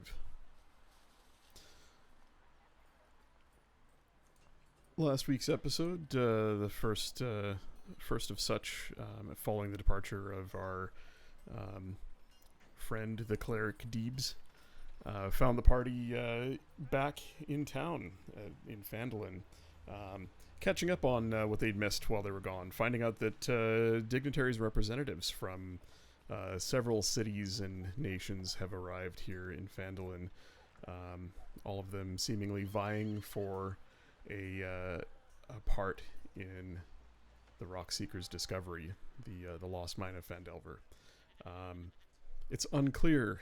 arrive. Last week's episode, the first of such, following the departure of our friend, the cleric Deebs, found the party back in town in Phandalin, catching up on what they'd missed while they were gone, finding out that dignitaries and representatives from several cities and nations have arrived here in Phandalin, all of them seemingly vying for a part in the Rockseeker's discovery, the lost mine of Phandelver. It's unclear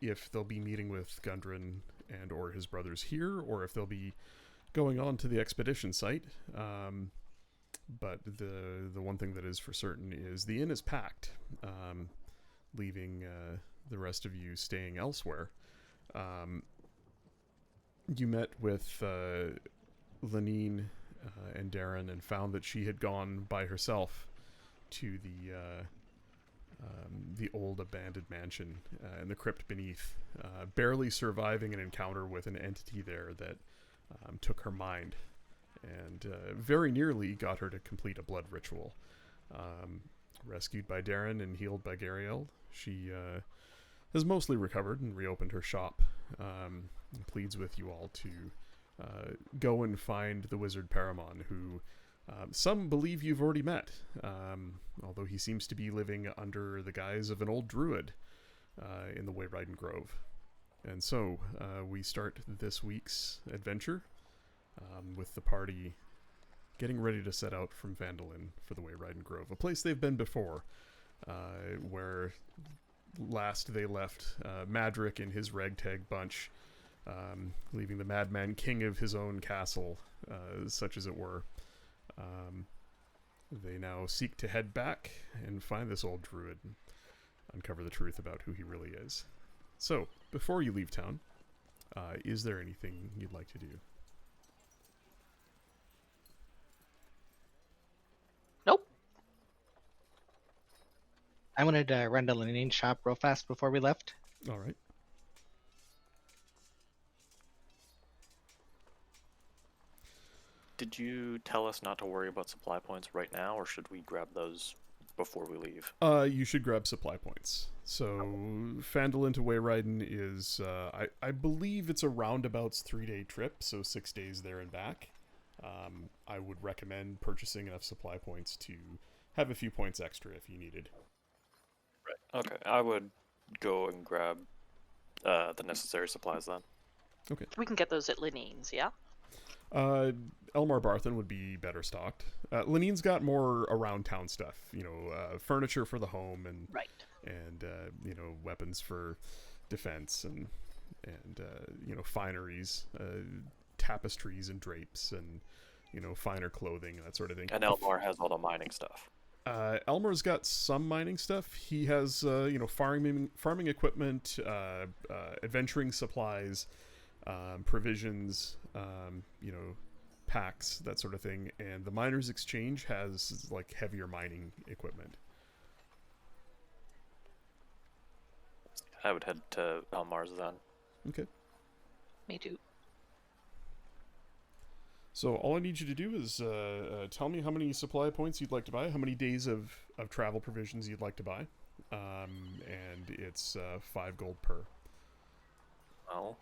if they'll be meeting with Gundren and or his brothers here, or if they'll be going on to the expedition site. But the one thing that is for certain is the inn is packed, leaving the rest of you staying elsewhere. You met with Lenine and Darren and found that she had gone by herself to the old abandoned mansion in the crypt beneath, barely surviving an encounter with an entity there that took her mind and very nearly got her to complete a blood ritual. Rescued by Darren and healed by Gariel, she has mostly recovered and reopened her shop, and pleads with you all to go and find the wizard Paramon, who some believe you've already met, although he seems to be living under the guise of an old druid in the Wayriding Grove. And so we start this week's adventure with the party getting ready to set out from Phandalin for the Wayriding Grove, a place they've been before, where last they left Madrick and his ragtag bunch, leaving the madman king of his own castle, such as it were. They now seek to head back and find this old druid and uncover the truth about who he really is. So, before you leave town, is there anything you'd like to do? Nope. I wanted to run to Lenine's shop real fast before we left. All right. Did you tell us not to worry about supply points right now, or should we grab those before we leave? You should grab supply points. So, Phandalin to Wayriding is, I believe it's a roundabouts 3-day trip, so 6 days there and back. I would recommend purchasing enough supply points to have a few points extra if you needed. Right. Okay, I would go and grab the necessary supplies then. Okay. We can get those at Lenine's, yeah? Elmar Barthen would be better stocked. Lenine's got more around town stuff, furniture for the home and Right. and weapons for defense and fineries, tapestries and drapes and finer clothing, that sort of thing. And Elmar has all the mining stuff. Elmar's got some mining stuff. He has farming equipment, adventuring supplies, provisions, packs, that sort of thing. And the Miners Exchange has like heavier mining equipment. I would head to Elmar's then. Okay. Me too. So all I need you to do is tell me how many supply points you'd like to buy, how many days of travel provisions you'd like to buy, and it's 5 gold per. Well,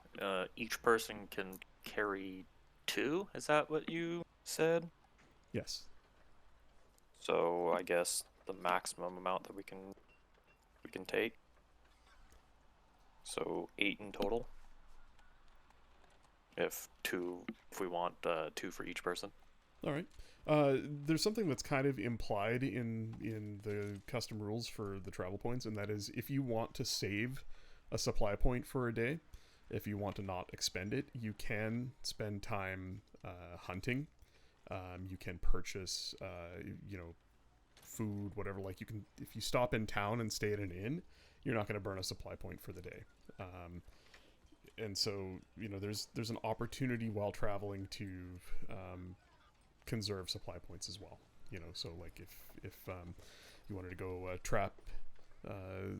each person can carry 2. Is that what you said? Yes. So I guess the maximum amount that we can take. So 8 in total. If we want 2 for each person. All right. There's something that's kind of implied in the custom rules for the travel points, and that is if you want to save a supply point for a day, if you want to not expend it, you can spend time hunting. You can purchase, food, whatever. Like you can, if you stop in town and stay at an inn, you're not going to burn a supply point for the day. And so, there's an opportunity while traveling to conserve supply points as well. So like if you wanted to go trap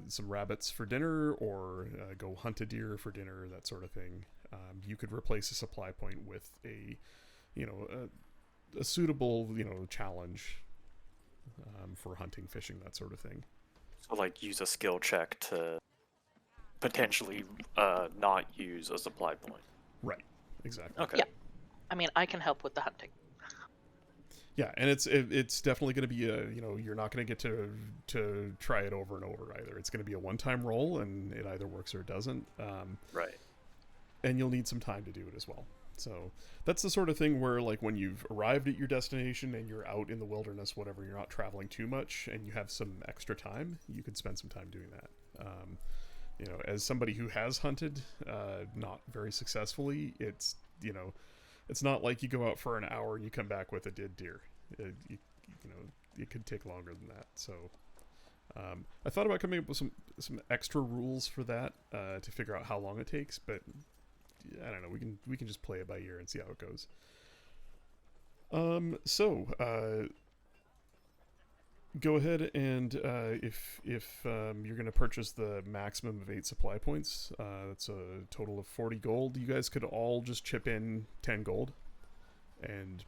some rabbits for dinner, or go hunt a deer for dinner, that sort of thing. You could replace a supply point with a suitable challenge for hunting, fishing, that sort of thing. So, like, use a skill check to potentially not use a supply point. Right. Exactly. Okay. Yeah. I mean, I can help with the hunting. Yeah, and it's definitely going to be you're not going to get to try it over and over either. It's going to be a one-time roll, and it either works or it doesn't. Right. And you'll need some time to do it as well. So that's the sort of thing where, like, when you've arrived at your destination and you're out in the wilderness, whatever, you're not traveling too much, and you have some extra time, you could spend some time doing that. As somebody who has hunted, not very successfully, it's not like you go out for an hour and you come back with a dead deer. It could take longer than that. So I thought about coming up with some extra rules for that to figure out how long it takes, but I don't know. We can just play it by ear and see how it goes. Go ahead and if you're going to purchase the maximum of 8 supply points, that's a total of 40 gold. You guys could all just chip in 10 gold and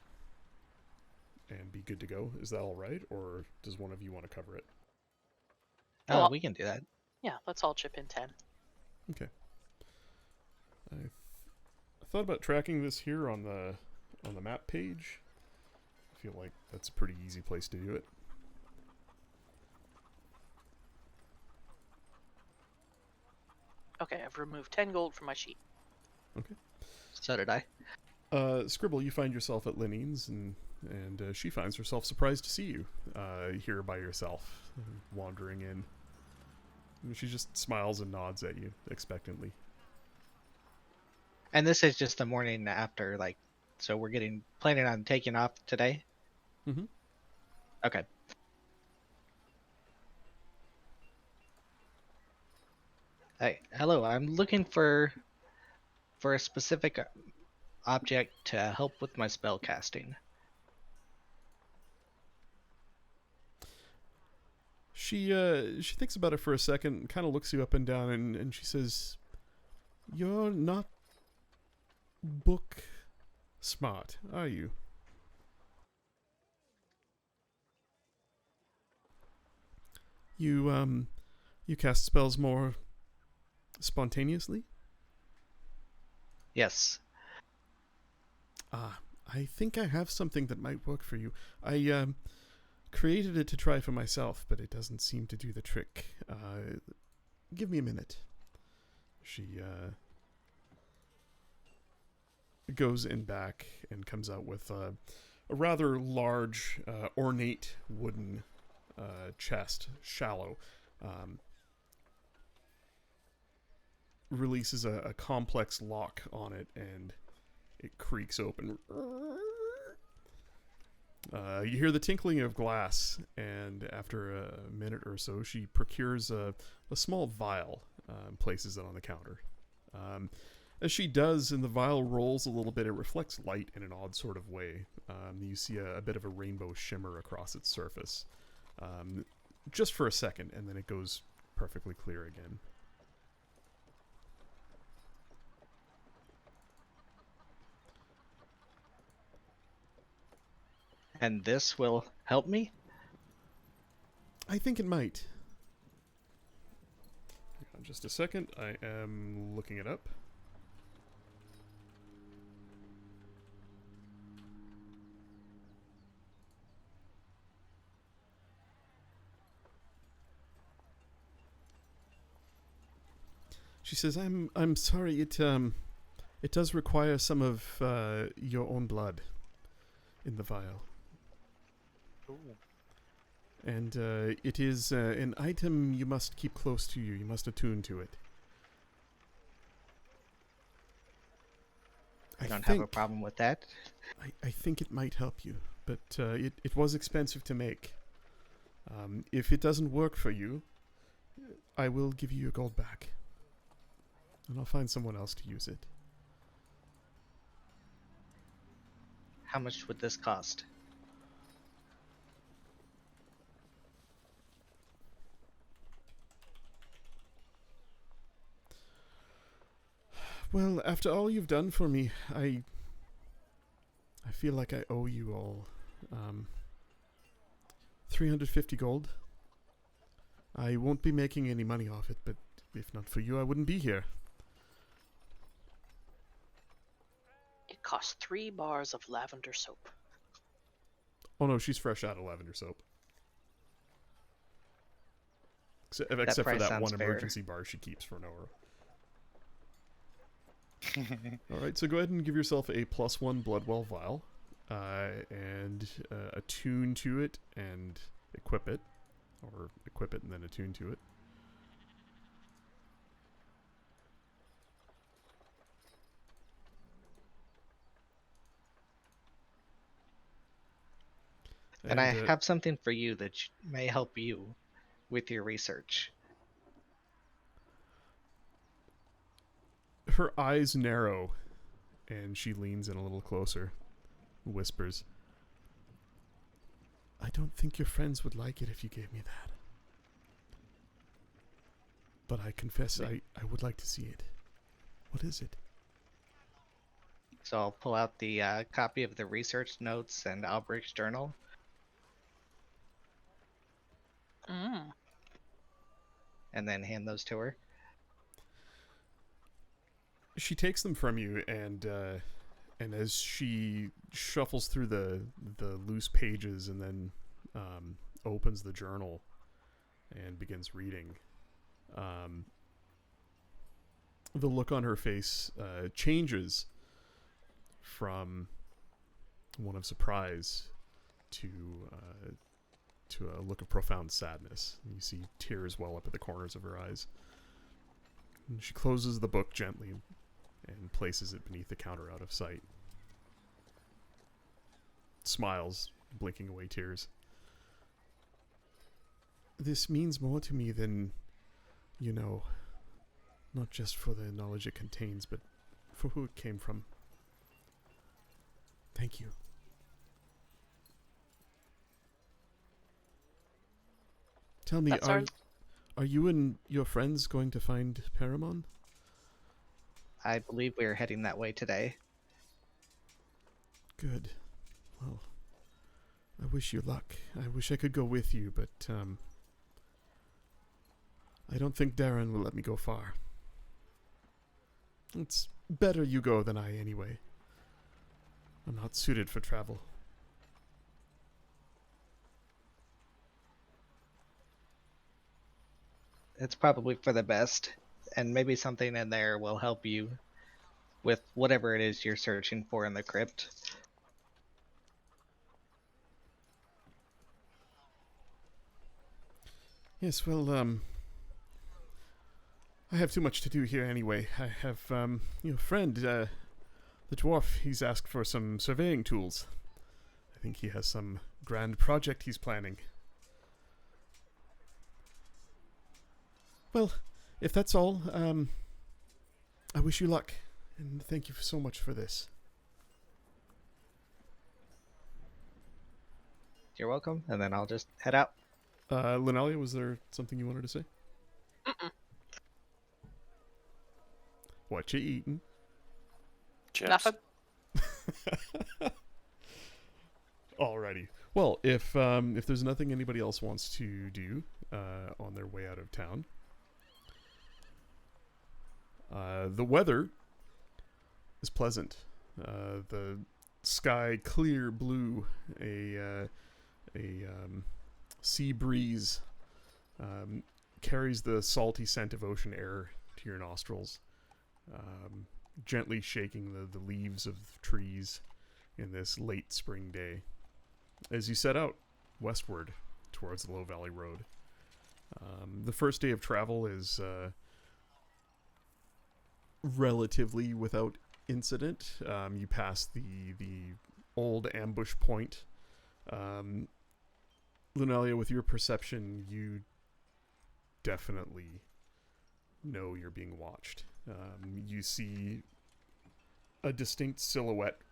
be good to go. Is that all right, or does one of you want to cover it? Oh, Well- we can do that. Yeah, let's all chip in 10. Okay. I thought about tracking this here on the map page. I feel like that's a pretty easy place to do it. Okay, I've removed 10 gold from my sheet. So did I. Scribble, you find yourself at Linine's, and she finds herself surprised to see you here by yourself, wandering in. And she just smiles and nods at you expectantly. And this is just the morning after, like, so we're planning on taking off today? Mhm. Okay. Hey, hello. I'm looking for a specific object to help with my spell casting. She thinks about it for a second, kind of looks you up and down, and she says, "You're not book smart, are you?" You cast spells more spontaneously? Yes. I think I have something that might work for you. I created it to try for myself, but it doesn't seem to do the trick. Give me a minute. She goes in back and comes out with a rather large, ornate wooden chest, shallow. Releases a complex lock on it, and it creaks open. You hear the tinkling of glass, and after a minute or so, she procures a small vial, places it on the counter. As she does, and the vial rolls a little bit, it reflects light in an odd sort of way. You see a bit of a rainbow shimmer across its surface, just for a second, and then it goes perfectly clear again. And this will help me? I think it might. Hang on just a second. I am looking it up. She says, "I'm sorry. It does require some of your own blood in the vial." And it is an item you must keep close to you. You must attune to it. I don't have a problem with that. I think it might help you, but it was expensive to make. If it doesn't work for you, I will give you your gold back. And I'll find someone else to use it. How much would this cost? Well, after all you've done for me, I feel like I owe you all 350 gold. I won't be making any money off it, but if not for you, I wouldn't be here. It costs 3 bars of lavender soap. Oh no, she's fresh out of lavender soap. Except for price that sounds one fair. emergency bar she keeps for Nora. Alright, so go ahead and give yourself a +1 Bloodwell vial, and attune to it and equip it. Or equip it and then attune to it. And I have something for you that may help you with your research. Her eyes narrow, and she leans in a little closer, whispers, I don't think your friends would like it if you gave me that. But I confess I would like to see it. What is it? So I'll pull out the copy of the research notes and Albrecht's journal. Mm. And then hand those to her. She takes them from you, and as she shuffles through the loose pages and then opens the journal and begins reading, the look on her face changes from one of surprise to a look of profound sadness. You see tears well up at the corners of her eyes. And she closes the book gently and places it beneath the counter out of sight. Smiles, blinking away tears. This means more to me than, you know, not just for the knowledge it contains, but for who it came from. Thank you. Tell me, That's are you and your friends going to find Paramon? I believe we are heading that way today. Good. Well, I wish you luck. I wish I could go with you, but I don't think Darren will let me go far. It's better you go than I anyway. I'm not suited for travel. It's probably for the best, and maybe something in there will help you with whatever it is you're searching for in the crypt. Yes, well, I have too much to do here anyway. I have, your friend, the dwarf, he's asked for some surveying tools. I think he has some grand project he's planning. Well, if that's all, I wish you luck, and thank you so much for this. You're welcome, and then I'll just head out. Linelia, was there something you wanted to say? Mm-mm. What you eating? Chips. Nothing. Alrighty. Well, if there's nothing anybody else wants to do on their way out of town, the weather is pleasant. The sky clear blue. A sea breeze carries the salty scent of ocean air to your nostrils, gently shaking the leaves of trees in this late spring day as you set out westward towards the Low Valley Road. The first day of travel is relatively without incident. You pass the old ambush point. Lunalia, with your perception, you definitely know you're being watched. You see a distinct silhouette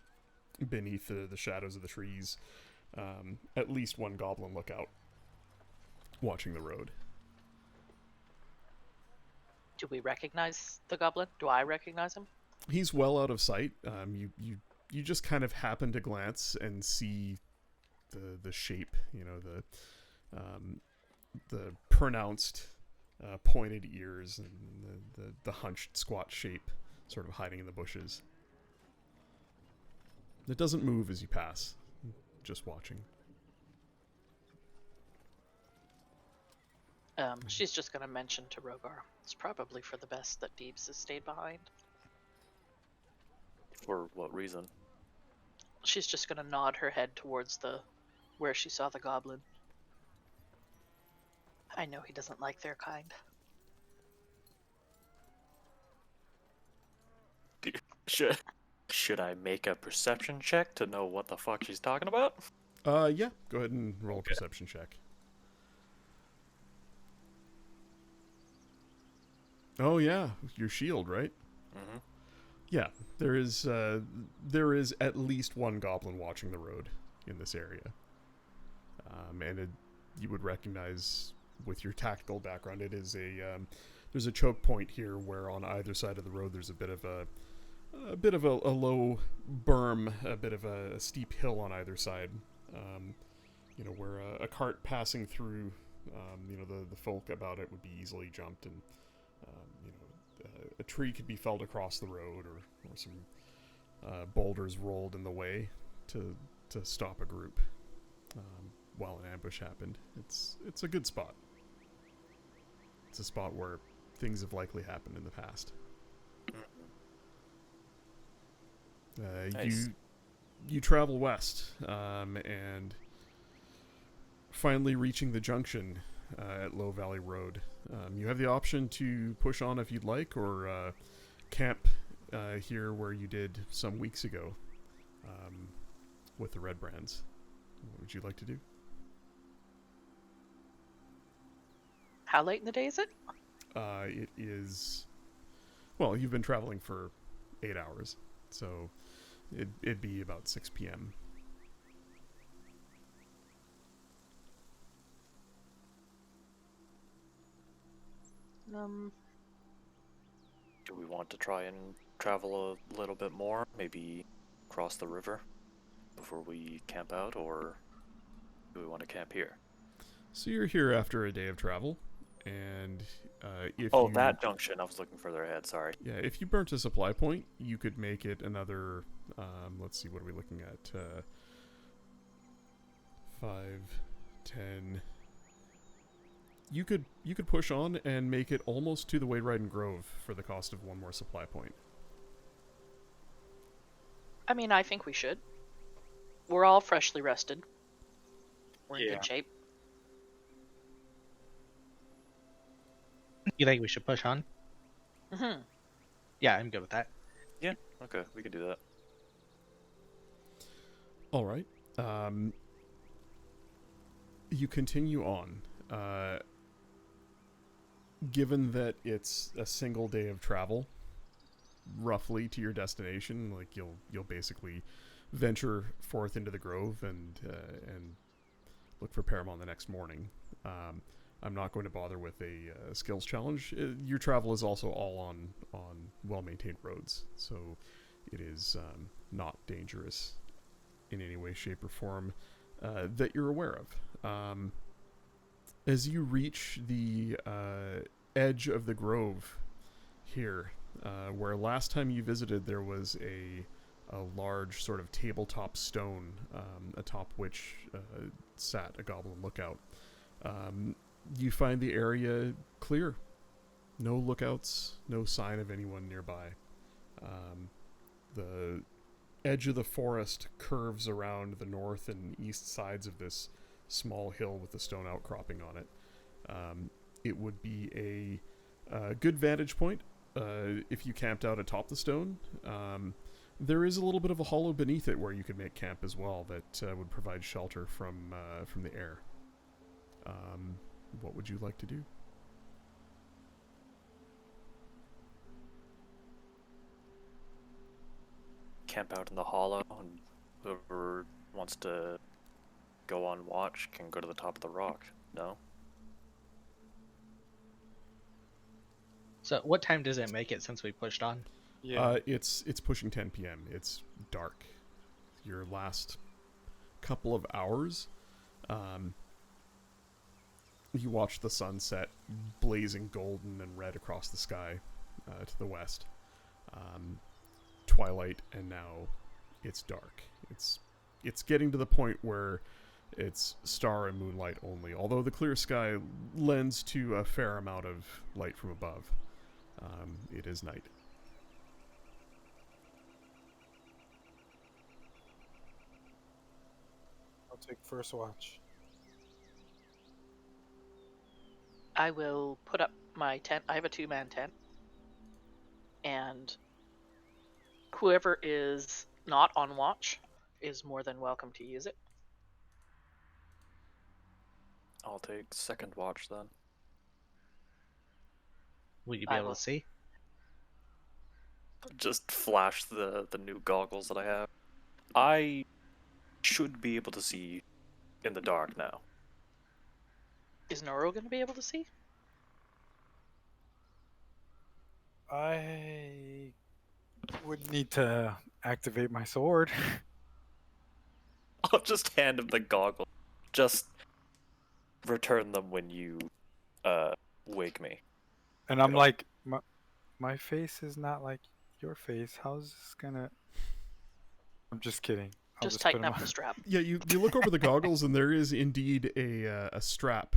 beneath the shadows of the trees. At least one goblin lookout watching the road. Do we recognize the goblin? Do I recognize him? He's well out of sight. You just kind of happen to glance and see the shape. The pronounced pointed ears and the hunched squat shape, sort of hiding in the bushes. It doesn't move as you pass. Just watching. She's just gonna mention to Rogar, it's probably for the best that Deebs has stayed behind. For what reason? She's just gonna nod her head towards where she saw the goblin. I know he doesn't like their kind. Should I make a perception check to know what the fuck she's talking about? Yeah. Go ahead and roll a perception check. Oh yeah, your shield, right? Mm-hmm. Yeah, there is at least one goblin watching the road in this area, and you would recognize with your tactical background, it is there's a choke point here where on either side of the road there's a bit of a low berm, a bit of a steep hill on either side, where a cart passing through, the folk about it would be easily jumped, and a tree could be felled across the road, or some boulders rolled in the way to stop a group while an ambush happened. It's a good spot. It's a spot where things have likely happened in the past. Nice. You travel west, and finally reaching the junction at Low Valley Road. You have the option to push on if you'd like, or camp here where you did some weeks ago with the Red Brands. What would you like to do? How late in the day is it? It is... Well, you've been traveling for 8 hours, so it'd be about 6 p.m. Do we want to try and travel a little bit more? Maybe cross the river before we camp out, or do we want to camp here? So you're here after a day of travel, and if Oh, you... that junction. I was looking further ahead, sorry. Yeah, if you burnt a supply point, you could make it another, let's see, what are we looking at? 5, 10... You could push on and make it almost to the Wayriden Grove for the cost of one more supply point. I mean, I think we should. We're all freshly rested. We're in Yeah. good shape. You think we should push on? Mm-hmm. Yeah, I'm good with that. Yeah, okay, we can do that. All right. You continue on. Given that it's a single day of travel, roughly to your destination, like you'll basically venture forth into the grove and look for Paramount the next morning. I'm not going to bother with a skills challenge. Your travel is also all on well-maintained roads, so it is not dangerous in any way, shape, or form that you're aware of. As you reach the edge of the grove here, where last time you visited there was a large sort of tabletop stone atop which sat a goblin lookout. You find the area clear. No lookouts, no sign of anyone nearby. The edge of the forest curves around the north and east sides of this small hill with a stone outcropping on it. It would be a good vantage point if you camped out atop the stone. There is a little bit of a hollow beneath it where you could make camp as well that would provide shelter from the air. What would you like to do? Camp out in the hollow, and whoever wants to go on watch can go to the top of the rock. No? So, what time does it make it since we pushed on? Yeah. It's pushing 10 p.m. It's dark. Your last couple of hours, you watch the sunset blazing golden and red across the sky to the west. Twilight, and now it's dark. It's getting to the point where it's star and moonlight only, although the clear sky lends to a fair amount of light from above. It is night. I'll take first watch. I will put up my tent. I have a 2-man tent. And whoever is not on watch is more than welcome to use it. I'll take second watch then. Will you be I able will. to see? Just flash the new goggles that I have. I should be able to see in the dark now. Is Noro going to be able to see? I would need to activate my sword. I'll just hand him the goggles. Just return them when you wake me. And I'm don't- like, my face is not like your face. How's this gonna... I'm just kidding. I'll Just put tighten 'em up on. the strap. Yeah, you look over the goggles, and there is indeed a strap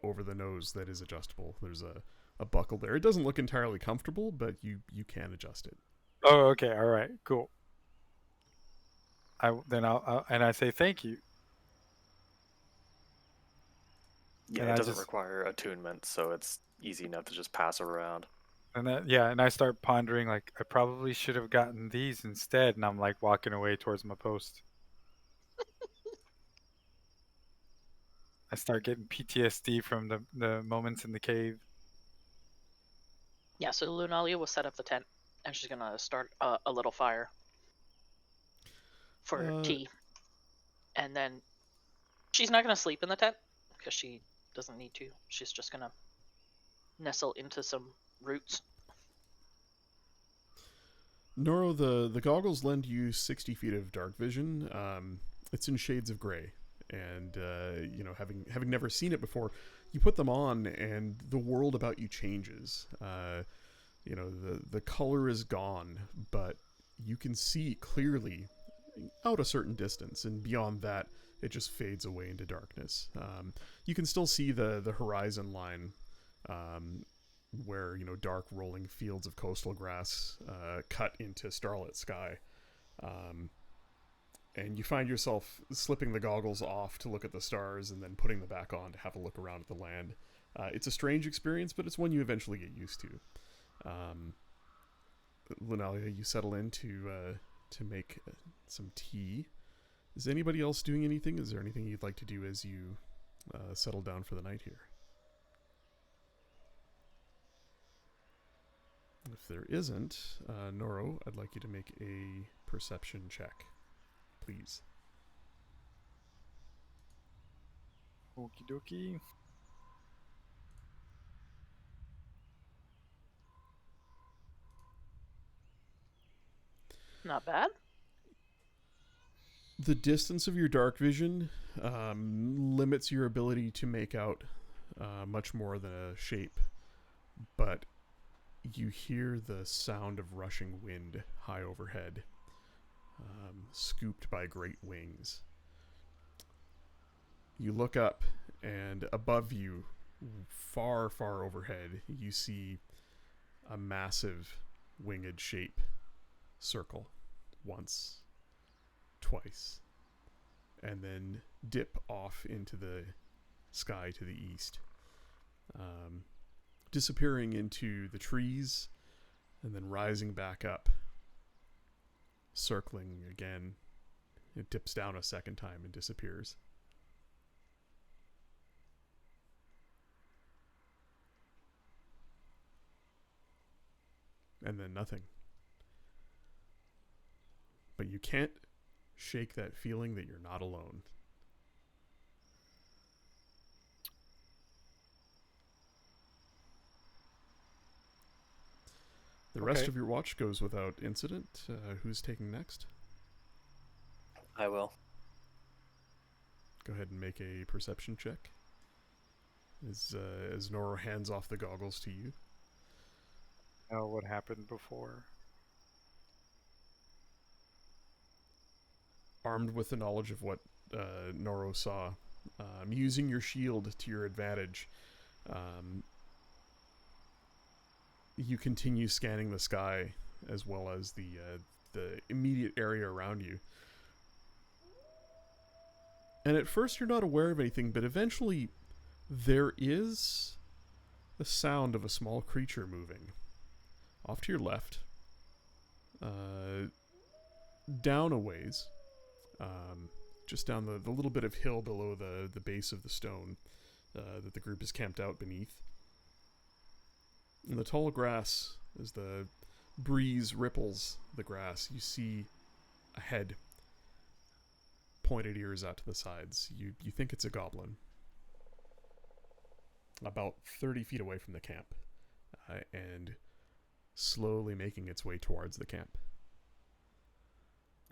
over the nose that is adjustable. There's a buckle there. It doesn't look entirely comfortable, but you can adjust it. Oh, okay. All right. Cool. I say thank you. Yeah, And it I doesn't just- require attunement, so it's easy enough to just pass around. And I start pondering, like, I probably should have gotten these instead, and I'm like walking away towards my post. I start getting PTSD from the moments in the cave. Yeah, so Lunalia will set up the tent, and she's going to start a little fire for tea. And then she's not going to sleep in the tent, because she doesn't need to. She's just going to nestle into some roots. Noro, the goggles lend you 60 feet of dark vision. It's in shades of gray, and having never seen it before, you put them on, and the world about you changes. The color is gone, but you can see clearly out a certain distance, and beyond that, it just fades away into darkness. You can still see the horizon line. Where dark rolling fields of coastal grass cut into starlit sky, and you find yourself slipping the goggles off to look at the stars and then putting them back on to have a look around at the land. It's a strange experience, but it's one you eventually get used to. Lunalia, you settle in to make some tea. Is anybody else doing anything? Is there anything you'd like to do as you settle down for the night here? If there isn't, Noro, I'd like you to make a perception check, please. Okie dokie. Not bad. The distance of your dark vision limits your ability to make out much more than a shape, but you hear the sound of rushing wind high overhead, scooped by great wings. You look up, and above you, far, far overhead, you see a massive winged shape circle once, twice, and then dip off into the sky to the east, disappearing into the trees and then rising back up, circling again. It dips down a second time and disappears. And then nothing. But you can't shake that feeling that you're not alone. The rest Okay. of your watch goes without incident. Who's taking next? I will. Go ahead and make a perception check. As Noro hands off the goggles to you. Know what happened before. Armed with the knowledge of what Noro saw, using your shield to your advantage, you continue scanning the sky as well as the immediate area around you. And at first you're not aware of anything, but eventually there is the sound of a small creature moving. Off to your left, down a ways, just down the little bit of hill below the base of the stone that the group is camped out beneath. In the tall grass, as the breeze ripples the grass, you see a head, pointed ears out to the sides. You think it's a goblin. About 30 feet away from the camp, and slowly making its way towards the camp.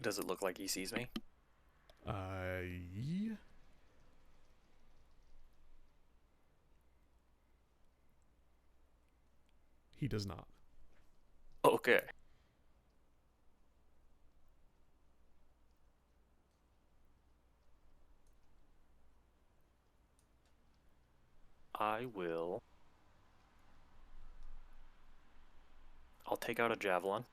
Does it look like he sees me? Yeah. He does not. Okay. I'll take out a javelin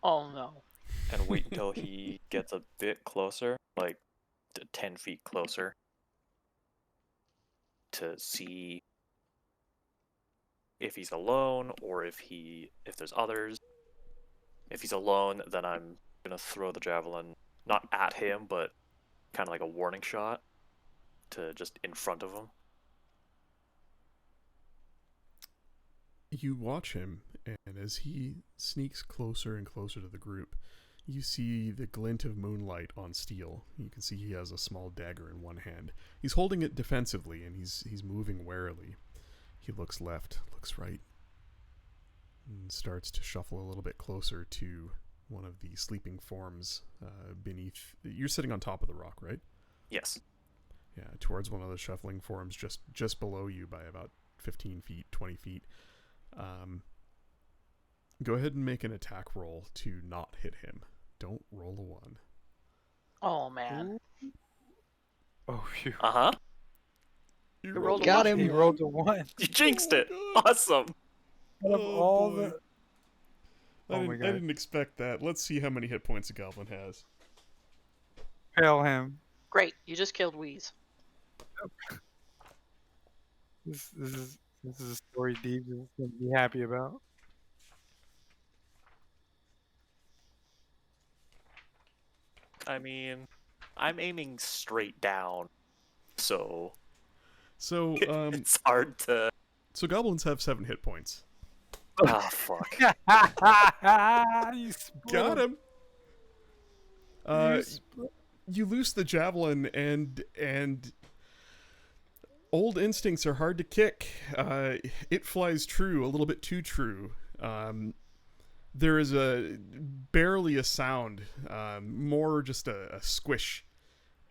Oh no. and wait until he gets a bit closer, like 10 feet closer, to see if he's alone or if there's others. If he's alone, then I'm gonna throw the javelin not at him, but kind of like a warning shot to just in front of him. You watch him, and as he sneaks closer and closer to the group, you see the glint of moonlight on steel. You can see he has a small dagger in one hand. He's holding it defensively, and he's moving warily. He looks left, looks right, and starts to shuffle a little bit closer to one of the sleeping forms beneath. You're sitting on top of the rock, right? Yes. Yeah, towards one of the shuffling forms just below you by about 15 feet, 20 feet. Go ahead and make an attack roll to not hit him. Don't roll a 1. Oh man. Oh, phew. Uh-huh. You rolled a Got one. him. He rolled a 1. You jinxed it. Oh, Awesome. Out of Oh, all boy. the... Oh my I God. didn't expect that. Let's see how many hit points a goblin has. Fail him. Great. You just killed Wheeze. This is a story Deep is going to be happy about. I mean, I'm aiming straight down, so So, it's hard to. so goblins have 7 hit points. Ah, fuck. You split Got him. You split- You loose the javelin, and old instincts are hard to kick. It flies true, a little bit too true. There is barely a sound, more just a squish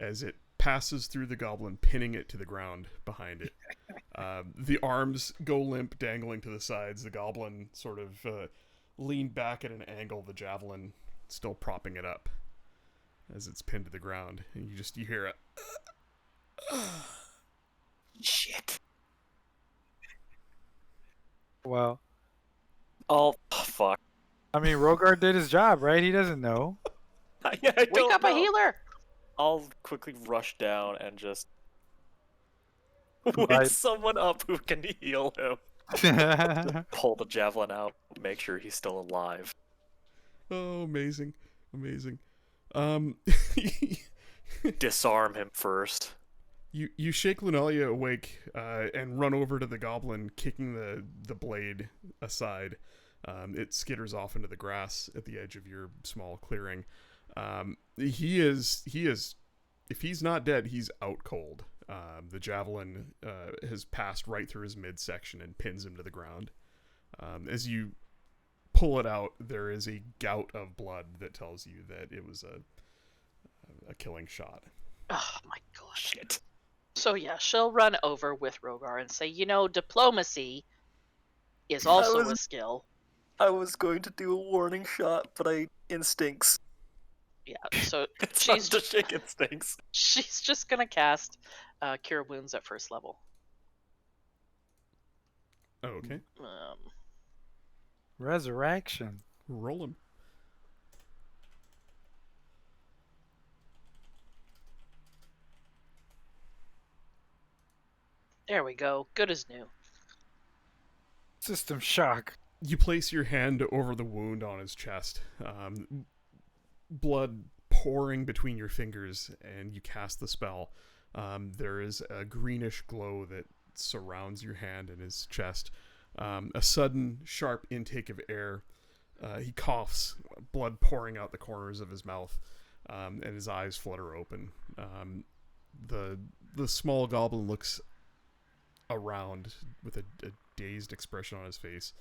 as it passes through the goblin, pinning it to the ground behind it. The arms go limp, dangling to the sides. The goblin sort of leaned back at an angle, the javelin still propping it up as it's pinned to the ground. And you hear it. Shit. Well, Oh, fuck. I mean, Rogard did his job, right? He doesn't know. I Wake don't up a know. healer! I'll quickly rush down and just wake Right. someone up who can heal him. Pull the javelin out, make sure he's still alive. Oh, amazing. Amazing. Disarm him first. You shake Lunalia awake and run over to the goblin, kicking the blade aside. It skitters off into the grass at the edge of your small clearing. He is if he's not dead, he's out cold. The javelin has passed right through his midsection and pins him to the ground. As you pull it out, there is a gout of blood that tells you that it was a killing shot. Oh my gosh. Shit. So yeah, she'll run over with Rogar and say, diplomacy is also was- a skill. I was going to do a warning shot, but instincts. Yeah, so It's she's not the shake instincts. she's just gonna cast Cure Wounds at first level. Oh, okay. Resurrection. Roll him. There we go. Good as new. System shock. You place your hand over the wound on his chest. Blood pouring between your fingers, and you cast the spell. There is a greenish glow that surrounds your hand and his chest. A sudden, sharp intake of air. He coughs, blood pouring out the corners of his mouth, and his eyes flutter open. The small goblin looks around with a dazed expression on his face.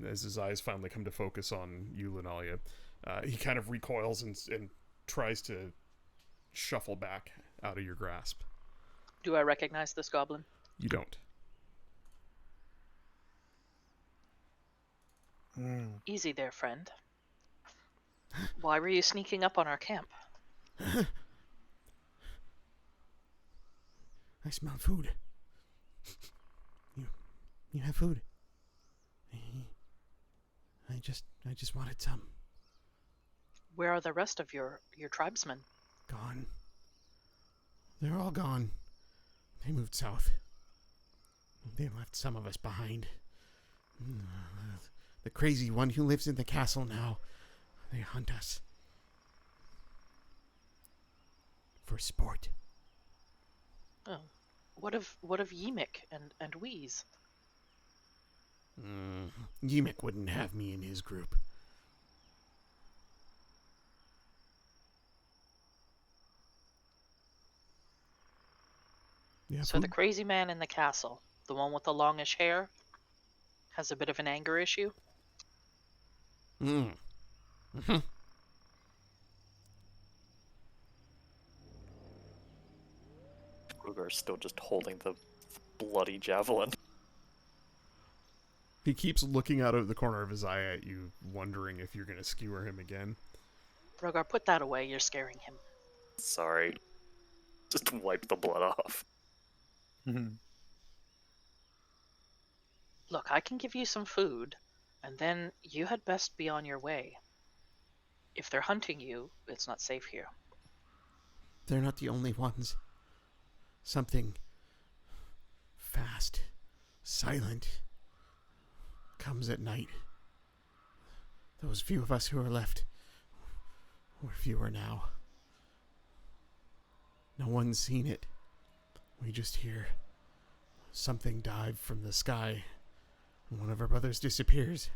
As his eyes finally come to focus on you, Lunalia, he kind of recoils and tries to shuffle back out of your grasp. Do I recognize this goblin? You don't. Easy there, friend. Why were you sneaking up on our camp? I smell food. You have food. I just wanted some. Where are the rest of your tribesmen? Gone. They're all gone. They moved south. They left some of us behind. The crazy one who lives in the castle now. They hunt us. For sport. Oh. What of Yimik and Wheeze? Yimik wouldn't have me in his group. Yeah, So the crazy man in the castle, the one with the longish hair, has a bit of an anger issue? Ruger's still just holding the bloody javelin. He keeps looking out of the corner of his eye at you, wondering if you're going to skewer him again. Rogar, put that away. You're scaring him. Sorry. Just wipe the blood off. Look, I can give you some food, and then you had best be on your way. If they're hunting you, it's not safe here. They're not the only ones. Something fast, silent, comes at night. Those few of us who are left, we're fewer now. No one's seen it. We just hear something dive from the sky, and one of our brothers disappears.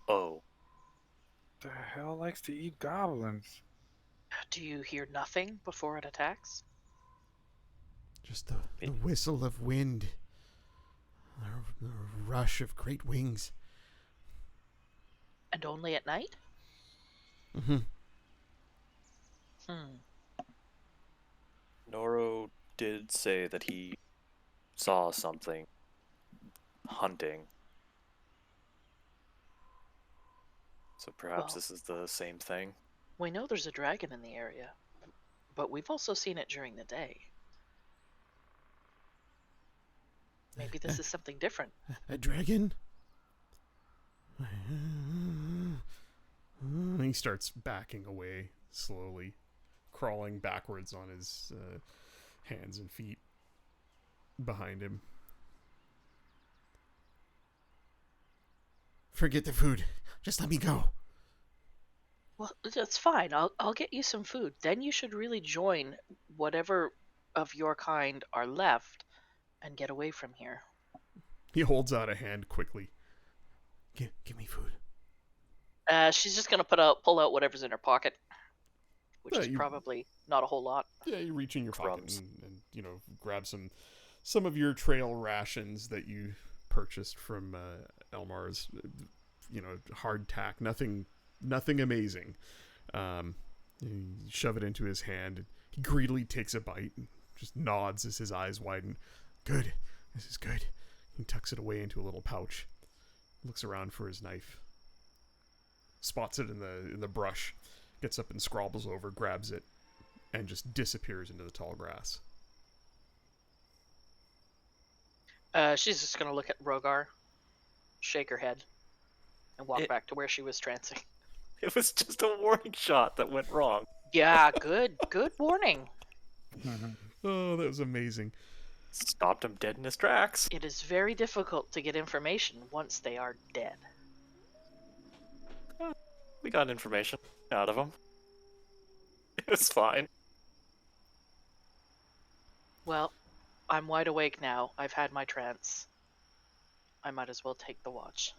Oh. The hell likes to eat goblins? Do you hear nothing before it attacks? Just the whistle of wind, the rush of great wings. And only at night? Mm-hmm. Noro did say that he saw something hunting. So perhaps Well- this is the same thing. We know there's a dragon in the area, but we've also seen it during the day. Maybe this is something different. A dragon? He starts backing away slowly, crawling backwards on his hands and feet behind him. Forget the food. Just let me go. Well, that's fine. I'll get you some food. Then you should really join whatever of your kind are left and get away from here. He holds out a hand quickly. Give me food. She's just gonna pull out whatever's in her pocket, which Yeah, is you- probably not a whole lot. Yeah, you reach in your pocket Crumbs. and grab some of your trail rations that you purchased from Elmar's, hardtack, nothing amazing. You shove it into his hand, and he greedily takes a bite and just nods as his eyes widen. Good, this is good. He tucks it away into a little pouch, looks around for his knife, spots it in the brush, gets up and scrabbles over, grabs it, and just disappears into the tall grass. She's just gonna look at Rogar, shake her head, and walk back to where she was trancing. It was just a warning shot that went wrong. Yeah, good warning. Oh, that was amazing. Stopped him dead in his tracks. It is very difficult to get information once they are dead. We got information out of him. It was fine. Well, I'm wide awake now. I've had my trance. I might as well take the watch.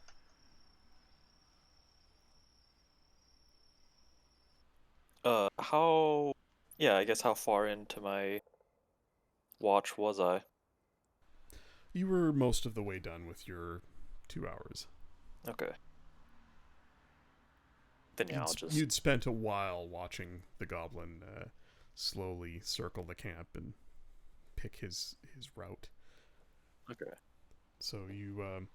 I guess how far into my watch was I? You were most of the way done with your 2 hours. Okay. Then yeah, I'll just... You'd spent a while watching the goblin slowly circle the camp and pick his route. Okay. So you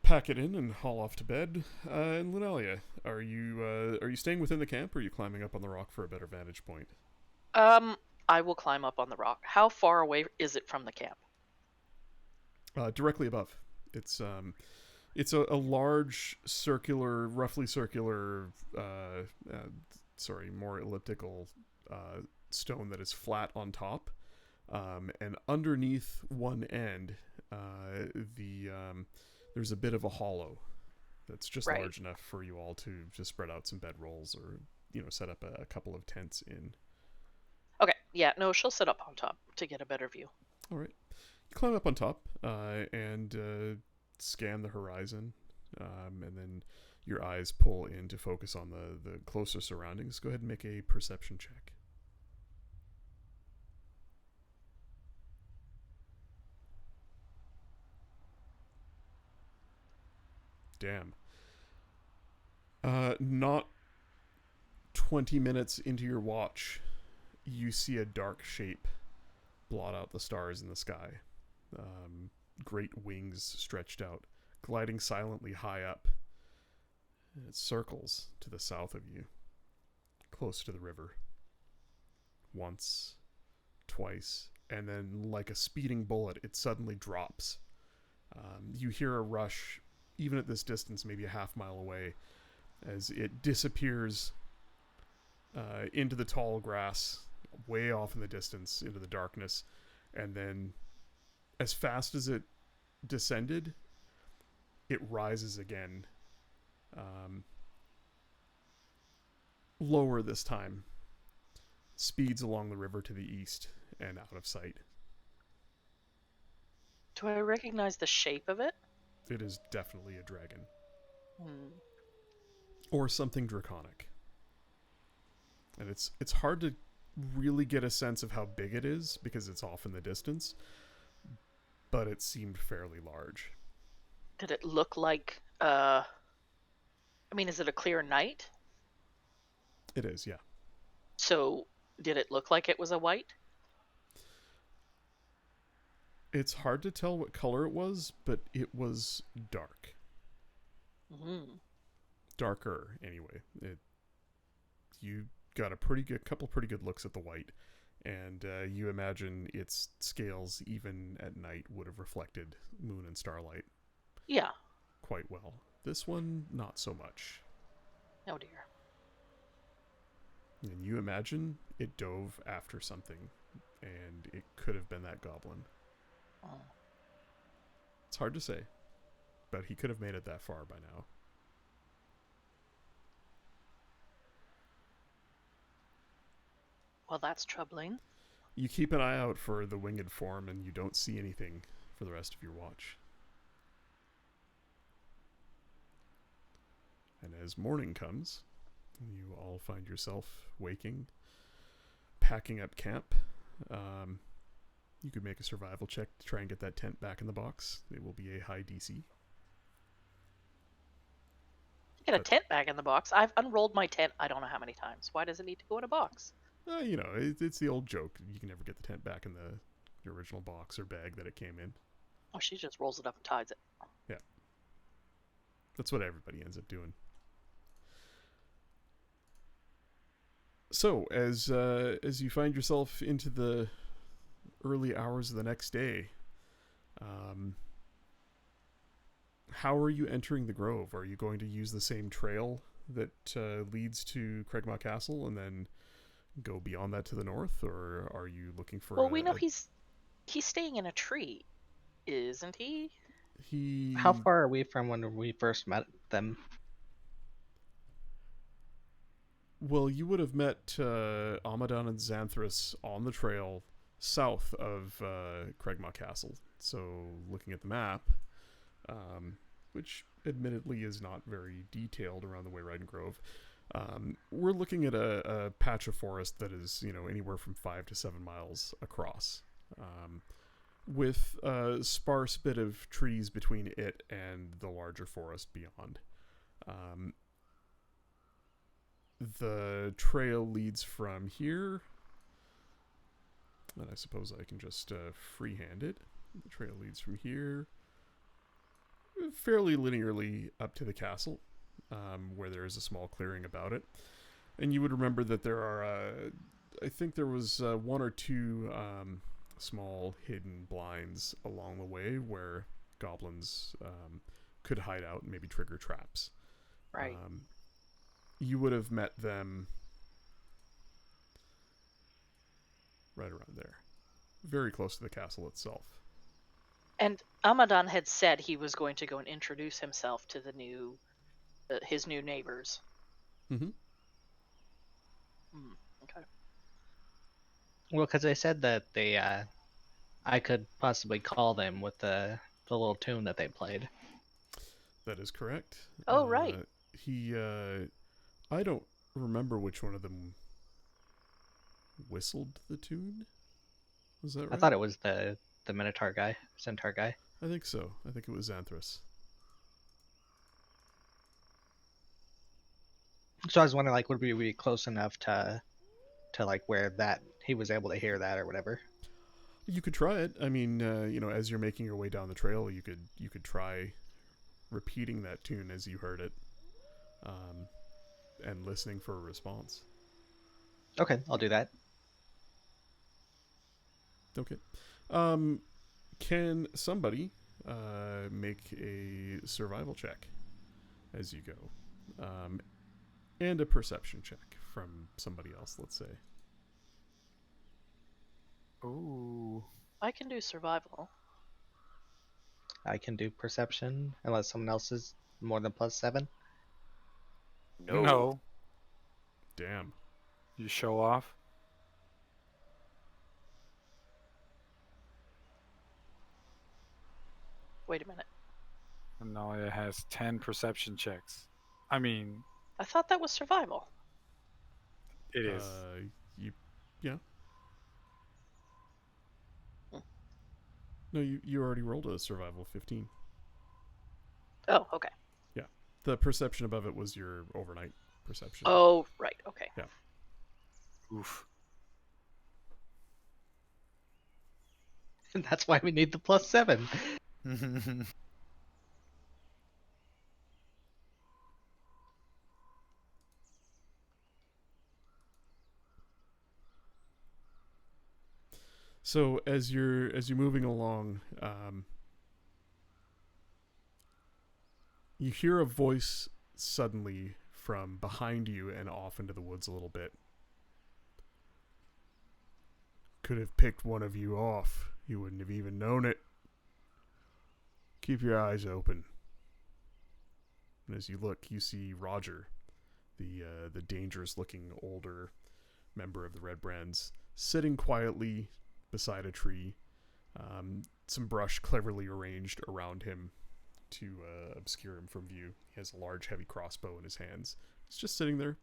pack it in and haul off to bed. And Lunalia, are you staying within the camp, or are you climbing up on the rock for a better vantage point? I will climb up on the rock. How far away is it from the camp? Directly above. It's a large circular, roughly circular, more elliptical stone that is flat on top, and underneath one end, there's a bit of a hollow that's just Right. large enough for you all to just spread out some bedrolls or set up a couple of tents in. Okay, yeah, no, she'll sit up on top to get a better view. All right, you climb up on top and scan the horizon, and then your eyes pull in to focus on the closer surroundings. Go ahead and make a perception check. Damn. Not 20 minutes into your watch, you see a dark shape blot out the stars in the sky. Great wings stretched out, gliding silently high up. And it circles to the south of you, close to the river. Once, twice, and then like a speeding bullet, it suddenly drops. You hear a rush, even at this distance, maybe a half mile away, as it disappears into the tall grass, way off in the distance, into the darkness, and then as fast as it descended, it rises again, lower this time, speeds along the river to the east and out of sight. Do I recognize the shape of it? It is definitely a dragon. Hmm. Or something draconic. And it's hard to really get a sense of how big it is because it's off in the distance, but it seemed fairly large. Did it look like, is it a clear night? It is, yeah. So, did it look like it was a white? It's hard to tell what color it was, but it was dark. Mm-hmm. Darker, anyway. You got couple pretty good looks at the white, and you imagine its scales, even at night, would have reflected moon and starlight Yeah. quite well. This one, not so much. Oh dear. And you imagine it dove after something, and it could have been that goblin. Oh. It's hard to say, but he could have made it that far by now. Well, that's troubling. You keep an eye out for the winged form, and you don't see anything for the rest of your watch. And as morning comes, you all find yourself waking, packing up camp. You could make a survival check to try and get that tent back in the box. It will be a high DC. Get a tent back in the box. I've unrolled my tent I don't know how many times. Why does it need to go in a box? It's the old joke. You can never get the tent back in the original box or bag that it came in. Oh, she just rolls it up and ties it. That's what everybody ends up doing. So, as you find yourself into the early hours of the next day, how are you entering the Grove? Are you going to use the same trail that leads to Craigmaw Castle and then go beyond that to the north, or are you looking for? Well, we know he's staying in a tree, isn't he? How far are we from when we first met them? Well, you would have met Amadon and Xanthras on the trail south of Craigmaw Castle. So, looking at the map, which admittedly is not very detailed around the Wayriding Grove, we're looking at a patch of forest that is, anywhere from 5 to 7 miles across, with a sparse bit of trees between it and the larger forest beyond. The trail leads from here, and I suppose I can just freehand it. The trail leads from here fairly linearly up to the castle, where there is a small clearing about it. And you would remember that there are, I think there was 1 or 2 small hidden blinds along the way where goblins could hide out and maybe trigger traps. Right. You would have met them right around there, very close to the castle itself. And Amadon had said he was going to go and introduce himself to the new, his new neighbors. Mm-hmm. Okay. Well, because they said that I could possibly call them with the little tune that they played. That is correct. Oh, right. I don't remember which one of them whistled the tune. Was that right? I thought it was the Minotaur guy, Centaur guy. I think so. I think it was Xanthras. So I was wondering, would we be close enough to where that he was able to hear that or whatever? You could try it. I mean, as you're making your way down the trail, you could try repeating that tune as you heard it, and listening for a response. Okay, I'll do that. Okay. Can somebody make a survival check as you go, and a perception check from somebody else? Let's say. Ooh. I can do survival. I can do perception unless someone else is more than +7. No. Damn. You show off. Wait a minute. No, it has 10 perception checks. I mean, I thought that was survival. it is. Yeah. No, you already rolled a survival 15. Oh, okay. Yeah. The perception above it was your overnight perception. Oh, right. Okay. Yeah. Oof. And that's why we need the +7. So as you're moving along, you hear a voice suddenly from behind you and off into the woods a little bit. Could have picked one of you off. You wouldn't have even known it. Keep your eyes open. And as you look, you see Roger, the dangerous-looking older member of the Red Brands, sitting quietly beside a tree, some brush cleverly arranged around him to obscure him from view. He has a large, heavy crossbow in his hands. He's just sitting there.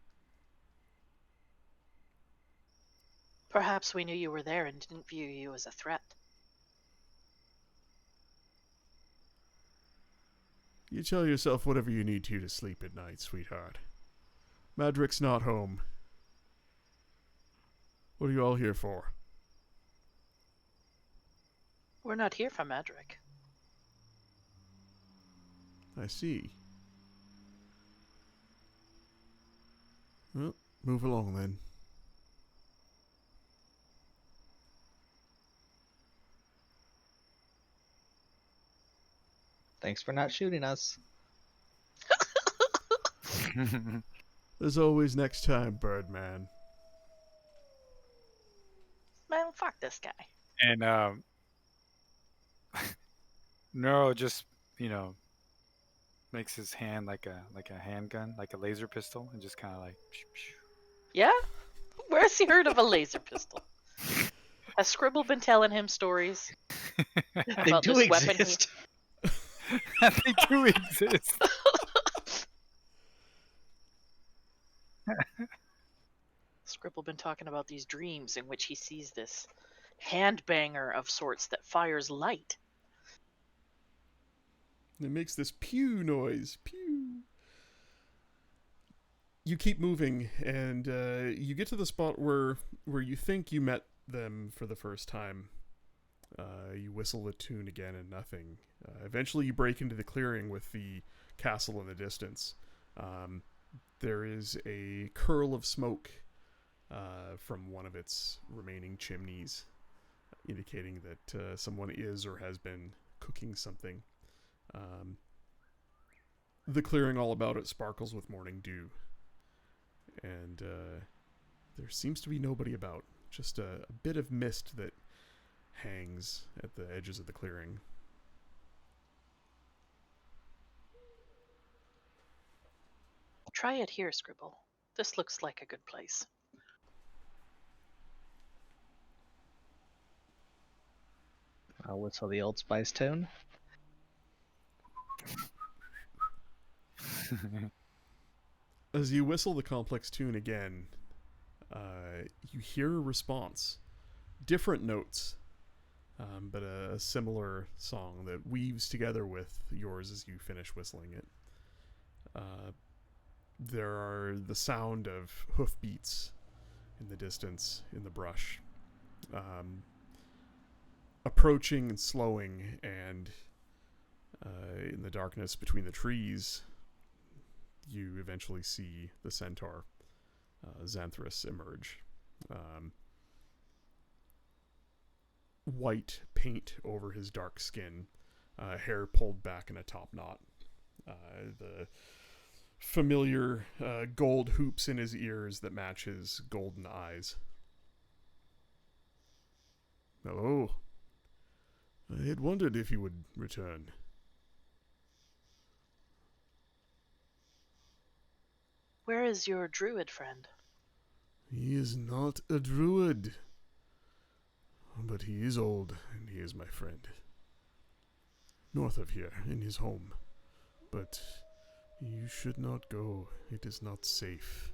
Perhaps we knew you were there and didn't view you as a threat. You tell yourself whatever you need to sleep at night, sweetheart. Madrick's not home. What are you all here for? We're not here for Madrick. I see. Well, move along then. Thanks for not shooting us. There's always next time, Birdman. Man, fuck this guy. And Neuro just, makes his hand like a handgun, like a laser pistol, and just kind of like. Yeah? Where's he heard of a laser pistol? Has Scribble been telling him stories They about do this weapon? exist. They do exist. Scribble been talking about these dreams in which he sees this hand banger of sorts that fires light. It makes this pew noise. Pew. You keep moving, and you get to the spot where you think you met them for the first time. You whistle the tune again and nothing. Eventually you break into the clearing with the castle in the distance. There is a curl of smoke from one of its remaining chimneys, indicating that someone is or has been cooking something. The clearing all about it sparkles with morning dew. And there seems to be nobody about. Just a bit of mist that hangs at the edges of the clearing. Try it here, Scribble. This looks like a good place. I'll whistle the Old Spice tune. As you whistle the complex tune again, you hear a response. Different notes, but a similar song that weaves together with yours as you finish whistling it. There are the sound of hoofbeats in the distance, in the brush. Approaching and slowing, and in the darkness between the trees, you eventually see the centaur, Xanthras, emerge. White paint over his dark skin, hair pulled back in a top knot. The familiar gold hoops in his ears that match his golden eyes. Hello. I had wondered if you would return. Where is your druid friend? He is not a druid. But he is old, and he is my friend. North of here, in his home. But you should not go. It is not safe.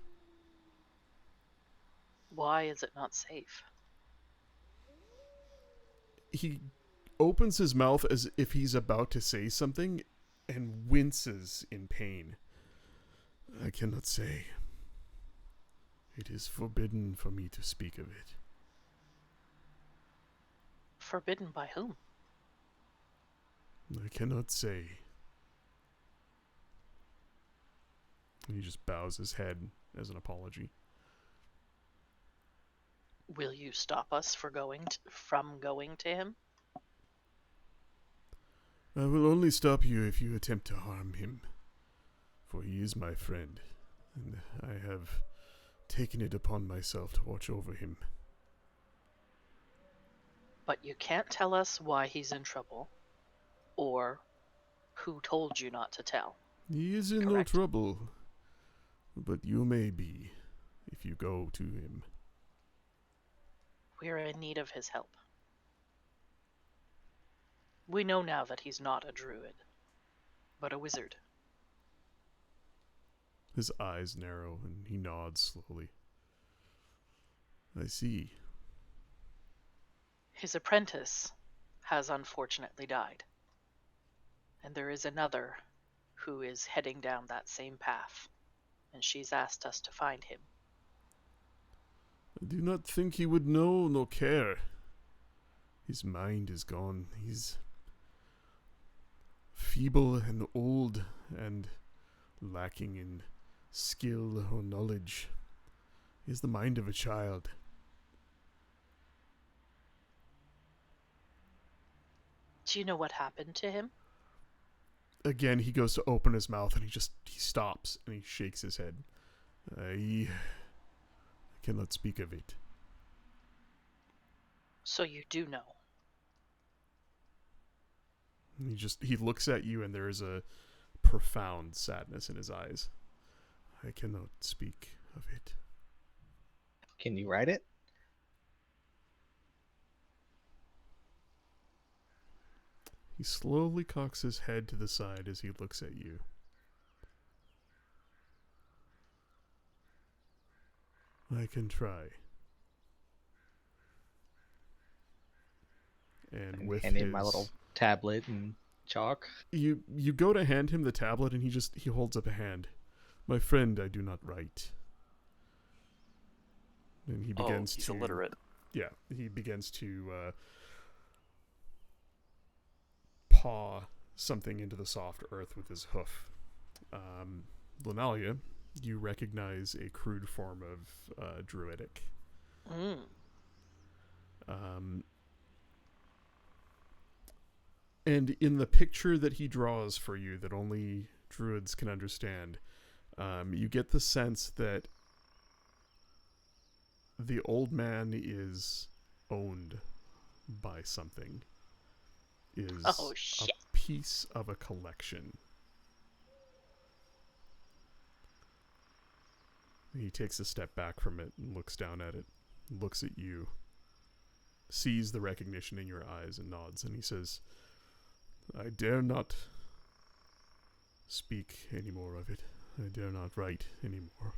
Why is it not safe? He opens his mouth as if he's about to say something and winces in pain. I cannot say. It is forbidden for me to speak of it. Forbidden by whom? I cannot say. He just bows his head as an apology. Will you stop us from going to him? I will only stop you if you attempt to harm him, for he is my friend, and I have taken it upon myself to watch over him. But you can't tell us why he's in trouble, or who told you not to tell. He is in Correct. no trouble, but you may be if you go to him. We're in need of his help. We know now that he's not a druid, but a wizard. His eyes narrow and he nods slowly. I see. His apprentice has unfortunately died. And there is another who is heading down that same path, and she's asked us to find him. I do not think he would know nor care. His mind is gone. He's feeble and old and lacking in skill or knowledge. He has the mind of a child. Do you know what happened to him? Again, he goes to open his mouth and he stops and he shakes his head. I cannot speak of it. So you do know. And he looks at you and there is a profound sadness in his eyes. I cannot speak of it. Can you write it? He slowly cocks his head to the side as he looks at you. I can try. And with hand him my little tablet and chalk. you go to hand him the tablet and he holds up a hand. My friend, I do not write. And he begins he's to illiterate. Yeah, he begins to paw something into the soft earth with his hoof. Lunalia, you recognize a crude form of druidic. And in the picture that he draws for you that only druids can understand, you get the sense that the old man is owned by something, is Oh, shit. a piece of a collection. He takes a step back from it and looks down at it, looks at you, sees the recognition in your eyes and nods, and he says, I dare not speak any more of it. I dare not write anymore.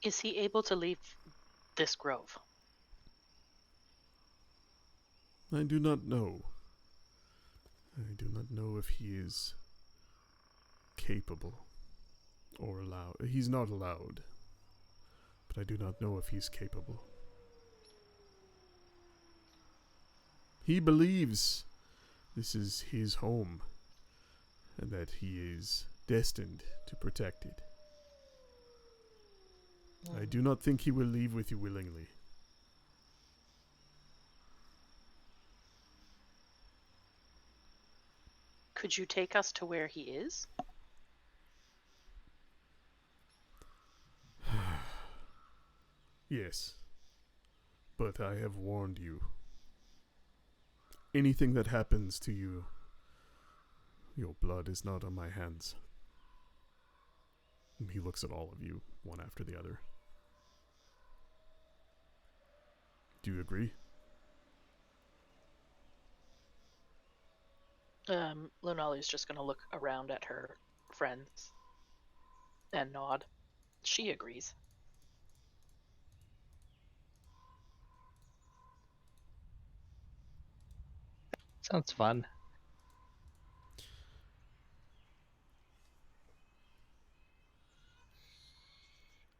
Is he able to leave this grove? I do not know. I do not know if he is capable or allowed. He's not allowed. But I do not know if he's capable. He believes this is his home and that he is destined to protect it. I do not think he will leave with you willingly. Could you take us to where he is? Yes. But I have warned you. Anything that happens to you, your blood is not on my hands. And he looks at all of you, one after the other. Do you agree? Lunali's just gonna look around at her friends and nod. She agrees. Sounds fun.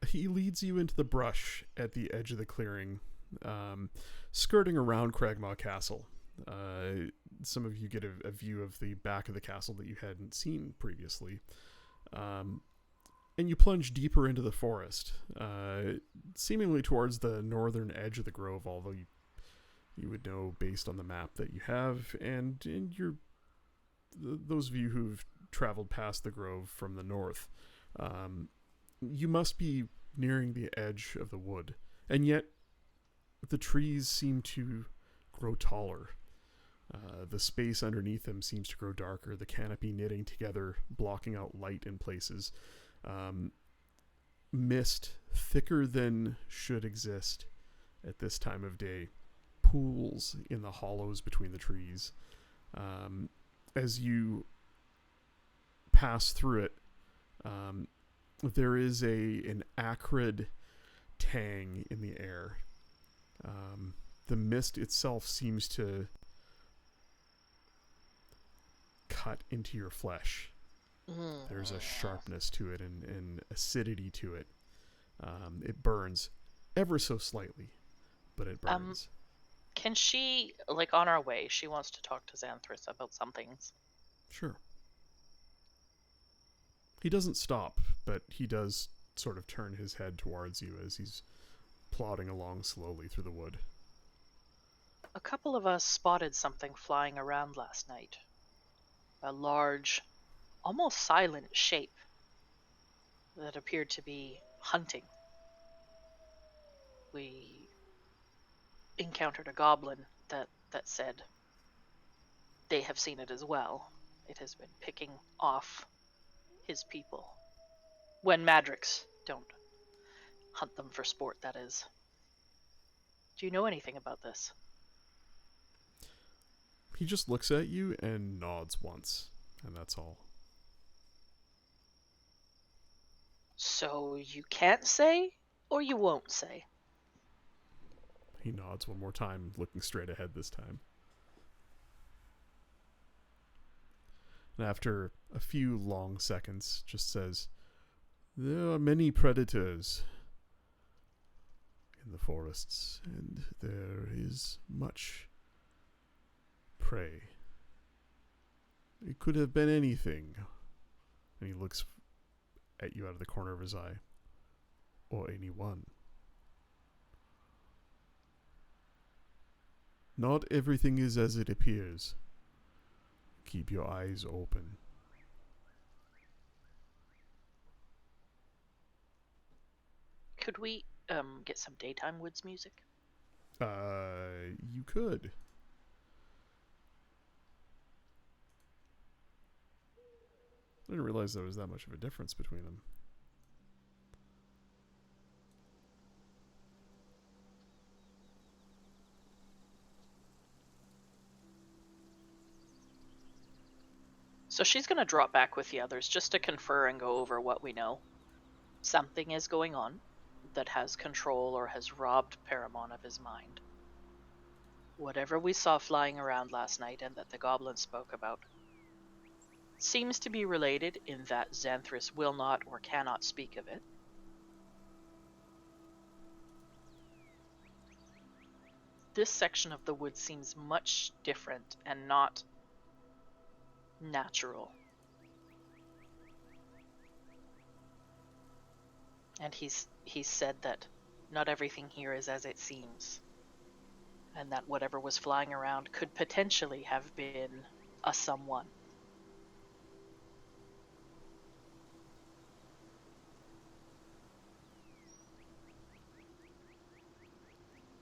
He leads you into the brush at the edge of the clearing, skirting around Cragmaw Castle. Some of you get a view of the back of the castle that you hadn't seen previously. And you plunge deeper into the forest, seemingly towards the northern edge of the grove, although you would know based on the map that you have, and in those of you who've traveled past the grove from the north, you must be nearing the edge of the wood, and yet the trees seem to grow taller. The space underneath them seems to grow darker, the canopy knitting together, blocking out light in places. Mist, thicker than should exist at this time of day, pools in the hollows between the trees. As you pass through it, there is an acrid tang in the air. The mist itself seems to cut into your flesh. There's a sharpness to it and acidity to it. It burns ever so slightly, but it burns. Can she, like, on our way, she wants to talk to Xanthus about some things. Sure. He doesn't stop, but he does sort of turn his head towards you as he's plodding along slowly through the wood. A couple of us spotted something flying around last night. A large, almost silent shape that appeared to be hunting. We encountered a goblin that said they have seen it as well. It has been picking off his people. When Madrix don't hunt them for sport, that is. Do you know anything about this? He just looks at you and nods once, and that's all. So you can't say, or you won't say? He nods one more time, looking straight ahead this time. And after a few long seconds, just says, "There are many predators in the forests, and there is much prey. It could have been anything." And he looks at you out of the corner of his eye. Or anyone. Not everything is as it appears. Keep your eyes open. Could we get some daytime woods music? You could. I didn't realize there was that much of a difference between them. So she's going to drop back with the others just to confer and go over what we know. Something is going on that has control or has robbed Paramon of his mind. Whatever we saw flying around last night and that the goblin spoke about seems to be related in that Xanthus will not or cannot speak of it. This section of the wood seems much different and not natural. And he's said that not everything here is as it seems, and that whatever was flying around could potentially have been a someone.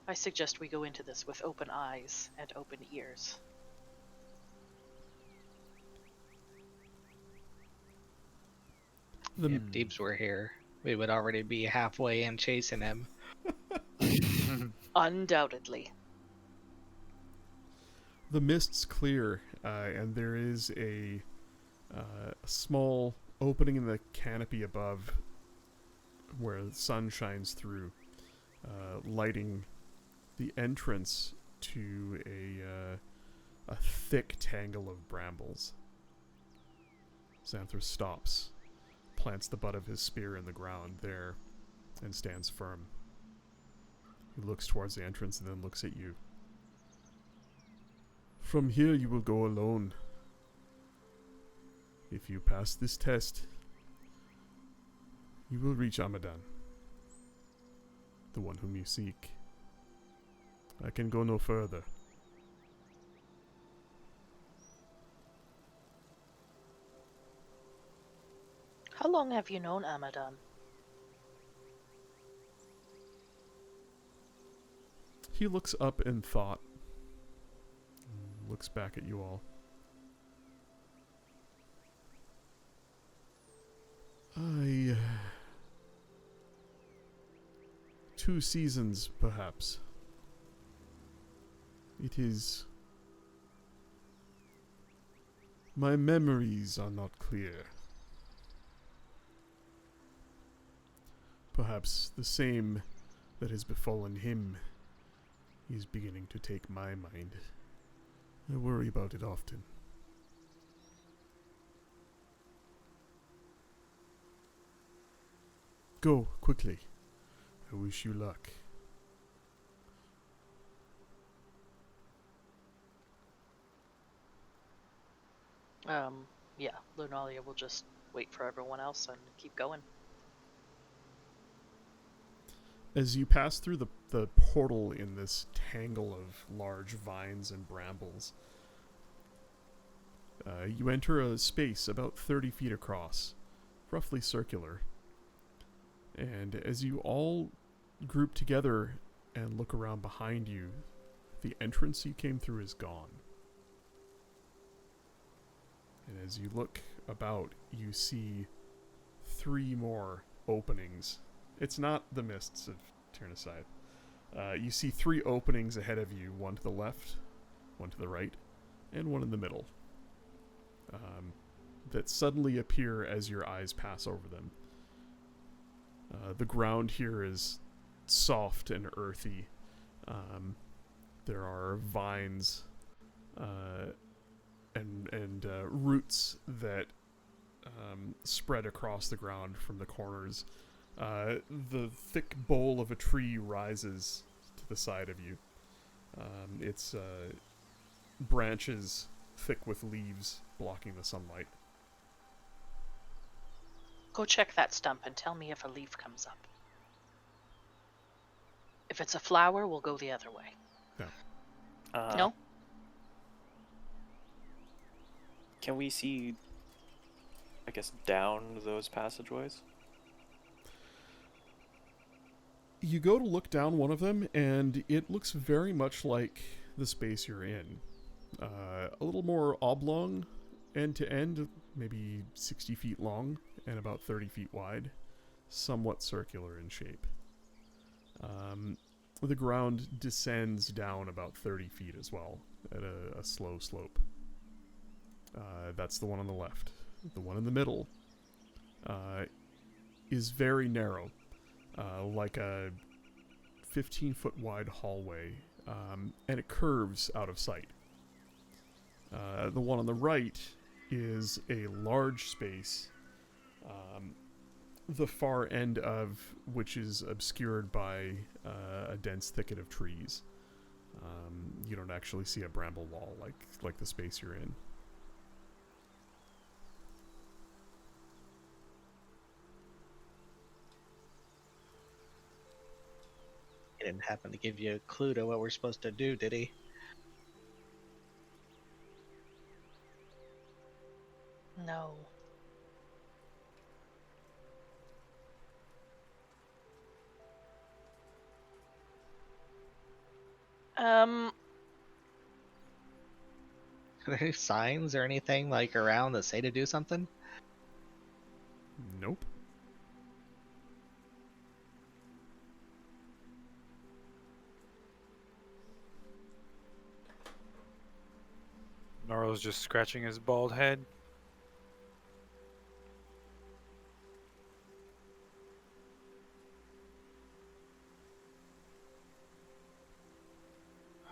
I suggest we go into this with open eyes and open ears. If Deeps were here, we would already be halfway in chasing him. Undoubtedly. The mists clear, and there is a small opening in the canopy above where the sun shines through, lighting the entrance to a thick tangle of brambles. Xanthus stops, plants the butt of his spear in the ground there, and stands firm. He looks towards the entrance and then looks at you. "From here you will go alone. If you pass this test, you will reach Amadan, the one whom you seek. I can go no further." How long have you known Amadan? He looks up in thought, looks back at you all. "I... 2 seasons, perhaps. It is... my memories are not clear. Perhaps the same that has befallen him is beginning to take my mind. I worry about it often." Go, quickly. I wish you luck. Yeah, Lunalia will just wait for everyone else and keep going. As you pass through the portal in this tangle of large vines and brambles, you enter a space about 30 feet across, roughly circular. And as you all group together and look around behind you, the entrance you came through is gone. And as you look about, you see 3 more openings. It's not the mists of Tyrniside. You see 3 openings ahead of you, one to the left, one to the right, and one in the middle, that suddenly appear as your eyes pass over them. The ground here is soft and earthy. There are vines and roots that spread across the ground from the corners. The thick bole of a tree rises to the side of you. Its branches thick with leaves blocking the sunlight. Go check that stump and tell me if a leaf comes up. If it's a flower, we'll go the other way. No? Can we see, I guess, down those passageways? You go to look down one of them, and it looks very much like the space you're in. A little more oblong, end to end, maybe 60 feet long and about 30 feet wide, somewhat circular in shape. The ground descends down about 30 feet as well, at a slow slope. That's the one on the left. The one in the middle is very narrow, like a 15-foot wide hallway, and it curves out of sight. The one on the right is a large space, the far end of which is obscured by a dense thicket of trees. You don't actually see a bramble wall like the space you're in. He didn't happen to give you a clue to what we're supposed to do, did he? No. Are there any signs or anything like around that say to do something? Nope. Norrell's just scratching his bald head.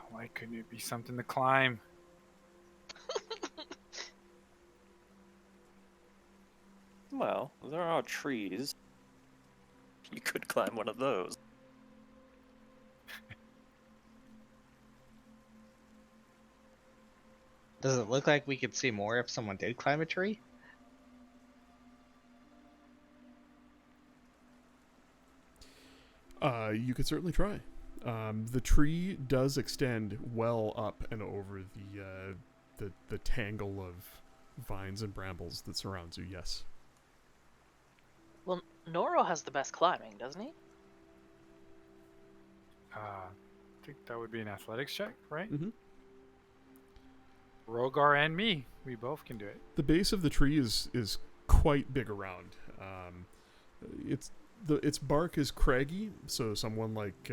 Why couldn't it be something to climb? Well, there are trees. You could climb one of those. Does it look like we could see more if someone did climb a tree? You could certainly try. The tree does extend well up and over the tangle of vines and brambles that surrounds you. Yes. Well, Noro has the best climbing, doesn't he? I think that would be an athletics check, right? Mm-hmm. Rogar and me, we both can do it. The base of the tree is quite big around. Its bark is craggy, so someone like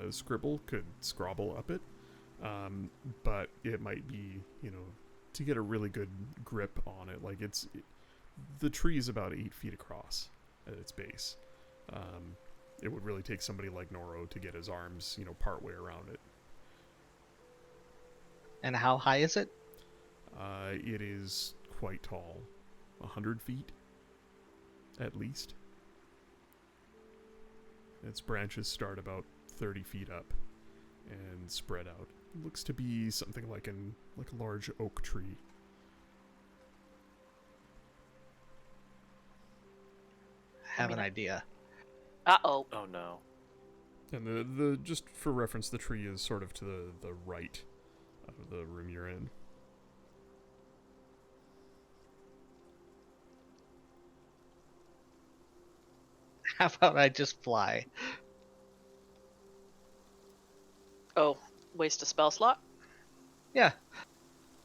Scribble could scrabble up it. But it might be, to get a really good grip on it. Like the tree is about 8 feet across at its base. It would really take somebody like Noro to get his arms, partway around it. And how high is it? It is quite tall, 100 feet, at least. Its branches start about 30 feet up and spread out. It looks to be something like a large oak tree. I have an idea. Uh-oh. Oh no. And the just for reference, the tree is sort of to the right of the room you're in. How about I just fly? Oh, waste a spell slot? Yeah.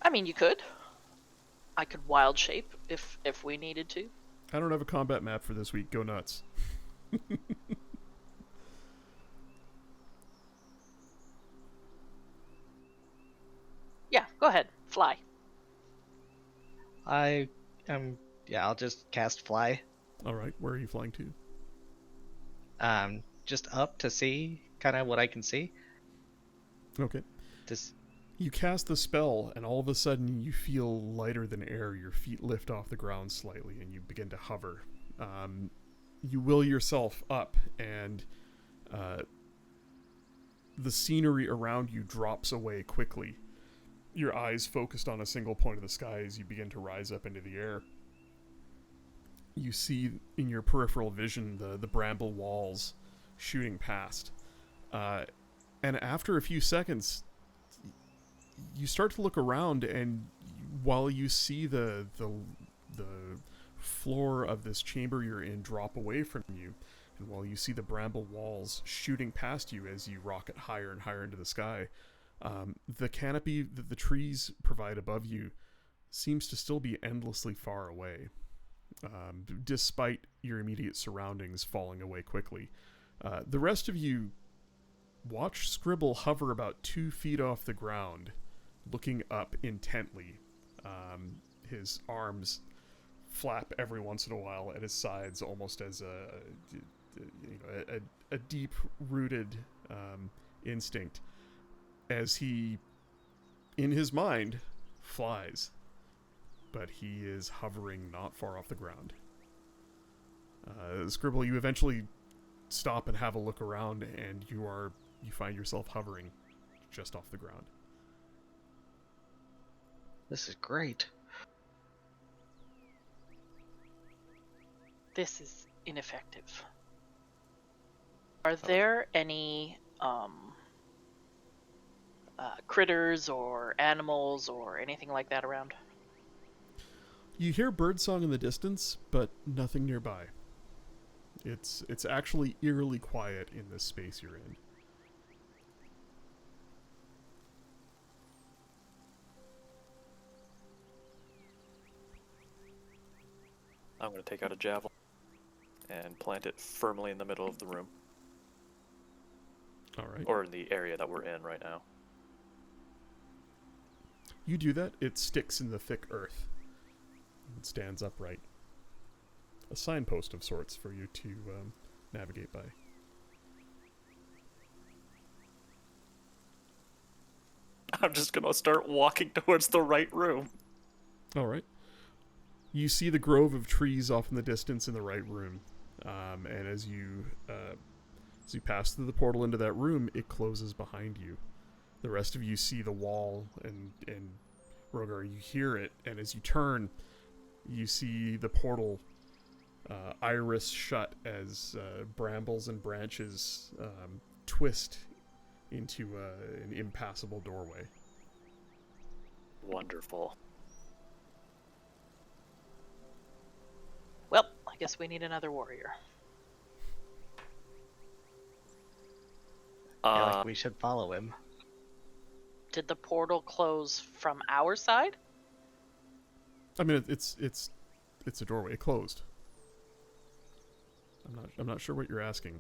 I mean, you could. I could wild shape if we needed to. I don't have a combat map for this week. Go nuts. Yeah, go ahead. Fly. I am. Yeah, I'll just cast fly. All right, where are you flying to? Just up to see kind of what I can see. Okay. Just You cast the spell, and all of a sudden you feel lighter than air. Your feet lift off the ground slightly, and you begin to hover. You will yourself up, and the scenery around you drops away quickly. Your eyes focused on a single point of the sky as you begin to rise up into the air. You see in your peripheral vision the bramble walls shooting past. And after a few seconds, you start to look around, and while you see the floor of this chamber you're in drop away from you, and while you see the bramble walls shooting past you as you rocket higher and higher into the sky, the canopy that the trees provide above you seems to still be endlessly far away, despite your immediate surroundings falling away quickly. The rest of you watch Scribble hover about 2 feet off the ground, looking up intently. His arms flap every once in a while at his sides, almost as a deep-rooted instinct, as he, in his mind, flies. But he is hovering not far off the ground. Scribble, you eventually stop and have a look around, and you find yourself hovering just off the ground. this is great. This is ineffective. Are there any critters or animals or anything like that around? You hear birdsong in the distance, but nothing nearby. It's actually eerily quiet in this space you're in. I'm going to take out a javelin and plant it firmly in the middle of the room, All right. or in the area that we're in right now. You do that, it sticks in the thick earth. It stands upright. A signpost of sorts for you to navigate by. I'm just going to start walking towards the right room. All right. You see the grove of trees off in the distance in the right room, and as you pass through the portal into that room, it closes behind you. The rest of you see the wall, and Rogar, you hear it, and as you turn, you see the portal iris shut as brambles and branches twist into an impassable doorway. Wonderful. Well, I guess we need another warrior. I feel like we should follow him. Did the portal close from our side? I mean, it's a doorway. It closed. I'm not sure what you're asking.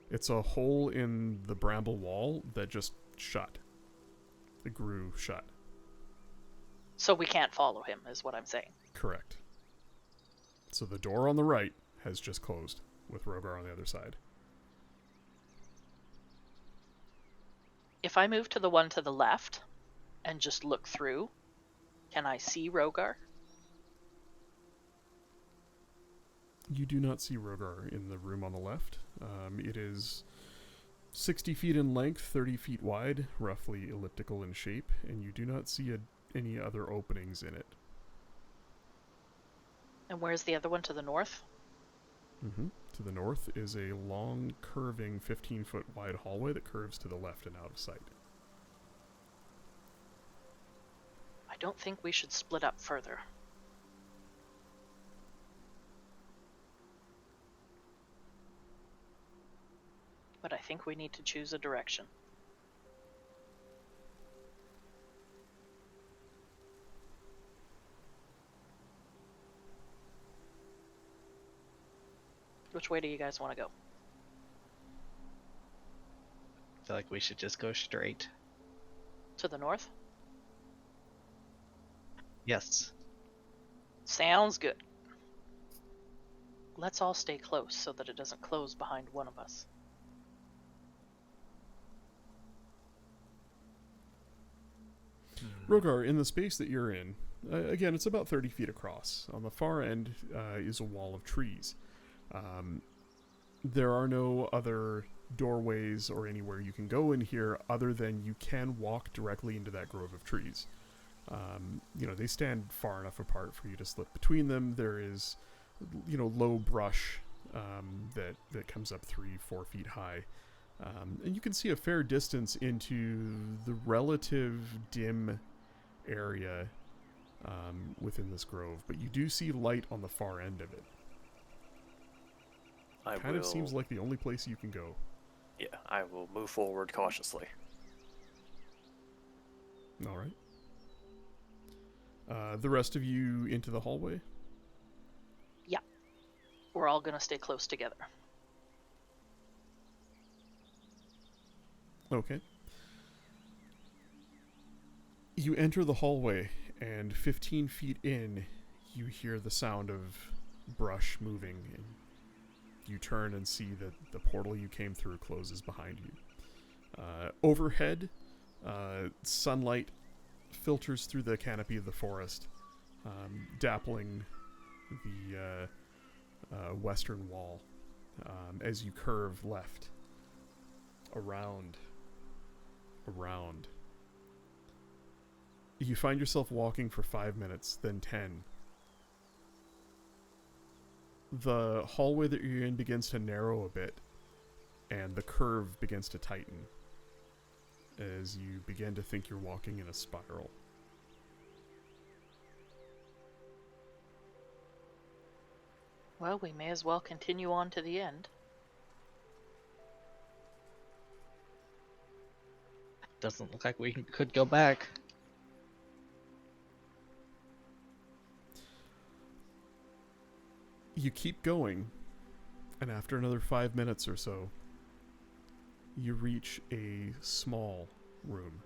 It's a hole in the bramble wall that just shut. It grew shut. So we can't follow him, is what I'm saying. Correct. So the door on the right has just closed, with Rogar on the other side. If I move to the one to the left and just look through, can I see Rogar? You do not see Rogar in the room on the left. It is 60 feet in length, 30 feet wide, roughly elliptical in shape, and you do not see any other openings in it. And where's the other one to the north? To the north is a long, curving, 15-foot wide hallway that curves to the left and out of sight. I don't think we should split up further. But I think we need to choose a direction. Which way do you guys want to go? I feel like we should just go straight. To the north? Yes. Sounds good. Let's all stay close so that it doesn't close behind one of us. Rogar, in the space that you're in, again, it's about 30 feet across. On the far end is a wall of trees. There are no other doorways or anywhere you can go in here other than you can walk directly into that grove of trees. They stand far enough apart for you to slip between them. There is, low brush that comes up 3-4 feet high. And you can see a fair distance into the relative dim area within this grove, but you do see light on the far end of it. Kind of seems like the only place you can go. Yeah, I will move forward cautiously. All right. The rest of you into the hallway? Yeah. We're all gonna stay close together. Okay. You enter the hallway, and 15 feet in, you hear the sound of brush moving, and you turn and see that the portal you came through closes behind you. Overhead, sunlight filters through the canopy of the forest, dappling the western wall as you curve left, around. You find yourself walking for 5 minutes, then 10. The hallway that you're in begins to narrow a bit, and the curve begins to tighten as you begin to think you're walking in a spiral. Well, we may as well continue on to the end. Doesn't look like we could go back. You keep going, and after another 5 minutes or so, you reach a small room.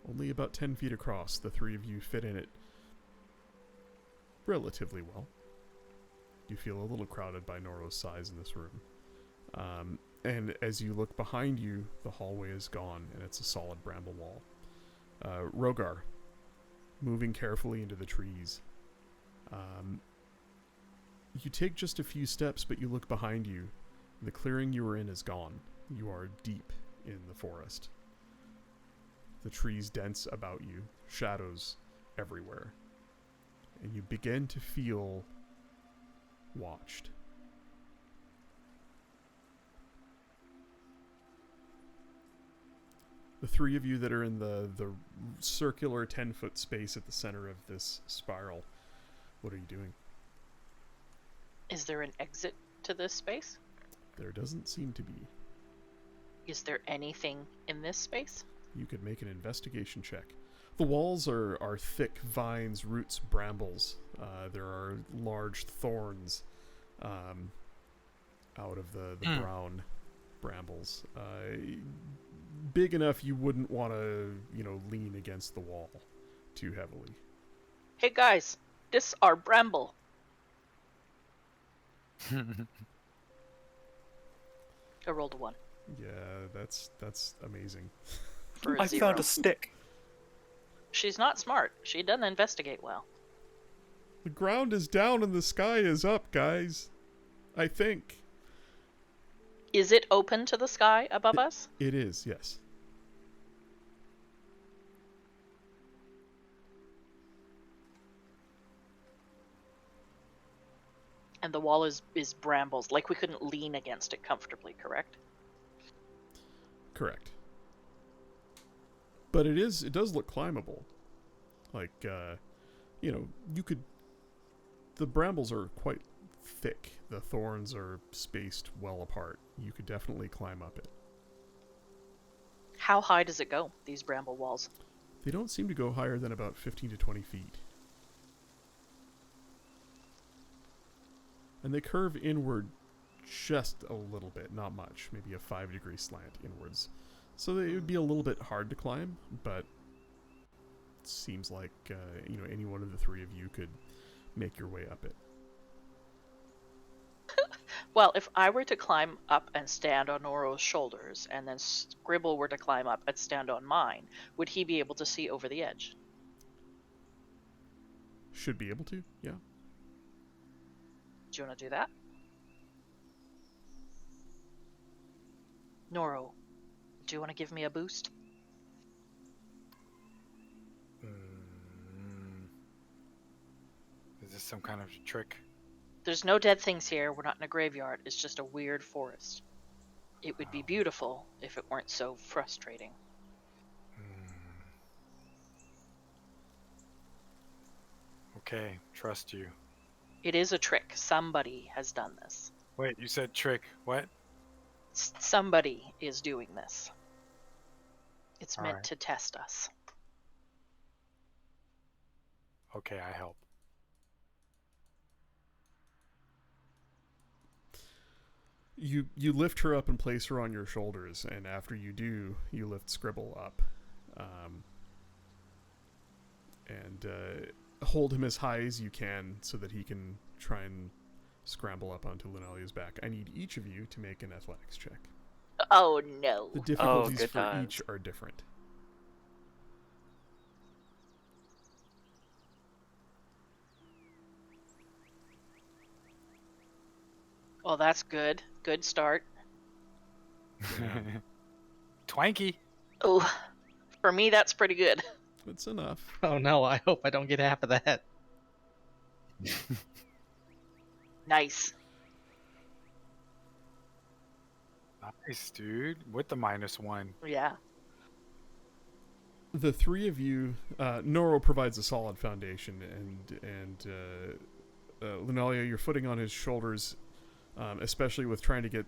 Only about 10 feet across. The three of you fit in it relatively well. You feel a little crowded by Noro's size in this room. And as you look behind you, the hallway is gone, and it's a solid bramble wall. Rogar, moving carefully into the trees. You take just a few steps, but you look behind you. The clearing you were in is gone. You are deep in the forest. The trees dense about you, shadows everywhere. And you begin to feel watched. The three of you that are in the circular 10-foot space at the center of this spiral, what are you doing? Is there an exit to this space? There doesn't seem to be. Is there anything in this space? You could make an investigation check. The walls are thick vines, roots, brambles. There are large thorns out of the brown brambles. Big enough you wouldn't want to, lean against the wall too heavily. Hey guys, this are bramble. I rolled a 1. Yeah, that's amazing. For I 0. found a stick. She's not smart. She doesn't investigate well. The ground is down and the sky is up, guys. I think Is it open to the sky above us? it is, yes. And the wall is brambles. Like we couldn't lean against it comfortably, correct? Correct. But it does look climbable. Like, you could... The brambles are quite thick. The thorns are spaced well apart. You could definitely climb up it. How high does it go, these bramble walls? They don't seem to go higher than about 15 to 20 feet. And they curve inward just a little bit, not much. Maybe a 5-degree slant inwards. So it would be a little bit hard to climb, but it seems like, any one of the three of you could make your way up it. Well, if I were to climb up and stand on Noro's shoulders, and then Scribble were to climb up and stand on mine, would he be able to see over the edge? Should be able to, yeah. Do you want to do that? Noro, do you want to give me a boost? Is this some kind of trick? There's no dead things here. We're not in a graveyard. It's just a weird forest. It would be beautiful if it weren't so frustrating. Okay, trust you. It is a trick. Somebody has done this. Wait, you said trick. What? Somebody is doing this. It's meant Alright. to test us. Okay, I help. You lift her up and place her on your shoulders, and after you do, you lift Scribble up. And hold him as high as you can so that he can try and scramble up onto Linelia's back. I need each of you to make an athletics check. Oh no. The difficulties good for times. each are different. Well, that's good. Good start. Twanky. Oh, for me, that's pretty good. That's enough. Oh no, I hope I don't get half of that. Nice. Nice, dude. With the -1. Yeah. The three of you, Noro provides a solid foundation, and Linelia, your footing on his shoulders, especially with trying to get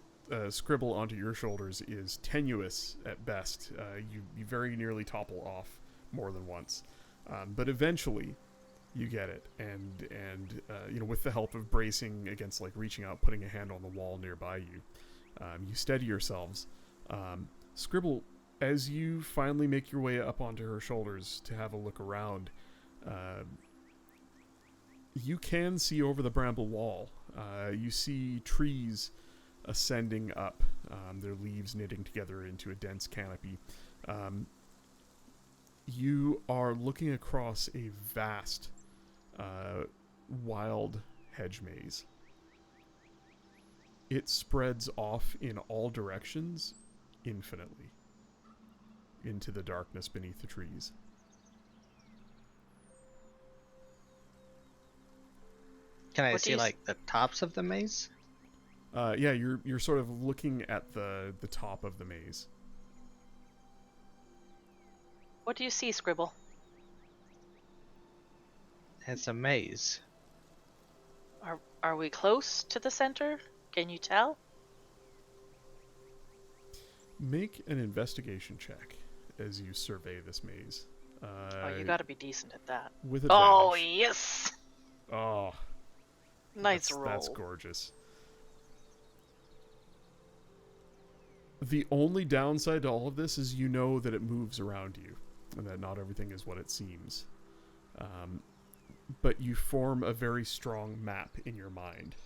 Scribble onto your shoulders, is tenuous at best. You very nearly topple off more than once, but eventually you get it, and with the help of bracing against, like, reaching out, putting a hand on the wall nearby you, you steady yourselves. Scribble, as you finally make your way up onto her shoulders to have a look around, you can see over the bramble wall. You see trees ascending up, their leaves knitting together into a dense canopy. You are looking across a vast, wild hedge maze. It spreads off in all directions infinitely into the darkness beneath the trees. Can I What do see you like the tops of the maze? Yeah, you're sort of looking at the top of the maze. What do you see, Scribble? It's a maze. Are we close to the center? Can you tell? Make an investigation check as you survey this maze. Oh, you gotta be decent at that. With advantage. Oh, yes! Oh, Nice that's, roll. That's gorgeous. The only downside to all of this is you know that it moves around you, and that not everything is what it seems. But you form a very strong map in your mind.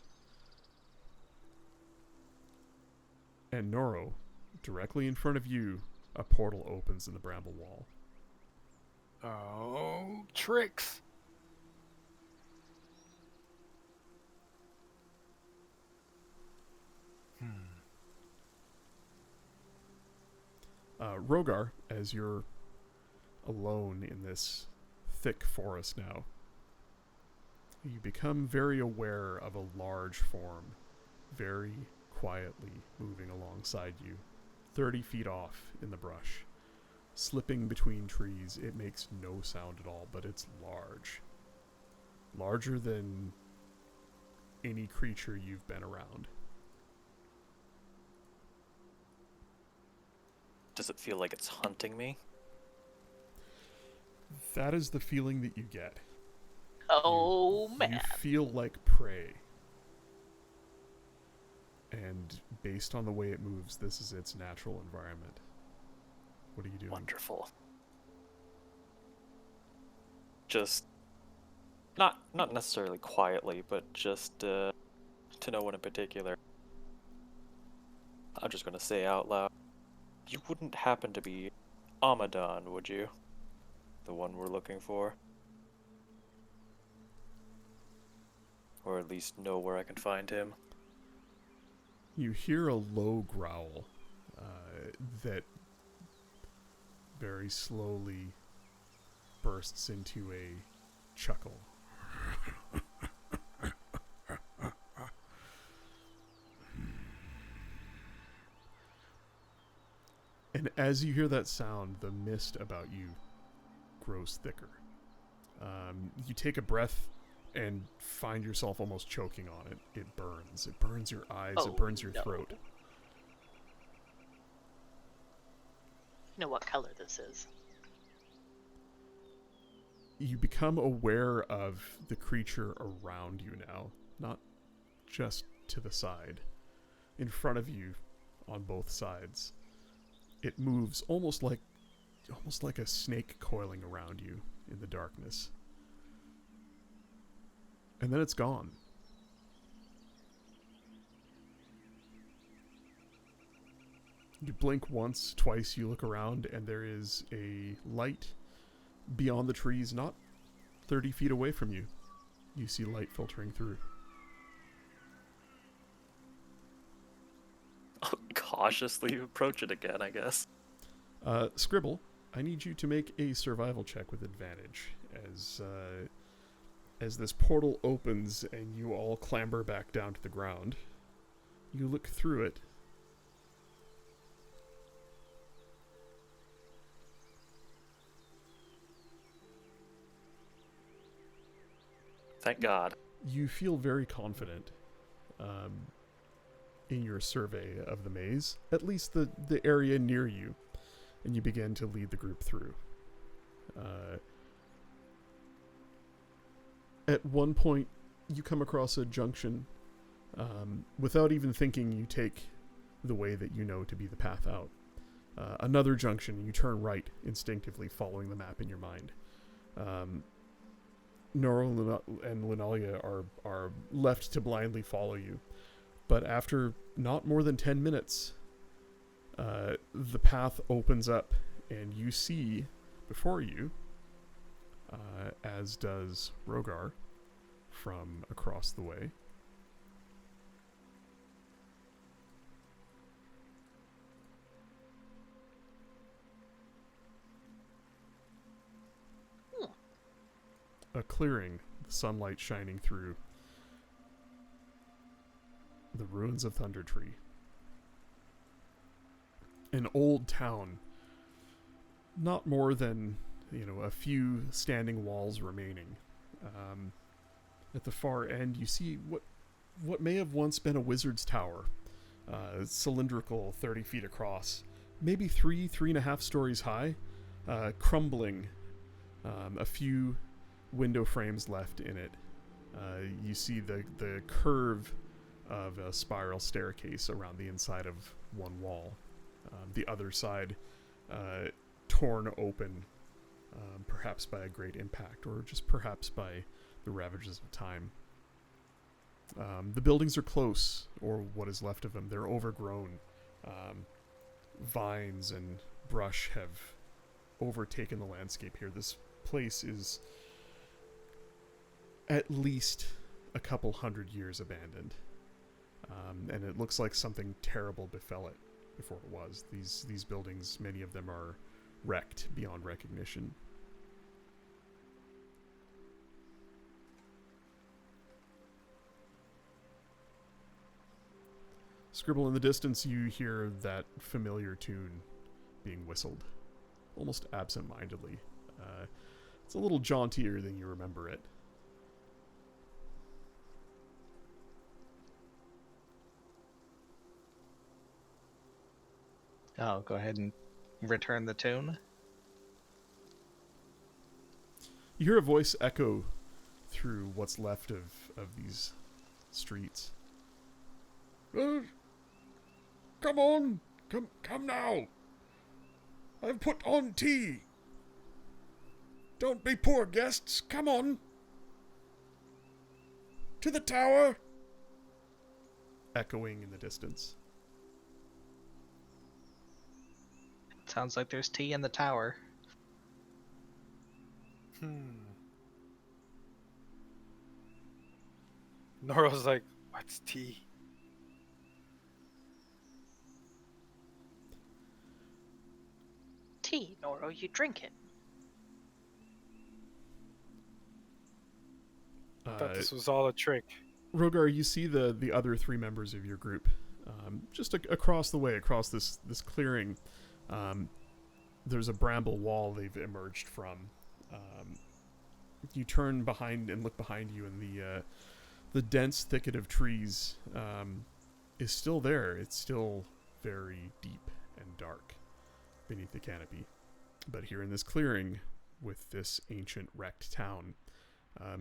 And Noro, directly in front of you, a portal opens in the bramble wall. Oh, tricks. Rogar, as you're alone in this thick forest now, you become very aware of a large form, very quietly moving alongside you, 30 feet off in the brush. Slipping between trees, it makes no sound at all, but it's large. Larger than any creature you've been around. Does it feel like it's hunting me? That is the feeling that you get. Oh You man. feel like prey. And based on the way it moves, this is its natural environment. What are you doing? Wonderful. Just not necessarily quietly, but just to no one in particular. I'm just gonna say out loud, you wouldn't happen to be Amadon, would you? The one we're looking for? Or at least know where I can find him? You hear a low growl that very slowly bursts into a chuckle. And as you hear that sound, the mist about you grows thicker. You take a breath and find yourself almost choking on it. It burns. It burns your eyes. Oh, it burns your no. throat. You know what color this is. You become aware of the creature around you now, not just to the side. In front of you, on both sides. It moves almost like a snake coiling around you in the darkness. And then it's gone. You blink once, twice, you look around, and there is a light beyond the trees, not 30 feet away from you. You see light filtering through. I'll cautiously approach it again, I guess. Scribble, I need you to make a survival check with advantage as this portal opens and you all clamber back down to the ground. You look through it. Thank God. You feel very confident in your survey of the maze, at least the area near you, and you begin to lead the group through. At one point, you come across a junction. Without even thinking, you take the way that you know to be the path out. Another junction, you turn right instinctively, following the map in your mind. Nora and Linalia are left to blindly follow you. But after not more than 10 minutes, the path opens up and you see before you, as does Rogar from across the way, a clearing, the sunlight shining through, the ruins of Thunder Tree. An old town, not more than, a few standing walls remaining. At the far end, you see what may have once been a wizard's tower, cylindrical, 30 feet across, maybe 3.5 stories high, crumbling, a few window frames left in it. You see the curve of a spiral staircase around the inside of one wall. The other side torn open, perhaps by a great impact, or just perhaps by the ravages of time. The buildings are close, or what is left of them. They're overgrown. Vines and brush have overtaken the landscape here. This place is at least a couple hundred years abandoned. And it looks like something terrible befell it before it was. These buildings, many of them are wrecked beyond recognition. Scribble, in the distance, you hear that familiar tune being whistled, almost absent-mindedly. It's a little jauntier than you remember it. I'll go ahead and return the tune. You hear a voice echo through what's left of these streets. Come on! Come now! I've put on tea! Don't be poor guests, come on! To the tower! Echoing in the distance. Sounds like there's tea in the tower. Noro's like, what's tea? Tea, Noro, you drink it. I thought this was all a trick. Rogar, you see the other three members of your group just across the way, across this clearing. There's a bramble wall they've emerged from. You turn behind and look behind you, and the dense thicket of trees is still there. It's still very deep and dark beneath the canopy. But here in this clearing, with this ancient wrecked town,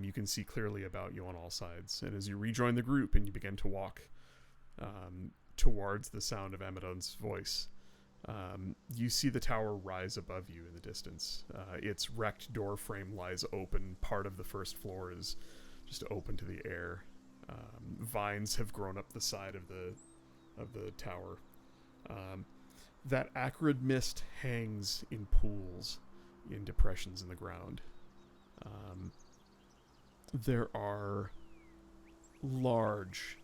you can see clearly about you on all sides. And as you rejoin the group and you begin to walk towards the sound of Amadon's voice, you see the tower rise above you in the distance. Its wrecked door frame lies open. Part of the first floor is just open to the air. Vines have grown up the side of the tower. That acrid mist hangs in pools, in depressions in the ground. There are large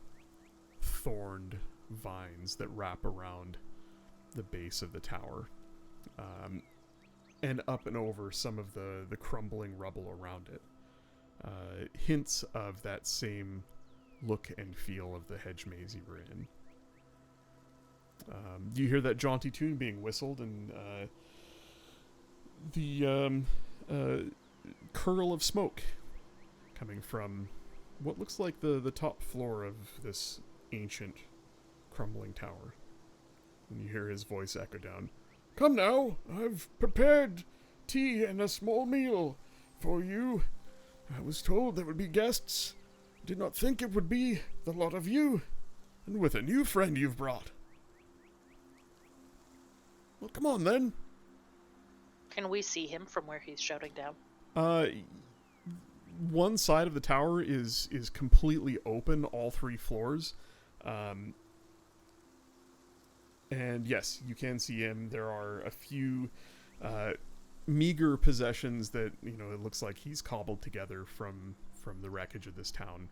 thorned vines that wrap around the base of the tower, and up and over some of the crumbling rubble around it. Hints of that same look and feel of the hedge maze you were in. You hear that jaunty tune being whistled, and the curl of smoke coming from what looks like the top floor of this ancient crumbling tower. And you hear his voice echo down. Come now, I've prepared tea and a small meal for you. I was told there would be guests. Did not think it would be the lot of you, and with a new friend you've brought. Well, come on then. Can we see him from where he's shouting down? One side of the tower is completely open, all three floors. And yes, you can see him. There are a few meager possessions that, it looks like he's cobbled together from the wreckage of this town.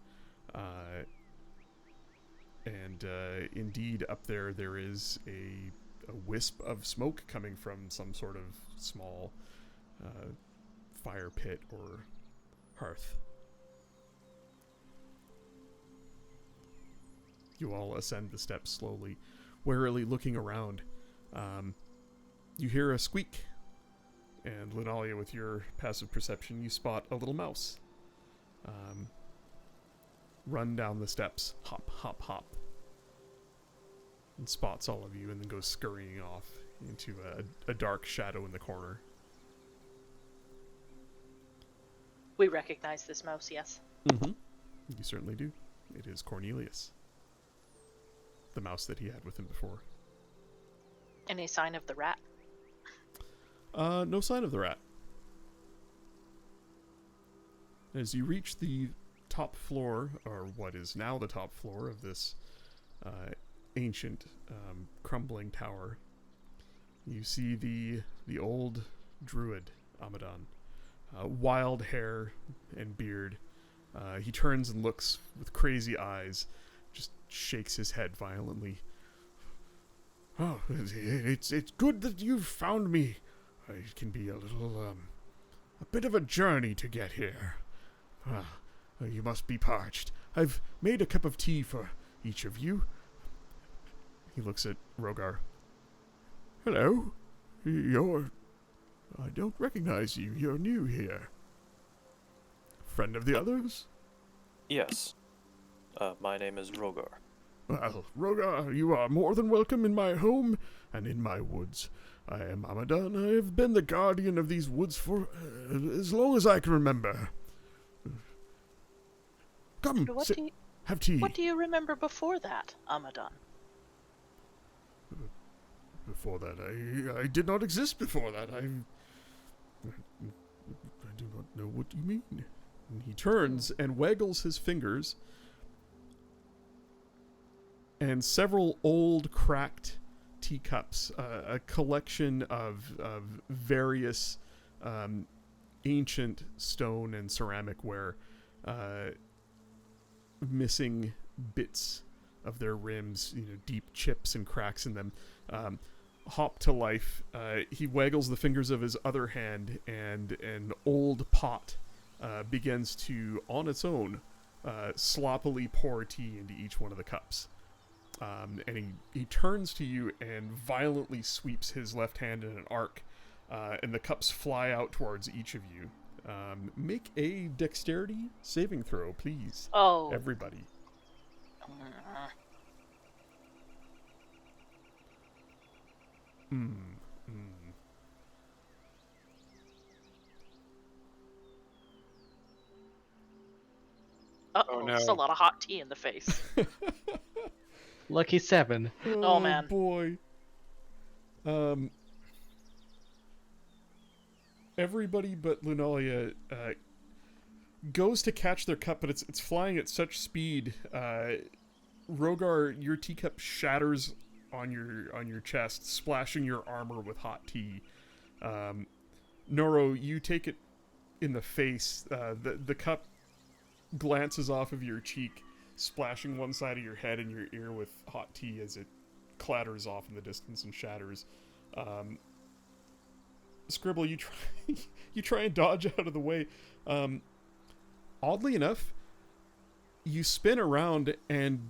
And indeed, up there is a wisp of smoke coming from some sort of small fire pit or hearth. You all ascend the steps slowly, warily looking around. You hear a squeak, and Linalia, with your passive perception, you spot a little mouse run down the steps, hop, hop, hop, and spots all of you, and then goes scurrying off into a dark shadow in the corner. We recognize this mouse, yes. Mm-hmm. You certainly do. It is Cornelius, the mouse that he had with him before. Any sign of the rat? No sign of the rat. As you reach the top floor, or what is now the top floor of this ancient crumbling tower, you see the old druid Amadon. Wild hair and beard. He turns and looks with crazy eyes, just shakes his head violently. Oh, it's good that you've found me. It can be a bit of a journey to get here. You must be parched. I've made a cup of tea for each of you. He looks at Rogar. Hello. I don't recognize you. You're new here. Friend of the others? Yes. My name is Rogar. Well, Rogar, you are more than welcome in my home and in my woods. I am Amadan. I have been the guardian of these woods for as long as I can remember. Come, What sit, do you, have tea. what do you remember before that, Amadan? Before that, I did not exist before that. I do not know what you mean. And he turns and waggles his fingers, and several old cracked teacups, a collection of various ancient stone and ceramic ware, missing bits of their rims, deep chips and cracks in them, hop to life. He waggles the fingers of his other hand, and an old pot begins to, on its own, sloppily pour tea into each one of the cups. And he turns to you and violently sweeps his left hand in an arc, and the cups fly out towards each of you. Make a dexterity saving throw, please. Oh. Everybody. Uh-oh, Oh, no. Just a lot of hot tea in the face. Lucky 7. Oh, man. Boy. Everybody but Lunalia goes to catch their cup, but it's flying at such speed. Rogar, your teacup shatters on your chest, splashing your armor with hot tea. Noro, you take it in the face. The cup glances off of your cheek, splashing one side of your head and your ear with hot tea as it clatters off in the distance and shatters. Scribble, you try and dodge out of the way. Oddly enough, you spin around and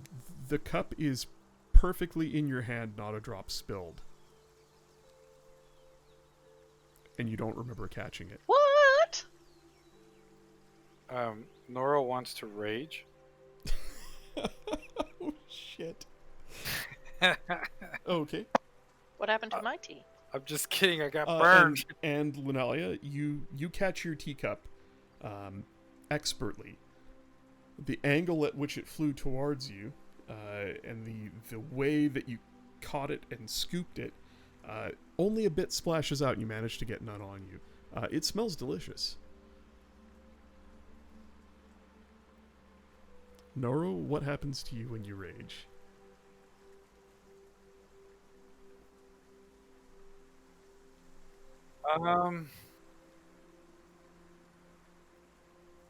the cup is perfectly in your hand, not a drop spilled. And you don't remember catching it. What? Nora wants to rage. Oh, shit. Okay. What happened to my tea? I'm just kidding. I got burned. And Lunalia, you catch your teacup expertly. The angle at which it flew towards you, and the way that you caught it and scooped it, only a bit splashes out and you manage to get none on you. It smells delicious. Noro, what happens to you when you rage?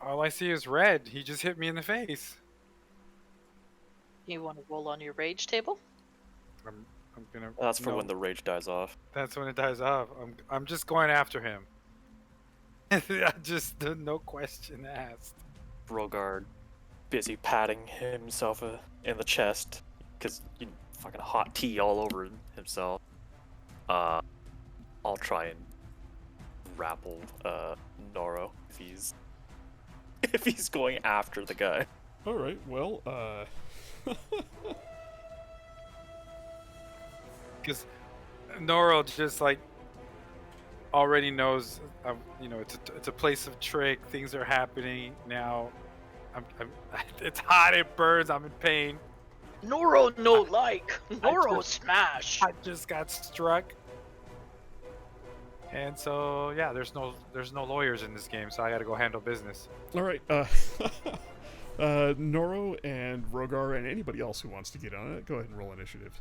All I see is red. He just hit me in the face. You want to roll on your rage table? I'm gonna. That's for no, when the rage dies off. That's when it dies off. I'm just going after him. Just no question asked. Rogard, busy patting himself in the chest because fucking hot tea all over himself. I'll try and grapple Noro if he's going after the guy. All right. Well, Because Noro just like already knows, it's a place of trick. Things are happening now. It's hot. It burns. I'm in pain. Noro no like. Noro smash. I just got struck. And so yeah, there's no lawyers in this game, so I got to go handle business. all right. Noro and Rogar and anybody else who wants to get on it, go ahead and roll initiative.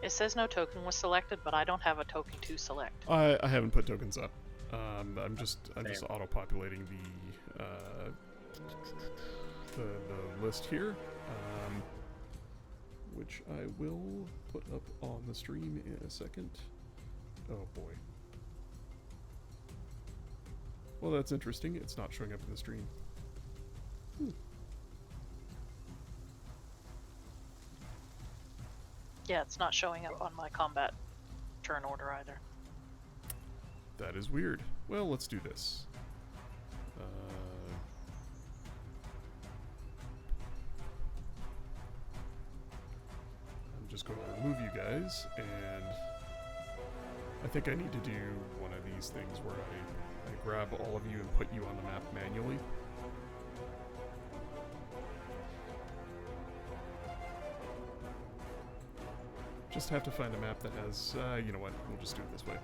It says no token was selected, but I don't have a token to select. I haven't put tokens up. I'm just Same. auto-populating the list here, which I will put up on the stream in a second. Oh boy. Well, that's interesting. It's not showing up in the stream. Yeah, it's not showing up on my combat turn order either. That is weird. Well, let's do this. I'm just going to remove you guys, and I think I need to do one of these things where I grab all of you and put you on the map manually. Just have to find a map that has, you know what, we'll just do it this way.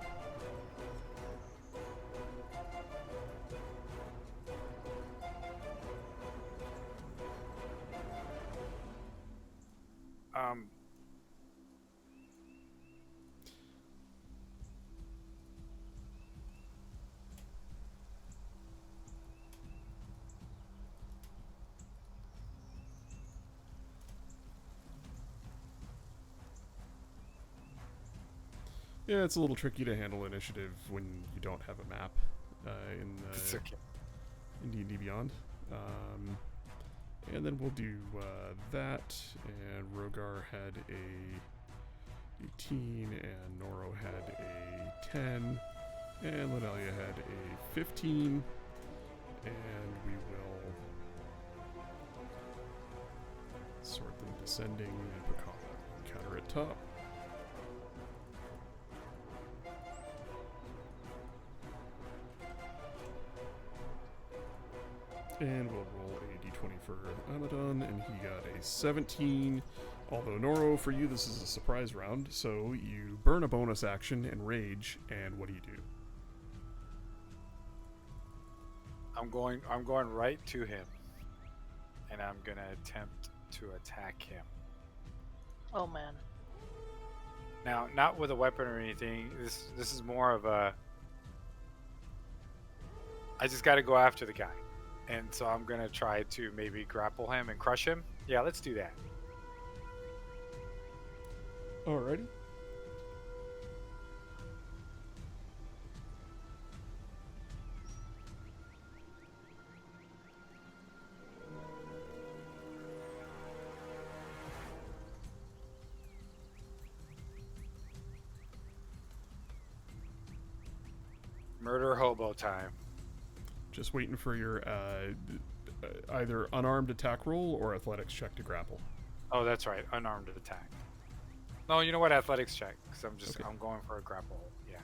Yeah, it's a little tricky to handle initiative when you don't have a map in It's okay. D&D Beyond. And then we'll do that, and Rogar had a 18, and Noro had a 10, and Linelia had a 15, and we will sort them descending and put counter at top. And we'll roll a d20 for Amadon, and he got a 17. Although, Noro, for you, this is a surprise round, so you burn a bonus action and rage, and what do you do? I'm going right to him, and I'm gonna attempt to attack him. Oh man. Now, not with a weapon or anything. This is more of a. I just got to go after the guy, and so I'm gonna try to maybe grapple him and crush him. Yeah, let's do that. Alrighty. Murder hobo time. Just waiting for your either unarmed attack roll or athletics check to grapple. Oh, that's right, unarmed attack. No, you know what? Athletics check, because Okay. I'm going for a grapple. Yeah.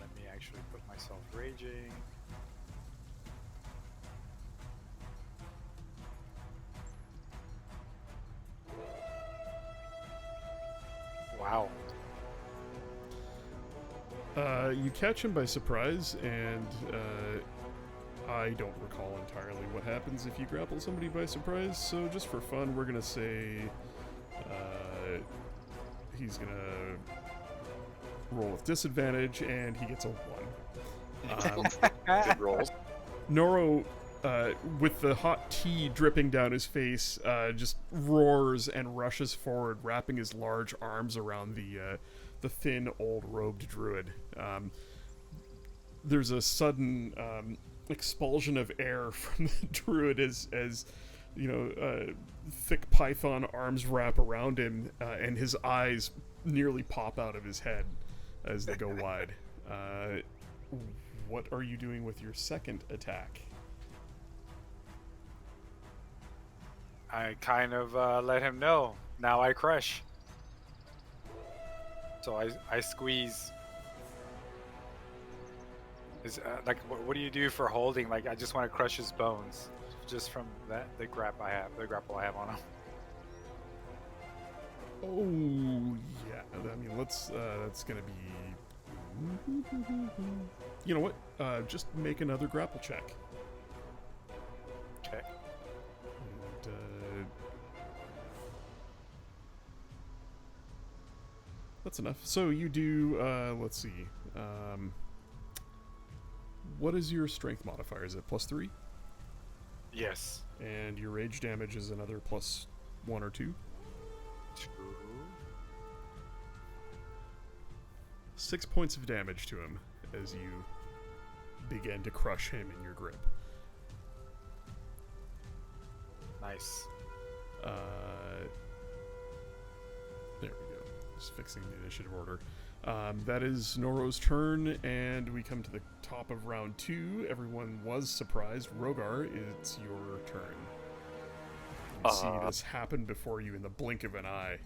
Let me actually put myself raging. Wow. You catch him by surprise, and I don't recall entirely what happens if you grapple somebody by surprise, so just for fun, we're gonna say he's gonna roll with disadvantage, and he gets a 1. Good rolls. Noro, with the hot tea dripping down his face, just roars and rushes forward, wrapping his large arms around the thin, old-robed druid. There's a sudden expulsion of air from the druid as you know, thick python arms wrap around him, and his eyes nearly pop out of his head as they go wide. What are you doing with your second attack? I kind of let him know. Now I crush. So I squeeze. Is like what do you do for holding? Like I just want to crush his bones, just from the grapple I have on him. Oh yeah, I mean that's gonna be. You know what? Just make another grapple check. Okay. And, That's enough. So you do, let's see. What is your strength modifier? Is it +3? Yes. And your rage damage is another +1 or 2? 2. 6 points of damage to him as you begin to crush him in your grip. Nice. There we go. Just fixing the initiative order. That is Noro's turn, and we come to the top of round 2. Everyone was surprised. Rogar, it's your turn. You see this happen before you in the blink of an eye.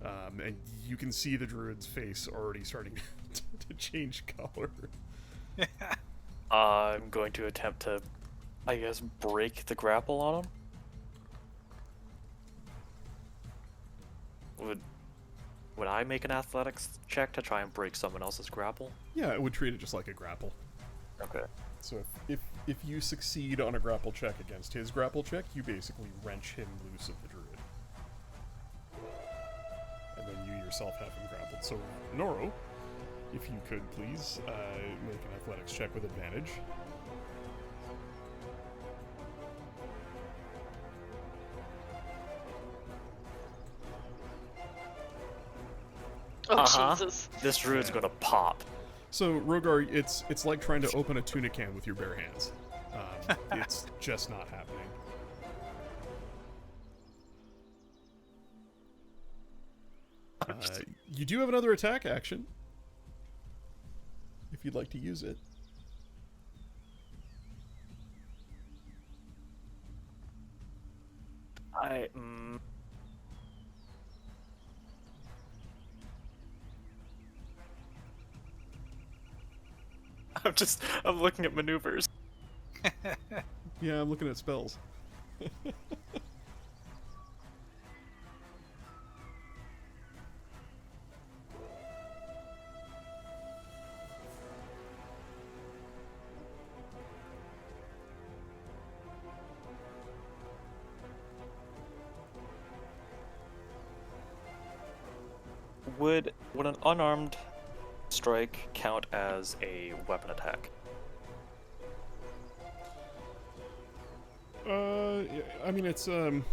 And you can see the druid's face already starting to change color. I'm going to attempt to, I guess, break the grapple on him. Would I make an athletics check to try and break someone else's grapple? Yeah, it would treat it just like a grapple. Okay. So if you succeed on a grapple check against his grapple check, you basically wrench him loose of the druid. And then you yourself have him grappled. So, Noro, if you could please make an athletics check with advantage. Oh Uh-huh. Jesus! This druid's Yeah. gonna pop. So, Rogar, it's like trying to open a tuna can with your bare hands. It's just not happening. You do have another attack action, if you'd like to use it. I'm looking at maneuvers. Yeah, I'm looking at spells. Would an unarmed strike count as a weapon attack? Yeah, I mean, it's an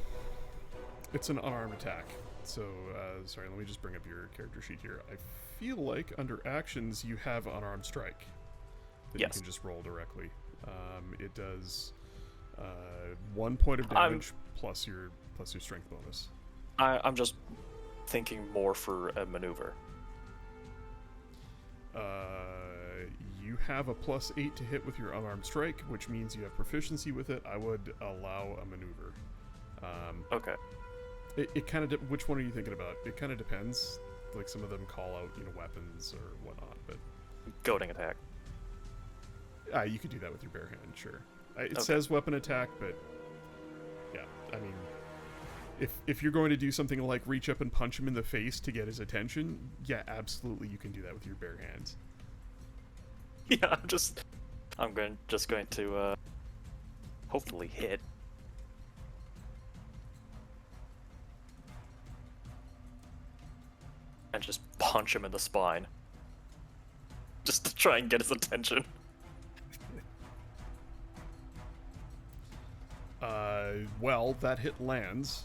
unarmed attack. So, sorry, let me just bring up your character sheet here. I feel like under actions you have unarmed strike that Yes. you can just roll directly. It does 1 point of damage plus your strength bonus. I'm just thinking more for a maneuver. You have a +8 to hit with your unarmed strike, which means you have proficiency with it. I would allow a maneuver. Okay. It kind of which one are you thinking about? It kind of depends. Like some of them call out, weapons or whatnot, but Goading attack. you could do that with your bare hand, sure. It Okay. says weapon attack, but yeah, I mean, if you're going to do something like reach up and punch him in the face to get his attention, yeah, absolutely, you can do that with your bare hands. Yeah, I'm going to hopefully hit. And just punch him in the spine. Just to try and get his attention. Well, that hit lands.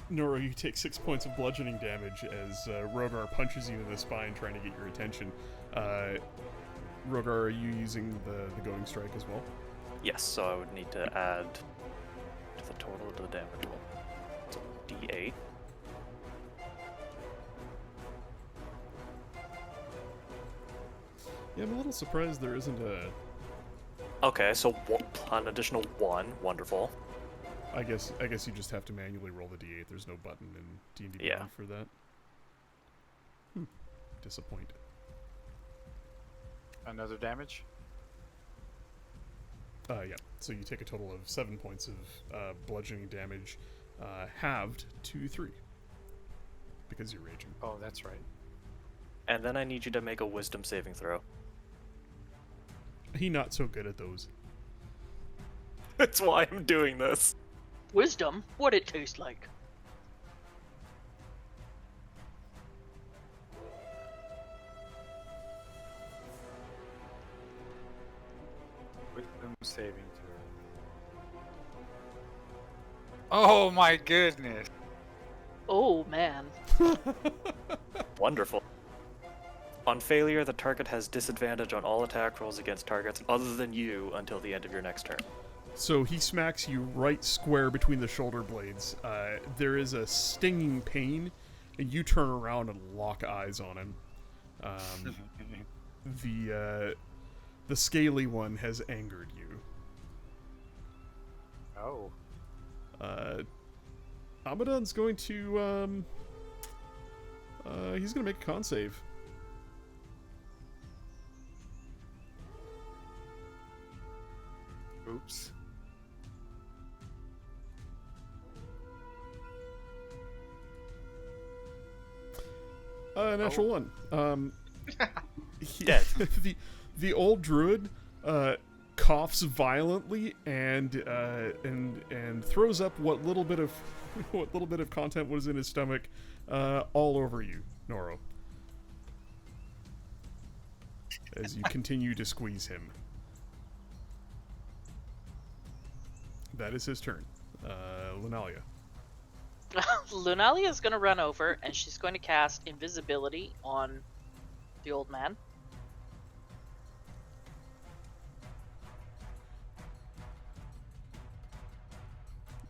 Nora, you take 6 points of bludgeoning damage as Rogar punches you in the spine trying to get your attention. Rogar, are you using the going strike as well? Yes, so I would need to add to the total to the damage roll. So D8. Yeah, I'm a little surprised there isn't a... Okay, so an additional 1. Wonderful. I guess you just have to manually roll the d8. There's no button in D&D Yeah. Beyond for that. Disappoint. Another damage? Yeah, so you take a total of 7 points of bludgeoning damage, halved to 3. Because you're raging. Oh, that's right. And then I need you to make a wisdom saving throw. He not so good at those. That's why I'm doing this. Wisdom? What it tastes like? saving throw. Oh my goodness. Oh man. Wonderful. On failure, the target has disadvantage on all attack rolls against targets other than you until the end of your next turn. So he smacks you right square between the shoulder blades. There is a stinging pain, and you turn around and lock eyes on him. The scaly one has angered you. Oh. Amadon's going to he's going to make a con save. Oops. Natural one. Dead. the old druid coughs violently and throws up what little bit of content was in his stomach all over you, Noro. As you continue to squeeze him. That is his turn. Lunalia. Lunalia is going to run over and she's going to cast invisibility on the old man.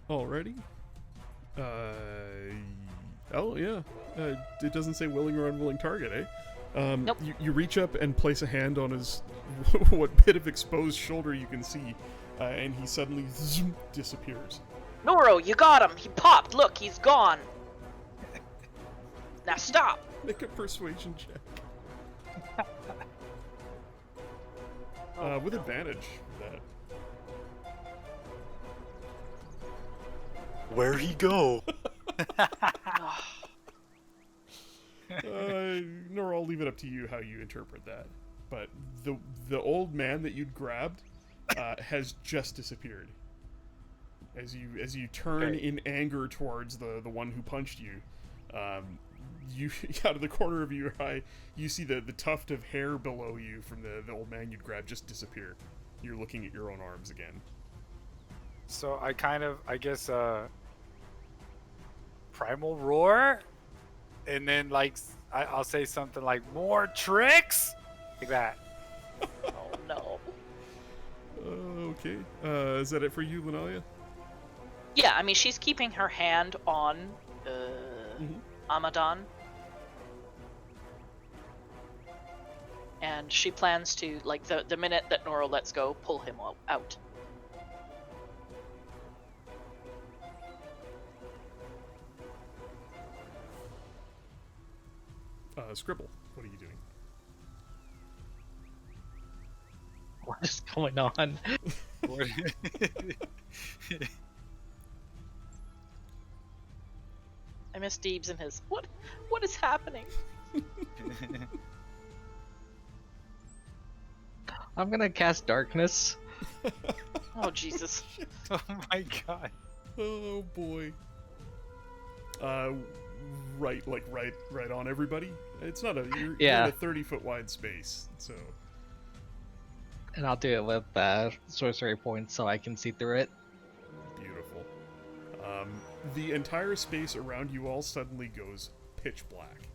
Already? Oh yeah. It doesn't say willing or unwilling target, eh? Nope. You reach up and place a hand on his what bit of exposed shoulder you can see, and he suddenly zoom, disappears. Noro, you got him! He popped! Look, he's gone! Now stop! Make a persuasion check. With advantage for that. Where'd he go? Nor I'll leave it up to you how you interpret that. But the old man that you'd grabbed has just disappeared. As you turn in anger towards the one who punched you, you out of the corner of your eye, you see the tuft of hair below you from the old man you'd grabbed just disappear. You're looking at your own arms again. So I guess, primal roar, and then like I'll say something like more tricks, like that. Oh no. Okay. Is that it for you, Lunalia? Yeah, I mean, she's keeping her hand on Amadon. And she plans to, like, the minute that Noro lets go, pull him out. Scribble, what are you doing? What is going on? I miss Deebs and his, what is happening? I'm gonna cast darkness. Oh, Jesus. Oh my god. Oh boy. Right on everybody. It's not you're in a 30-foot wide space, so. And I'll do it with sorcery points so I can see through it. Beautiful. The entire space around you all suddenly goes pitch black.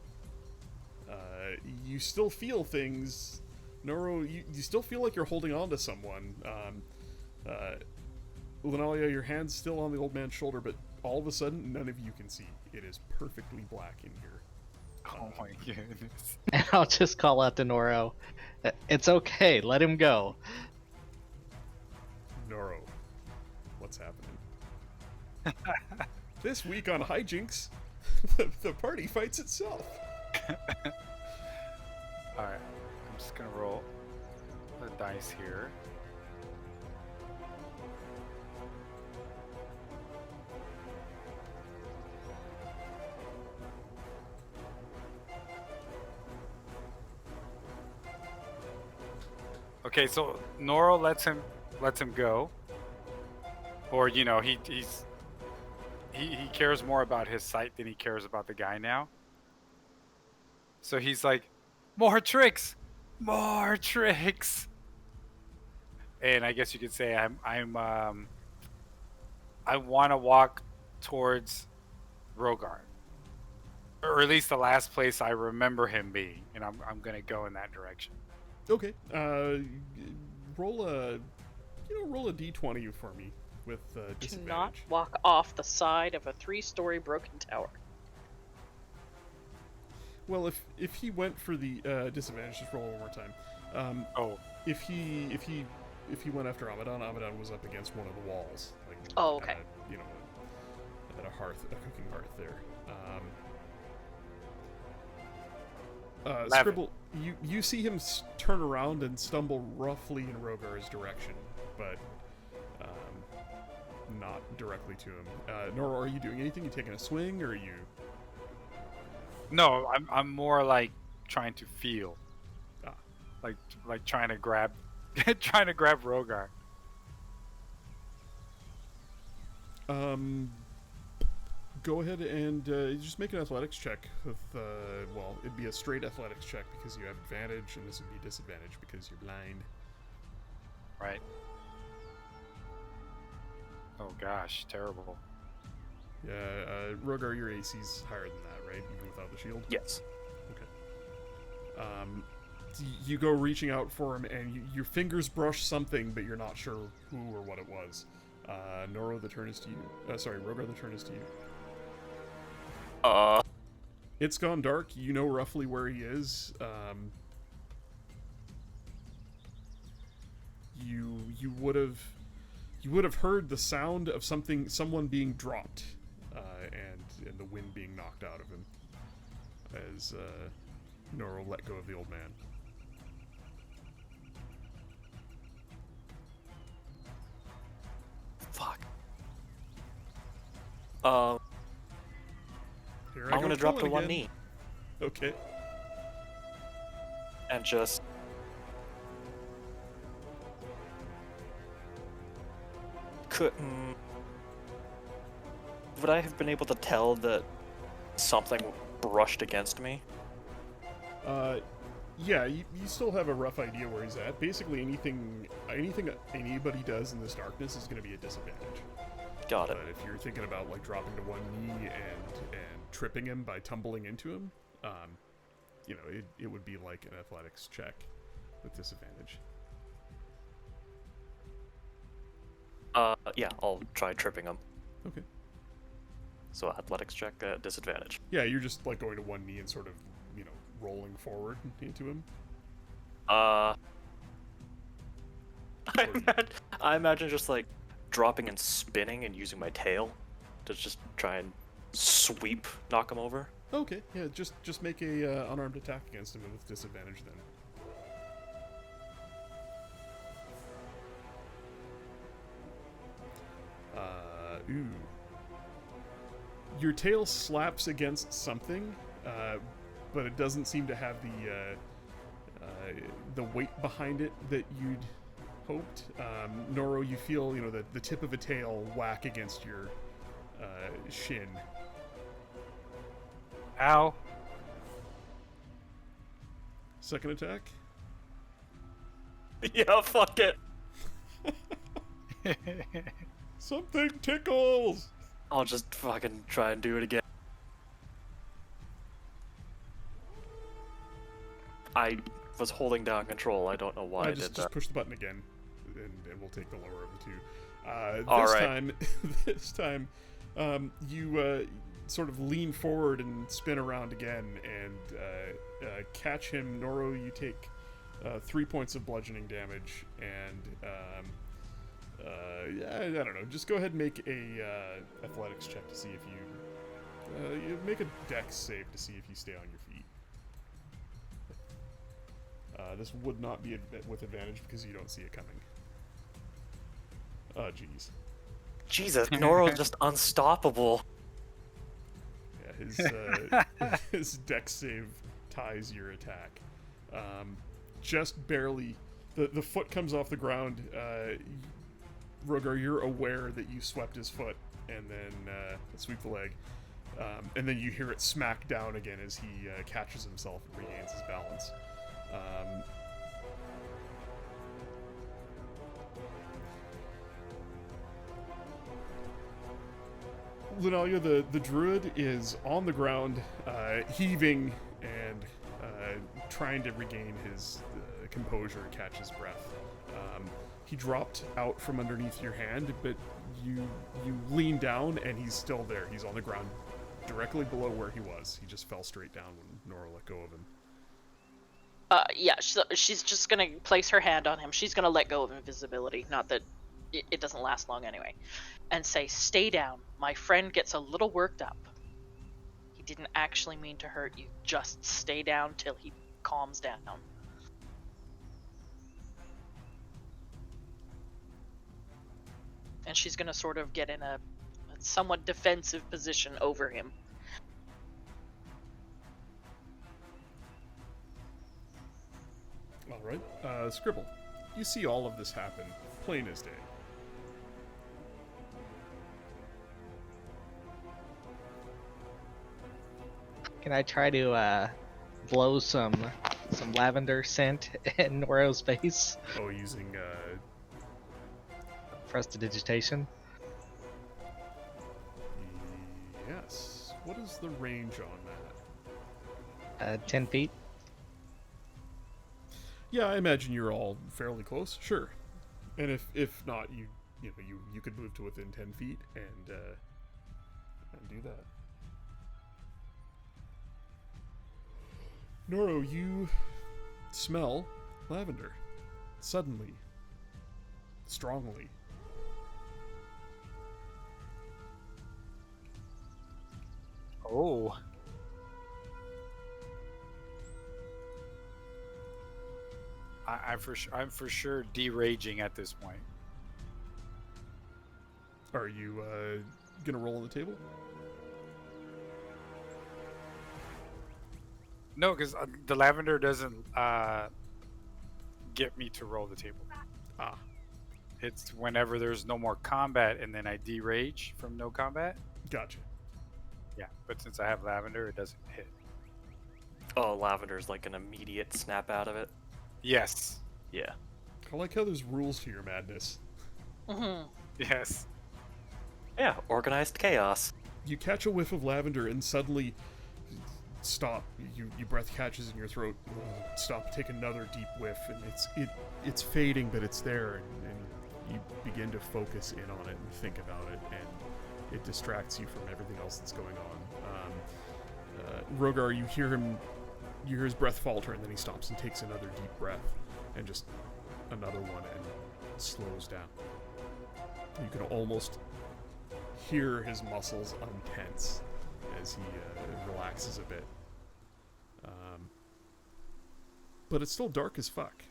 You still feel things. Noro, you still feel like you're holding on to someone. Lunalia, your hand's still on the old man's shoulder, but all of a sudden, none of you can see. It is perfectly black in here. Oh my goodness. And I'll just call out to Noro. It's okay, let him go. Noro, what's happening? This week on Hijinks, the party fights itself. Alright, I'm just gonna roll the dice here. Okay, so Noro lets him go, or he cares more about his sight than he cares about the guy now. So he's like, more tricks, and I guess you could say I want to walk towards Rogar, or at least the last place I remember him being, and I'm gonna go in that direction. Okay. Roll a d20 for me with Do disadvantage. not walk off the side of a 3-story broken tower. Well, if he went for the disadvantage, just roll one more time. Oh, If he went after Abaddon was up against one of the walls. Like, Oh, okay. At a cooking hearth there. 11. Scribble, you see him turn around and stumble roughly in Rogar's direction, but not directly to him. Nor are you doing anything? You taking a swing, or are you? no, I'm more like trying to feel, Ah. like trying to grab, trying to grab Rogar. Go ahead and just make an athletics check with, well, it'd be a straight athletics check because you have advantage, and this would be disadvantage because you're blind. Right. Oh gosh, terrible. Yeah, Rogar, your AC's higher than that, right? Even without the shield? Yes. You go reaching out for him, and your fingers brush something, but you're not sure who or what it was. Noro, the turn is to you. Sorry, Rogar, the turn is to you. It's gone dark. You know roughly where he is. You would have heard the sound of someone being dropped, and the wind being knocked out of him as Noro let go of the old man. Fuck. Here I I'm go gonna drop to killing one again. knee Okay. and just would I have been able to tell that something brushed against me? Yeah, you still have a rough idea where he's at. Basically, anything anybody does in this darkness is going to be a disadvantage. Got it. But if you're thinking about like dropping to one knee and tripping him by tumbling into him, it would be like an athletics check with disadvantage. Yeah, I'll try tripping him. Okay. So athletics check at disadvantage. Yeah, you're just like going to one knee and sort of, rolling forward into him. I imagine just like dropping and spinning and using my tail to just try and knock him over. Okay, yeah, just make a unarmed attack against him with disadvantage then. Ooh. Your tail slaps against something, but it doesn't seem to have the weight behind it that you'd hoped. Noro, you feel the tip of a tail whack against your shin. Ow. Second attack. Yeah, fuck it. Something tickles. I'll just fucking try and do it again. I was holding down control. I don't know why I did just that. push the button again, and we'll take the lower of the two. All This right. time, this time, you sort of lean forward and spin around again and catch him. Noro, you take 3 points of bludgeoning damage, and I don't know. Just go ahead and make a athletics check to see if you make a dex save to see if you stay on your feet. This would not be with advantage because you don't see it coming. Oh, jeez. Jesus, Noro's just unstoppable. Yeah, his dex save ties your attack. Just barely. The foot comes off the ground. Rogar, you're aware that you swept his foot and then sweep the leg. And then you hear it smack down again as he catches himself and regains his balance. Lunalia, the druid is on the ground, heaving and trying to regain his composure, catch his breath. He dropped out from underneath your hand, but you lean down and he's still there. He's on the ground, directly below where he was. He just fell straight down when Nora let go of him. Yeah, she's just gonna place her hand on him. She's gonna let go of invisibility. Not that it doesn't last long anyway. And say, "Stay down. My friend gets a little worked up. He didn't actually mean to hurt you. Just stay down till he calms down." And she's gonna sort of get in a somewhat defensive position over him. All right, Scribble. You see all of this happen, plain as day. Can I try to blow some lavender scent in Noro's face? Oh, using Prestidigitation. yes. What is the range on that? 10 feet. Yeah, I imagine you're all fairly close. Sure. And if not, you could move to within 10 feet and do that. Noro, you smell lavender. Suddenly. Strongly. Oh. I'm for sure deraging at this point. Are you gonna roll on the table? No, because the lavender doesn't get me to roll the table. Ah. It's whenever there's no more combat, and then I derage from no combat. Gotcha. Yeah, but since I have lavender, it doesn't hit. Oh, lavender's like an immediate snap out of it. Yes. Yeah. I like how there's rules to your madness. Mm-hmm. Yes. Yeah, organized chaos. You catch a whiff of lavender and suddenly stop. Your breath catches in your throat. Stop. Take another deep whiff, and it's fading, but it's there, and you begin to focus in on it and think about it, and it distracts you from everything else that's going on. Rogar, you hear his breath falter, and then he stops and takes another deep breath, and just another one, and slows down. You can almost hear his muscles untense as he relaxes a bit. But it's still dark as fuck.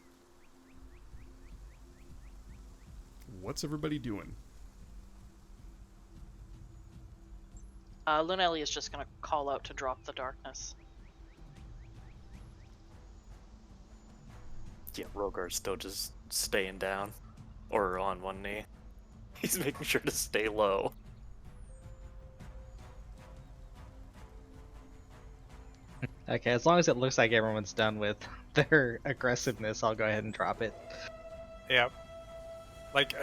What's everybody doing? Lunelli is just gonna call out to drop the darkness. Yeah, Rogar's still just staying down. Or on one knee. He's making sure to stay low. Okay, as long as it looks like everyone's done with their aggressiveness, I'll go ahead and drop it. Yep. Like,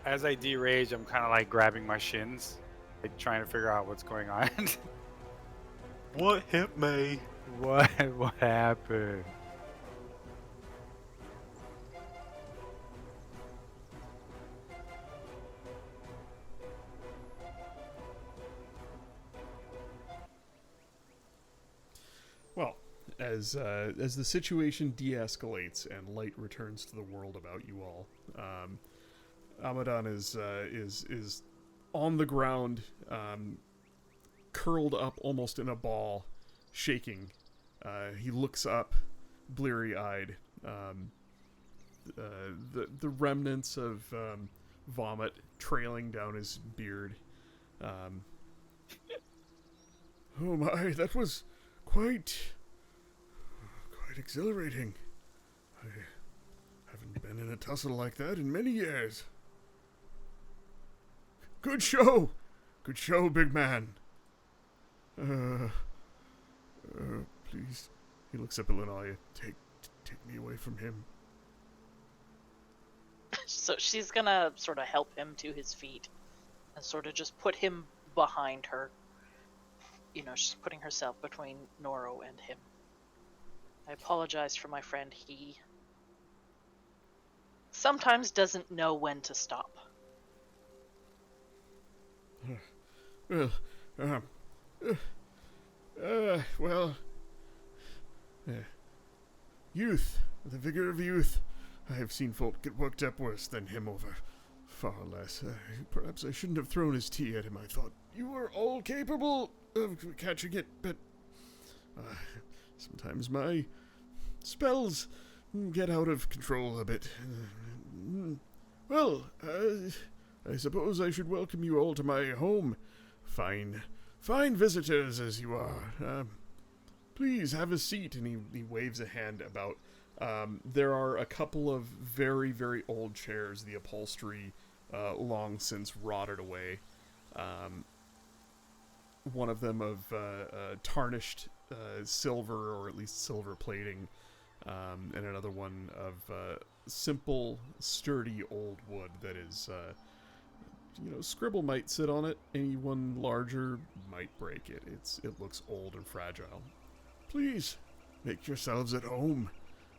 as I derage, I'm kind of like grabbing my shins, like trying to figure out what's going on. What hit me? What happened? Well, as the situation de-escalates and light returns to the world about you all, Amadan is on the ground, curled up almost in a ball, shaking. He looks up, bleary-eyed. The remnants of vomit trailing down his beard. Oh my, that was quite exhilarating. I haven't been in a tussle like that in many years. Good show, big man. Please. He looks up at Lanaya. Take me away from him. So she's gonna sort of help him to his feet and sort of just put him behind her. You know, she's putting herself between Noro and him. I apologize for my friend. He sometimes doesn't know when to stop. Well, well, youth, the vigor of youth. I have seen folk get worked up worse than him over far less. Perhaps I shouldn't have thrown his tea at him. I thought you were all capable of catching it, but sometimes my spells get out of control a bit. Well, I suppose I should welcome you all to my home. Fine visitors as you are. Please have a seat. And he waves a hand about. There are a couple of very, very old chairs, the upholstery long since rotted away. One of them of tarnished silver, or at least silver plating, and another one of simple, sturdy old wood that is, scribble might sit on it. Anyone larger might break it. It looks old and fragile. Please, make yourselves at home.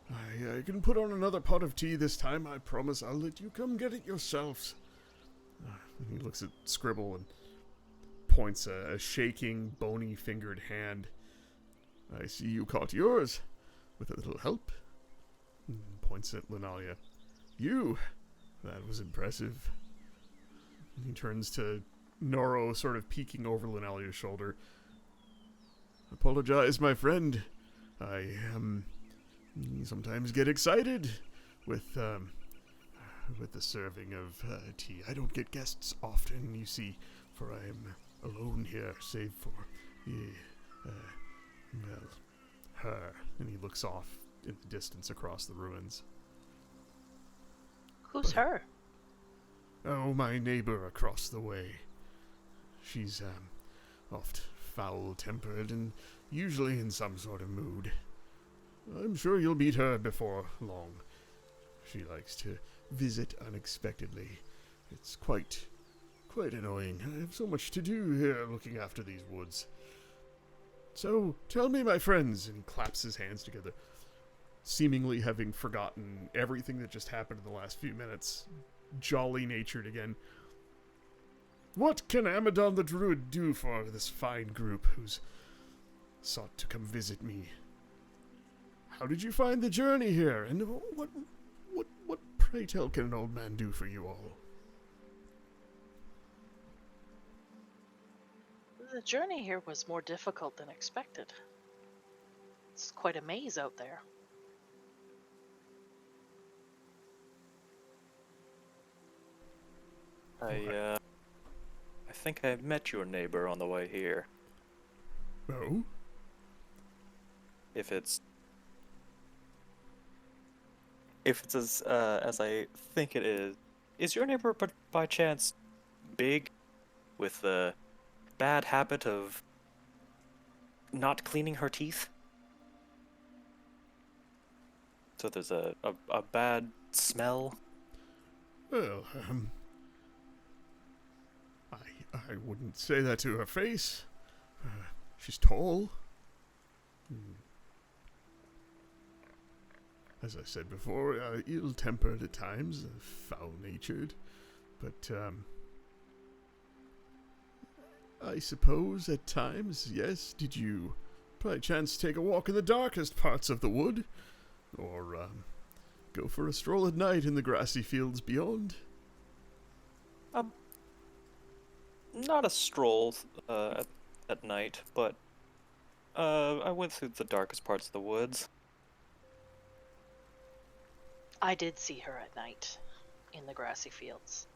I can put on another pot of tea this time. I promise I'll let you come get it yourselves. He looks at Scribble and points a shaking, bony-fingered hand. I see you caught yours, with a little help. Points at Lunalia. You! That was impressive. He turns to Noro, sort of peeking over Lunalia's shoulder. Apologize, my friend. I, sometimes get excited with the serving of tea. I don't get guests often, you see, for I am alone here, save for, her. And he looks off in the distance across the ruins. Who's her? Oh, my neighbor across the way. She's, oft foul-tempered and usually in some sort of mood. I'm sure you'll meet her before long. She likes to visit unexpectedly. It's quite annoying. I have so much to do here looking after these woods. So, tell me, my friends, and he claps his hands together, seemingly having forgotten everything that just happened in the last few minutes, jolly-natured again. What can Amadon the Druid do for this fine group who's sought to come visit me? How did you find the journey here, and what pray tell can an old man do for you all? The journey here was more difficult than expected. It's quite a maze out there. I think I met your neighbor on the way here. Oh? If it's as I think it is your neighbor by chance big, with the bad habit of not cleaning her teeth? So there's a bad smell? Well, I wouldn't say that to her face. She's tall. As I said before, ill-tempered at times, foul-natured. But, I suppose at times, yes. Did you, by chance, take a walk in the darkest parts of the wood? Or, go for a stroll at night in the grassy fields beyond? Not a stroll at night, but I went through the darkest parts of the woods. I did see her at night in the grassy fields.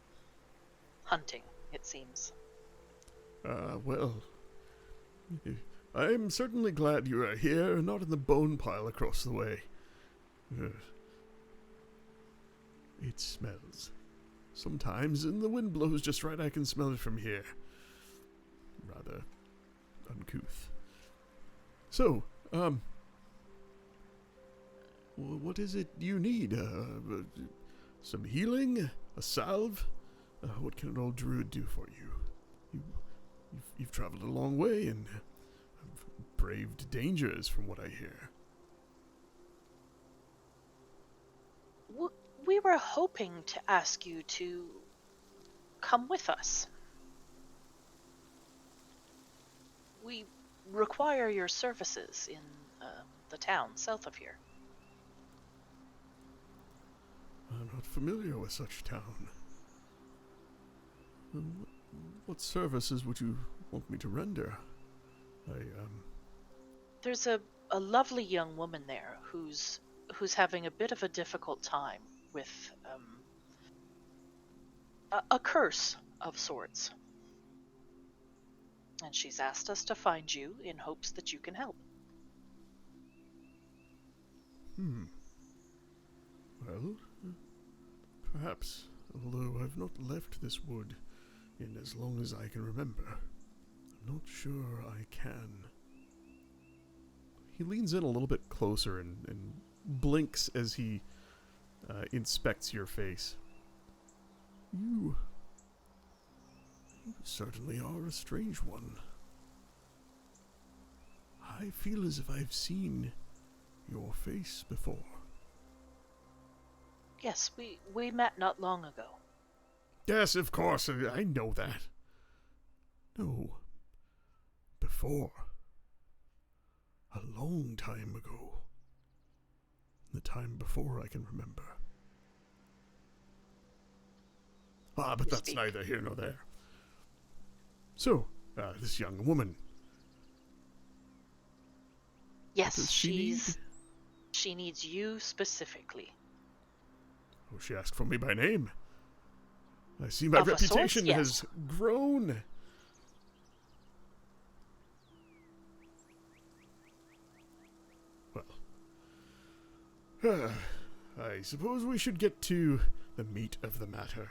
Hunting, it seems. Well, I'm certainly glad you are here and not in the bone pile across the way. It smells. Sometimes, and the wind blows just right, I can smell it from here. Rather uncouth. So, what is it you need? Some healing? A salve? What can an old druid do for you? You've traveled a long way and have braved dangers from what I hear. We were hoping to ask you to come with us. We require your services in the town south of here. I'm not familiar with such town. What services would you want me to render? There's a lovely young woman there who's having a bit of a difficult time with a curse of sorts. And she's asked us to find you in hopes that you can help. Well, perhaps, although I've not left this wood in as long as I can remember. I'm not sure I can. He leans in a little bit closer and blinks as he inspects your face. You certainly are a strange one. I feel as if I've seen your face before. Yes, we met not long ago. Yes, of course, I know that. No, before. A long time ago. The time before I can remember. But that's Speak. neither here nor there. So, this young woman. Yes, does she she needs you specifically. Oh, she asked for me by name. I see my Of a sort, reputation yes. has grown. Well, I suppose we should get to the meat of the matter.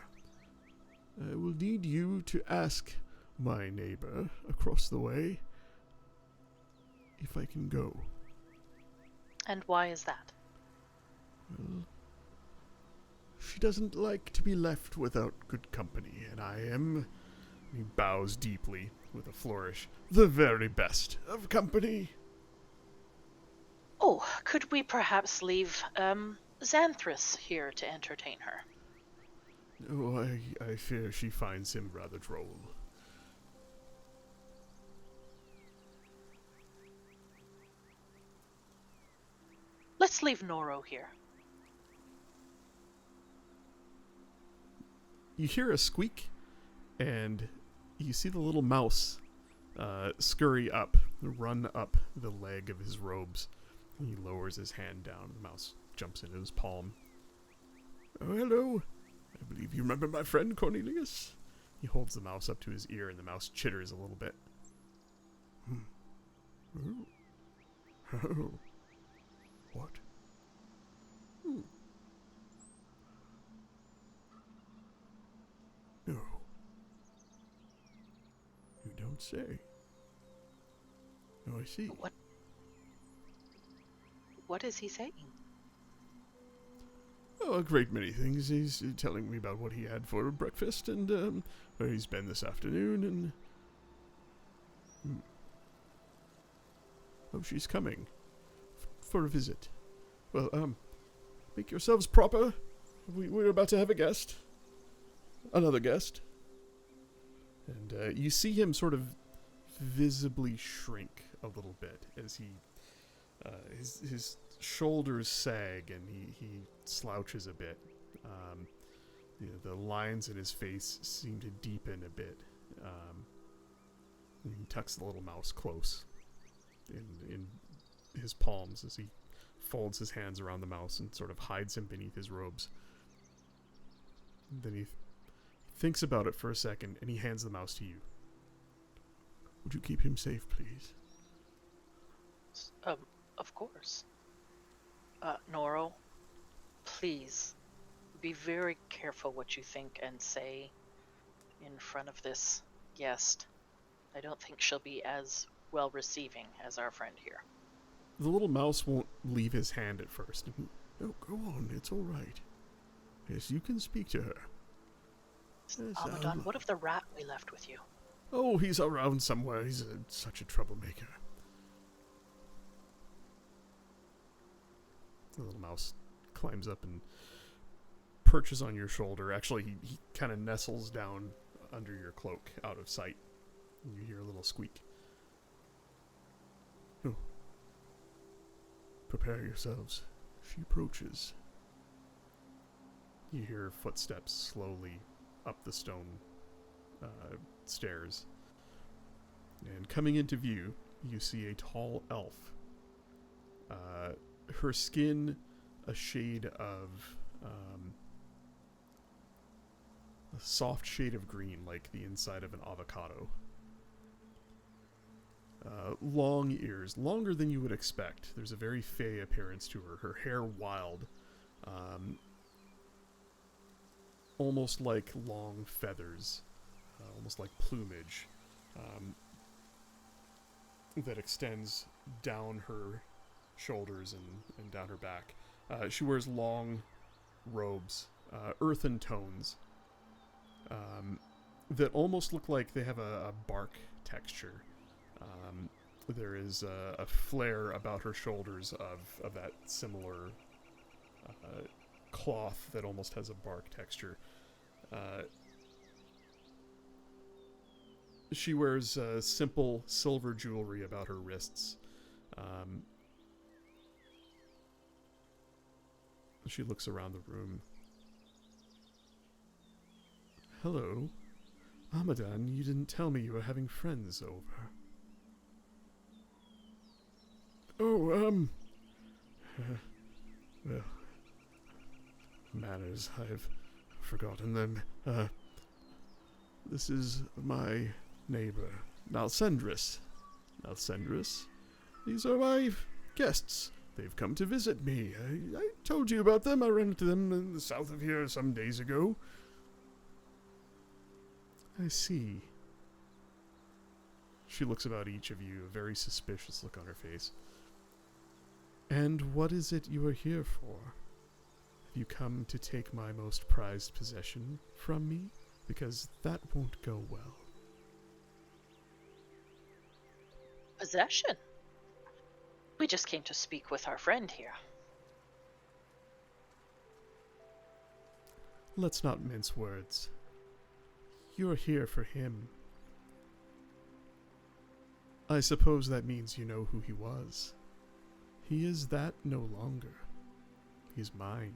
I will need you to ask my neighbor across the way if I can go. And why is that? Well, she doesn't like to be left without good company, and I am, he bows deeply with a flourish, the very best of company. Oh, could we perhaps leave Xanthus here to entertain her? Oh, I fear she finds him rather droll. Let's leave Noro here. You hear a squeak, and you see the little mouse scurry up, run up the leg of his robes. He lowers his hand down, and the mouse jumps into his palm. Oh, hello. I believe you remember my friend Cornelius. He holds the mouse up to his ear, and the mouse chitters a little bit. Oh. Oh. What? No. You don't say. Oh, I see. What is he saying? Oh, a great many things. He's telling me about what he had for breakfast and where he's been this afternoon and... Oh, she's coming. For a visit. Well, make yourselves proper. We're about to have a guest. Another guest. And you see him sort of visibly shrink a little bit as he... his shoulders sag and he slouches a bit. The lines in his face seem to deepen a bit. And he tucks the little mouse close in his palms as he folds his hands around the mouse and sort of hides him beneath his robes. And then he thinks about it for a second and he hands the mouse to you. Would you keep him safe, please? Of course. Noro, please be very careful what you think and say in front of this guest. I don't think she'll be as well receiving as our friend here. The little mouse won't leave his hand at first. No, go on. It's all right. Yes, you can speak to her. Yes, Amadon, what of the rat we left with you? Oh, he's around somewhere. He's such a troublemaker. The little mouse climbs up and perches on your shoulder. Actually, he kind of nestles down under your cloak, out of sight. And you hear a little squeak. Oh. Prepare yourselves. She approaches. You hear footsteps slowly up the stone stairs. And coming into view, you see a tall elf. Her skin a shade of a soft shade of green, like the inside of an avocado. Long ears, longer than you would expect. There's a very fey appearance to her. Her hair wild, almost like long feathers, almost like plumage, that extends down her shoulders and down her back. She wears long robes, earthen tones, that almost look like they have a bark texture. There is a flare about her shoulders of that similar cloth that almost has a bark texture. She wears simple silver jewelry about her wrists. She looks around the room. Hello. Amadan, you didn't tell me you were having friends over. Oh, well, manners, I've forgotten them. This is my neighbor, Nalcendris. Nalcendris? These are my guests. They've come to visit me. I told you about them. I ran into them in the south of here some days ago. I see. She looks about each of you, a very suspicious look on her face. And what is it you are here for? Have you come to take my most prized possession from me? Because that won't go well. Possession? We just came to speak with our friend here. Let's not mince words. You're here for him. I suppose that means you know who he was. He is that no longer. He's mine.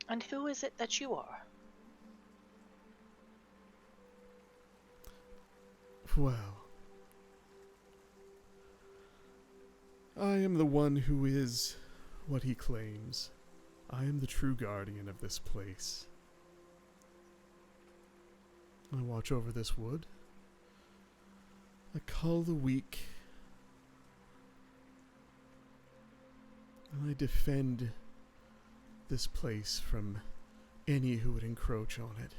And who is it that you are? Well, I am the one who is what he claims. I am the true guardian of this place. I watch over this wood. I cull the weak. And I defend this place from any who would encroach on it.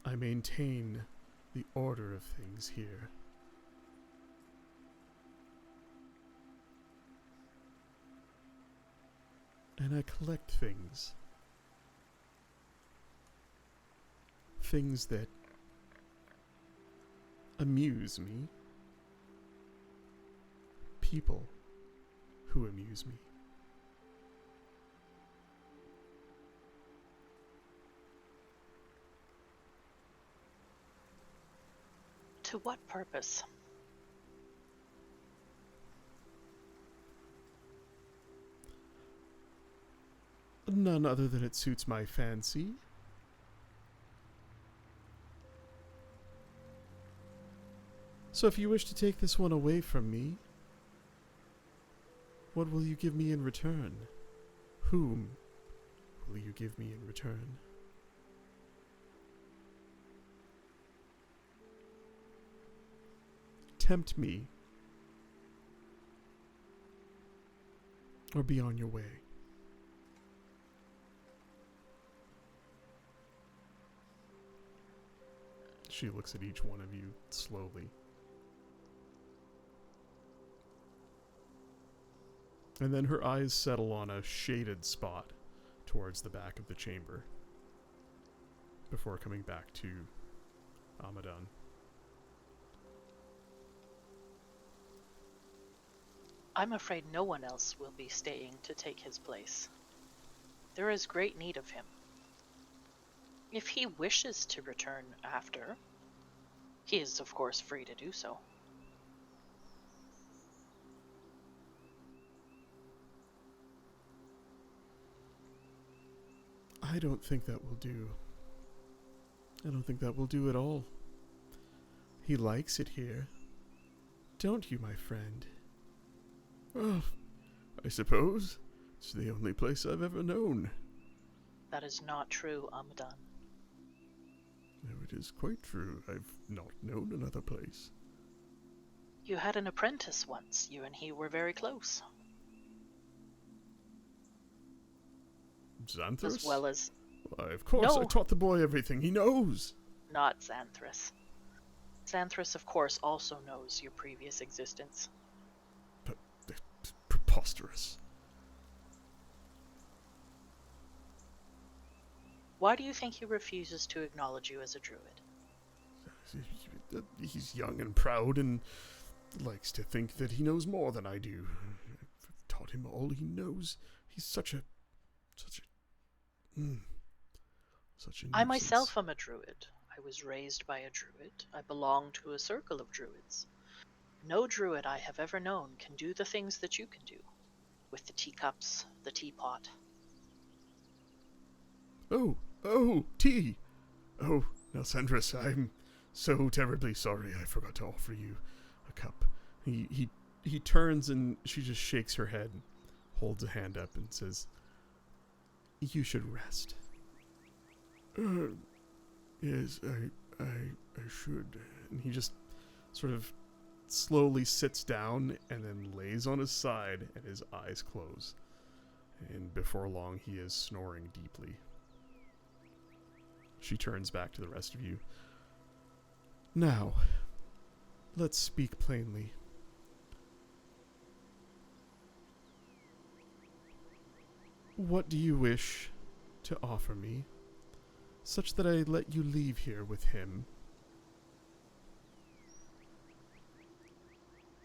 I maintain the order of things here. And I collect things. Things that amuse me. People who amuse me. To what purpose? None other than it suits my fancy. So if you wish to take this one away from me, what will you give me in return? Whom will you give me in return? Tempt me, or be on your way. She looks at each one of you slowly. And then her eyes settle on a shaded spot towards the back of the chamber before coming back to Amadan. I'm afraid no one else will be staying to take his place. There is great need of him. If he wishes to return after, he is of course free to do so. I don't think that will do. I don't think that will do at all. He likes it here. Don't you, my friend? Well, I suppose it's the only place I've ever known. That is not true, Amadan. No, it is quite true. I've not known another place. You had an apprentice once. You and he were very close. Xanthus? As well as Why, of course, I No. taught the boy everything he knows. not Xanthus. Xanthus, of course, also knows your previous existence. It's preposterous. Why do you think he refuses to acknowledge you as a druid? He's young and proud and likes to think that he knows more than I do. I've taught him all he knows. He's such a I nuisance. myself am a druid. I was raised by a druid. I belong to a circle of druids. No druid I have ever known can do the things that you can do. With the teacups, the teapot. Oh, tea. Oh, Nelsandris, I'm so terribly sorry I forgot to offer you a cup. He turns and she just shakes her head, holds a hand up and says, "You should rest." Yes, I should. And he just sort of slowly sits down and then lays on his side and his eyes close. And before long he is snoring deeply. She turns back to the rest of you. "Now, let's speak plainly. What do you wish to offer me, such that I let you leave here with him?"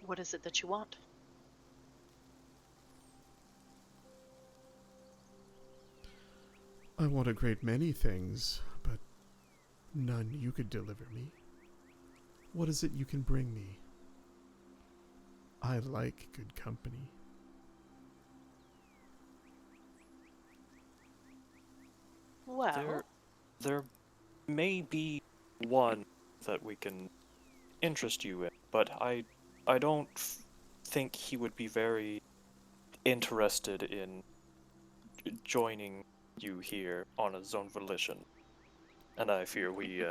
What is it that you want? "I want a great many things, but none you could deliver me. What is it you can bring me? I like good company." Well, There may be one that we can interest you in, but I don't think he would be very interested in joining you here on his own volition. And I fear we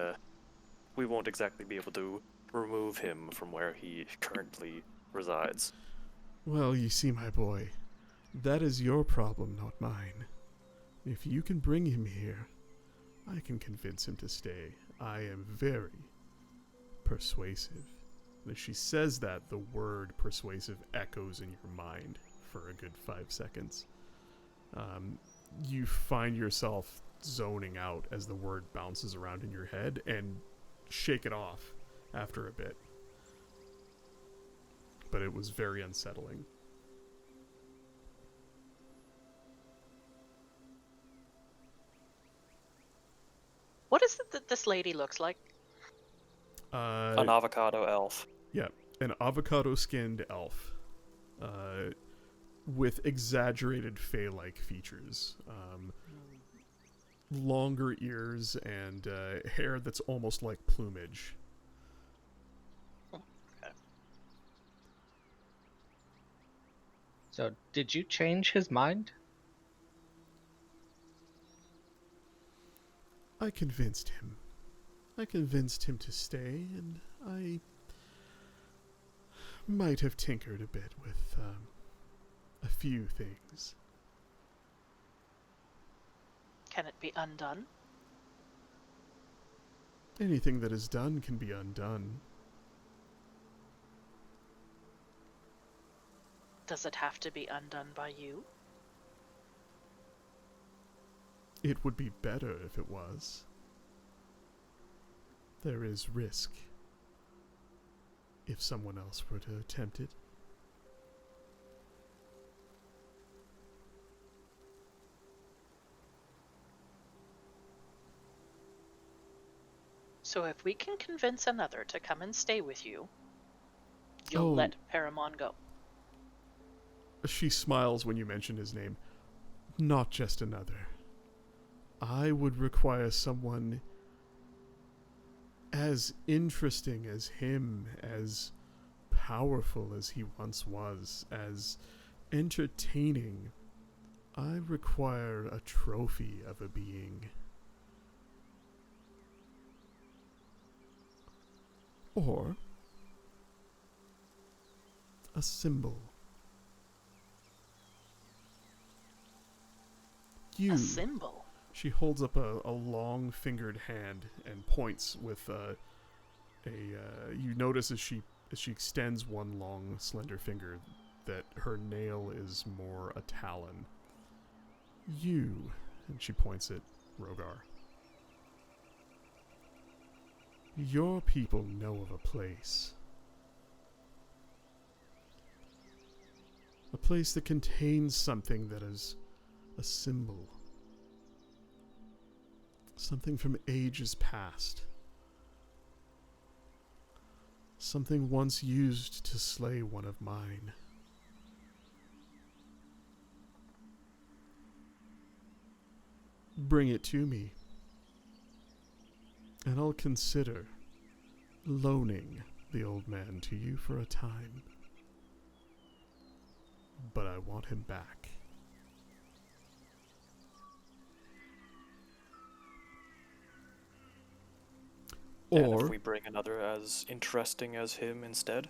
won't exactly be able to remove him from where he currently resides. "Well, you see, my boy, that is your problem, not mine. If you can bring him here, I can convince him to stay. I am very persuasive." And as she says that, the word persuasive echoes in your mind for a good 5 seconds. You find yourself zoning out as the word bounces around in your head and shake it off after a bit. But it was very unsettling. what is it that this lady looks like? An avocado elf. Yeah, an avocado-skinned elf, with exaggerated Fey-like features, longer ears and hair that's almost like plumage. So, did you change his mind? I convinced him. I convinced him to stay, and I might have tinkered a bit with a few things. Can it be undone? Anything that is done can be undone. Does it have to be undone by you? It would be better if it was. There is risk if someone else were to attempt it. So if we can convince another to come and stay with you, you'll Oh. let Paramon go. She smiles when you mention his name. Not just another. I would require someone as interesting as him, as powerful as he once was, as entertaining. I require a trophy of a being. Or a symbol. You. A symbol. She holds up a long-fingered hand and points with you notice as she extends one long, slender finger that her nail is more a talon. You, and she points at Rogar. Your people know of a place. A place that contains something that is a symbol. Something from ages past. Something once used to slay one of mine. Bring it to me, and I'll consider loaning the old man to you for a time. But I want him back. And Or if we bring another as interesting as him instead?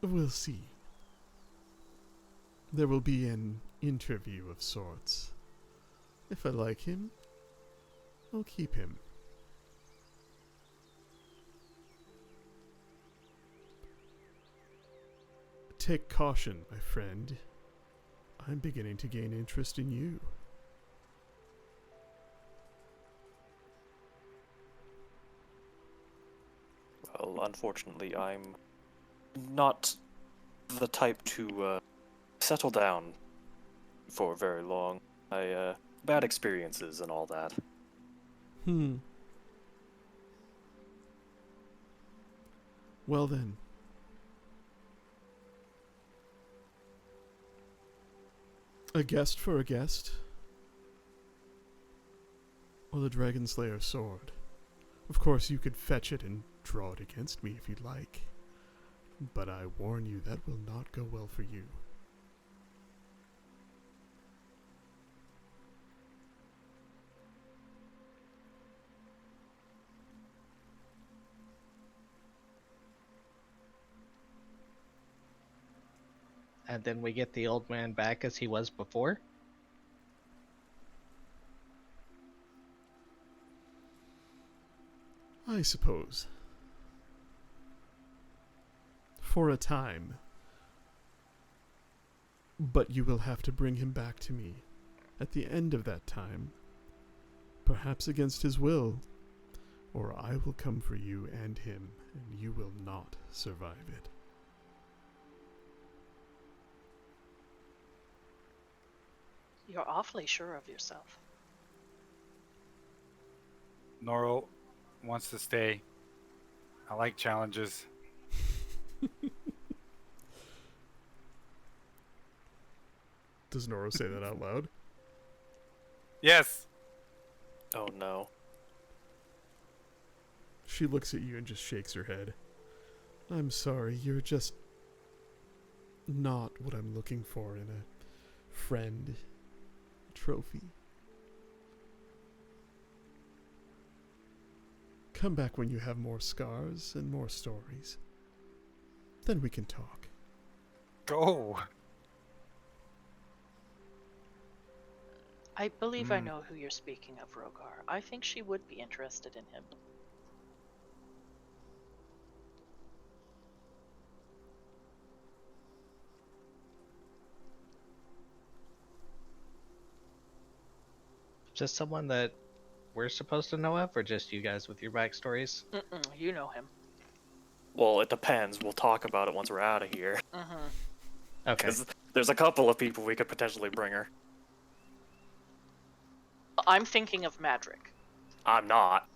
we'll see. There will be an interview of sorts. If I like him, I'll keep him. Take caution, my friend. I'm beginning to gain interest in you. Well, unfortunately, I'm not the type to settle down for very long. Bad experiences and all that. Well then. A guest for a guest? Or the Dragon Slayer sword? Of course, you could fetch it and draw it against me if you'd like. But I warn you, that will not go well for you. And then we get the old man back as he was before? I suppose. For a time. But you will have to bring him back to me. At the end of that time. Perhaps against his will. Or I will come for you and him, and you will not survive it. You're awfully sure of yourself. Norrell wants to stay. I like challenges. Does Noro say that out loud? Yes. Oh no. She looks at you and just shakes her head. I'm sorry, you're just not what I'm looking for in a friend trophy. Come back when you have more scars and more stories. Then we can talk. Go. I believe I know who you're speaking of, Rogar. I think she would be interested in him. Just someone that we're supposed to know of, or just you guys with your backstories? You know him. Well, it depends. We'll talk about it once we're out of here. Okay. Because there's a couple of people we could potentially bring her. I'm thinking of Madrick. I'm not.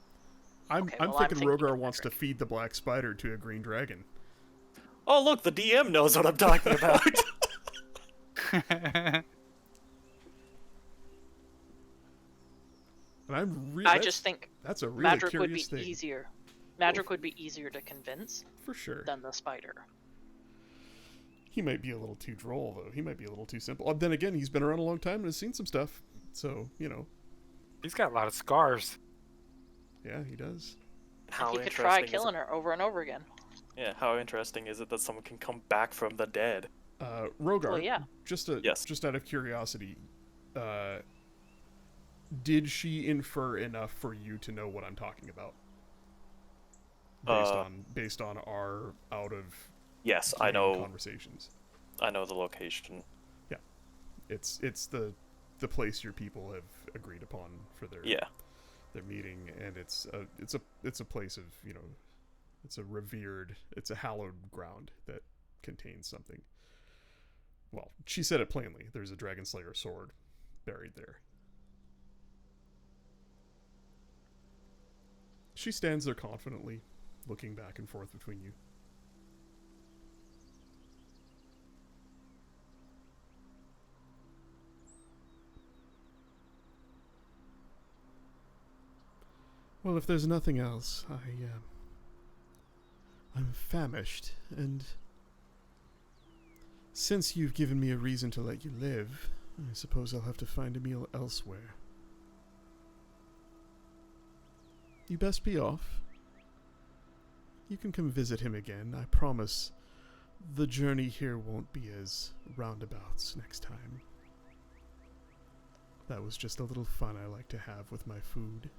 I'm Okay, well, I'm thinking thinking Rogar of wants to Medric. feed the black spider to a green dragon. Oh, look, the DM knows what I'm talking about. And I'm I just think that's a really Madrick would be curious thing. easier. Madrick would be easier to convince For sure. than the spider. He might be a little too droll, though. He might be a little too simple. Then again, he's been around a long time and has seen some stuff. So, you know. He's got a lot of scars. Yeah, he does. How He could interesting try is it- killing her over and over again. Yeah, how interesting is it that someone can come back from the dead? Rogar, Well, yeah. just Yes. just out of curiosity, did she infer enough for you to know what I'm talking about? Based on our out of Yes, I game know. conversations. I know the location. It's the place your people have agreed upon for their meeting, and it's a place of, you know, it's a revered, it's a hallowed ground that contains something. Well, she said it plainly. There's a Dragon Slayer sword buried there. She stands there confidently, looking back and forth between you. Well, if there's nothing else, I'm famished, and since you've given me a reason to let you live, I suppose I'll have to find a meal elsewhere. You best be off. You can come visit him again. I promise the journey here won't be as roundabouts next time. That was just a little fun I like to have with my food.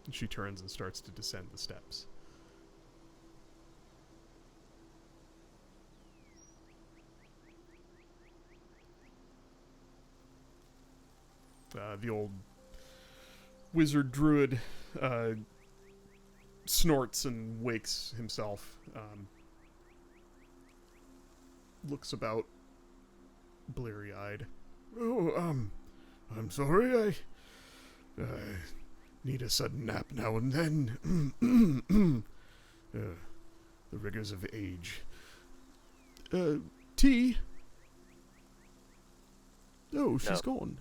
And she turns and starts to descend the steps. The old wizard druid snorts and wakes himself. Looks about, bleary-eyed. Oh, I'm sorry. I need a sudden nap now and then. The rigors of age. Tea? Oh, she's gone.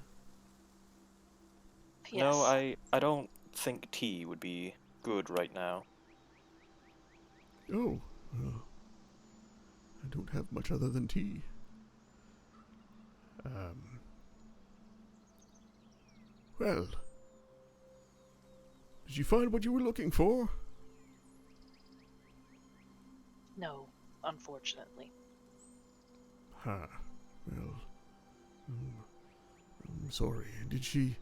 Yes. No, I don't think tea would be good right now. Oh, I don't have much other than tea. Well, did you find what you were looking for? No, unfortunately. Well, I'm sorry. Did she